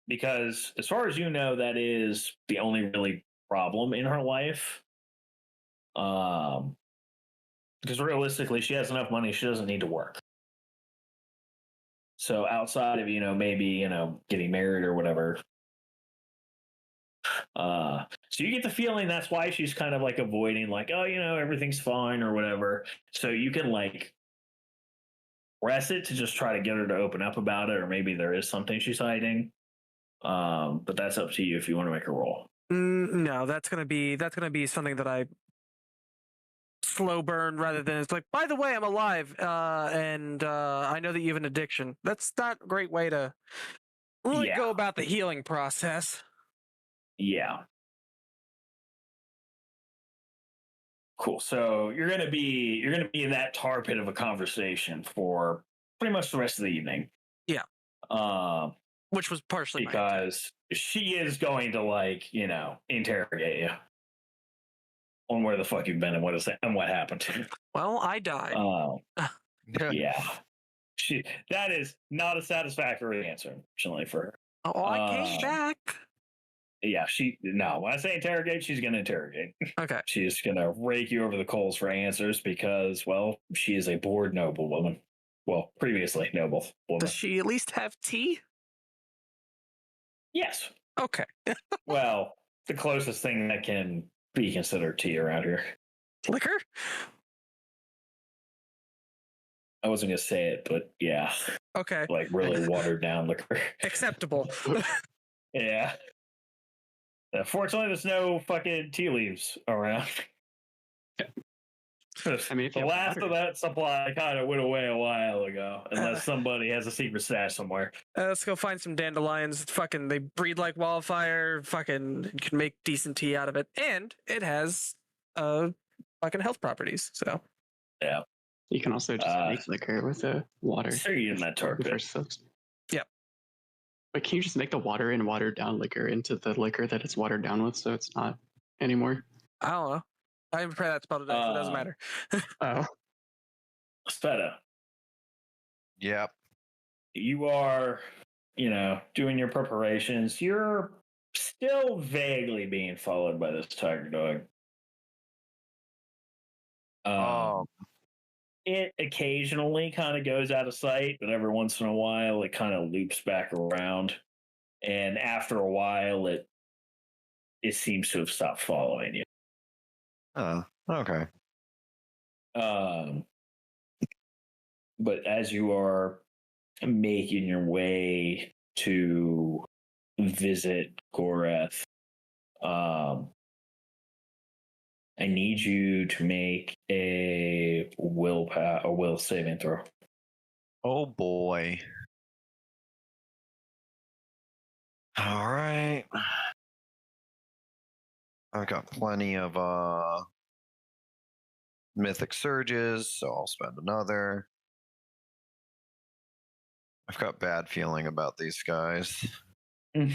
Because as far as you know, that is the only really problem in her life. Because realistically, she has enough money, she doesn't need to work. So outside of, maybe, getting married or whatever. So you get the feeling that's why she's kind of avoiding, everything's fine or whatever. So you can press it to just try to get her to open up about it, or maybe there is something she's hiding. But that's up to you if you want to make a roll. No, that's gonna be something that I slow burn rather than it's by the way, I'm alive, and I know that you have an addiction. That's not a great way to really go about the healing process. Yeah. Cool. So you're gonna be in that tar pit of a conversation for pretty much the rest of the evening. Yeah. Which was partially because she is going to interrogate you on where the fuck you've been and what happened. Well, I died. Yeah. That is not a satisfactory answer, unfortunately, for her. Oh, I came back. Yeah, when I say interrogate, she's going to interrogate. Okay. She's going to rake you over the coals for answers because, well, she is a bored noble woman. Well, previously noble woman. Does she at least have tea? Yes. Okay. Well, the closest thing that can be considered tea around here. Liquor? I wasn't going to say it, but yeah. Okay. Really watered down liquor. Acceptable. Yeah. Fortunately, there's no fucking tea leaves around. I mean, the last of that supply kind of went away a while ago, unless somebody has a secret stash somewhere. Let's go find some dandelions. Fucking, they breed like wildfire. Fucking, you can make decent tea out of it, and it has fucking health properties. So yeah, you can also just make liquor with the water. So you're in that tar pit. Yeah. But can you just make the water and watered down liquor into the liquor that it's watered down with, so it's not anymore? I don't know. I haven't tried that spell today, so it doesn't matter. Oh. Speta. Yep. You are, doing your preparations. You're still vaguely being followed by this tiger dog. It occasionally kind of goes out of sight, but every once in a while it kind of loops back around. And after a while, it seems to have stopped following you. Oh, okay. But as you are making your way to visit Goreth, I need you to make a will saving throw. Oh boy. All right. I've got plenty of mythic surges, so I'll spend another. I've got bad feeling about these guys. You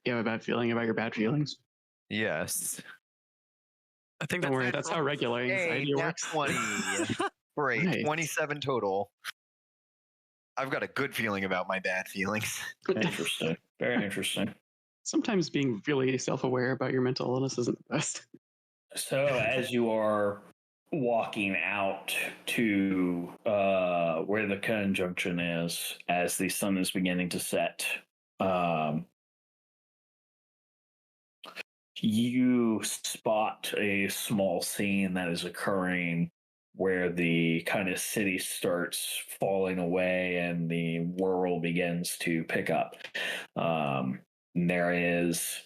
have a bad feeling about your bad feelings? Yes. I think Don't worry, that's how regular anxiety works. 20. Great. Nice. 27 total. I've got a good feeling about my bad feelings. Interesting. Very interesting. Sometimes being really self-aware about your mental illness isn't the best. So as you are walking out to where the conjunction is, as the sun is beginning to set, you spot a small scene that is occurring where the kind of city starts falling away and the world begins to pick up. There is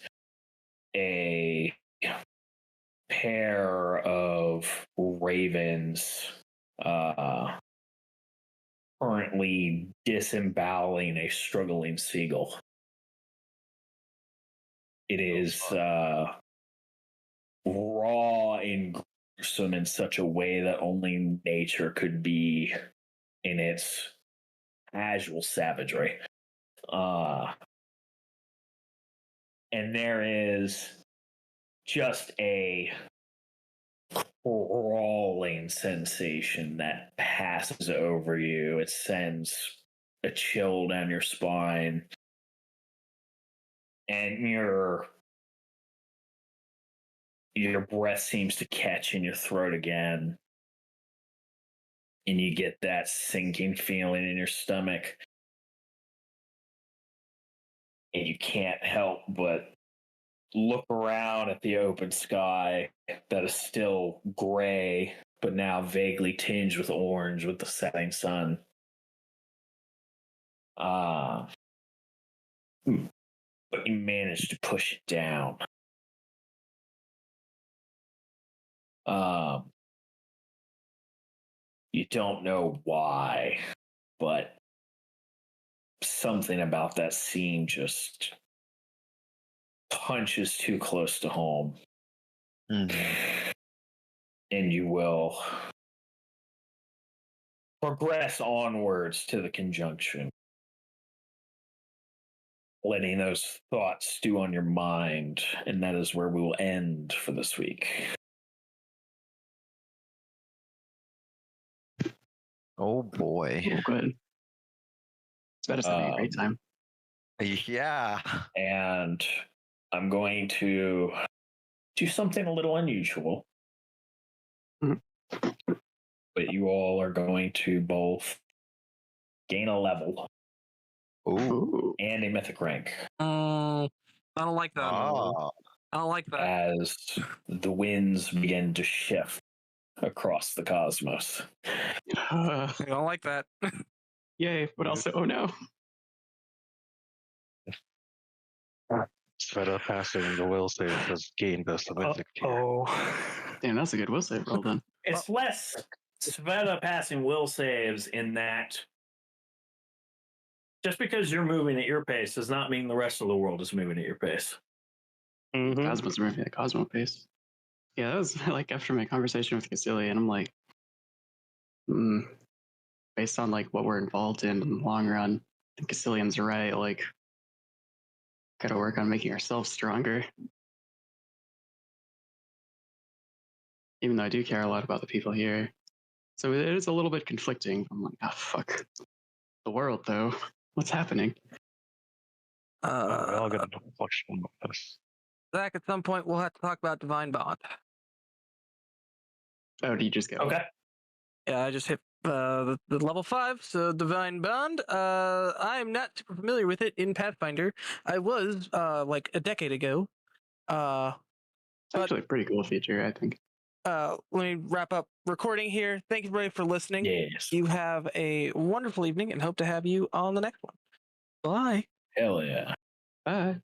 a pair of ravens currently disemboweling a struggling seagull. It is raw and gruesome in such a way that only nature could be in its casual savagery. And there is just a crawling sensation that passes over you. It sends a chill down your spine. And your breath seems to catch in your throat again. And you get that sinking feeling in your stomach. And you can't help but look around at the open sky that is still gray, but now vaguely tinged with orange with the setting sun. But you managed to push it down. You don't know why, but something about that scene just punches too close to home. And you will progress onwards to the conjunction, letting those thoughts stew on your mind, and that is where we will end for this week. Oh boy. Oh, good. It's about us having a great time. Yeah. And I'm going to do something a little unusual. But you all are going to both gain a level and a mythic rank. I don't like that. I don't like that. As the winds begin to shift across the cosmos. I don't like that. Yay, but also, oh no. Sveta passing the will save has gained us a mythic tier. Oh. Damn, that's a good will save roll then. It's less Sveta passing will saves in that just because you're moving at your pace does not mean the rest of the world is moving at your pace. Cosmos moving at Cosmo pace. Yeah, that was like after my conversation with Cassilia, I'm like, based on like what we're involved in the long run, I think Cassilian's right. Like, gotta work on making ourselves stronger. Even though I do care a lot about the people here. So it is a little bit conflicting. I'm like, fuck. The world, though. What's happening? I'll get into reflection on this. Zach, at some point, we'll have to talk about Divine Bond. Oh, do you just go? Okay. Yeah, I just hit the level 5, so Divine Bond. I am not super familiar with it in Pathfinder. I was, like, a decade ago. It's actually a pretty cool feature, I think. Let me wrap up recording here. Thank you, everybody, for listening. Yes. You have a wonderful evening and hope to have you on the next one. Bye. Hell yeah. Bye.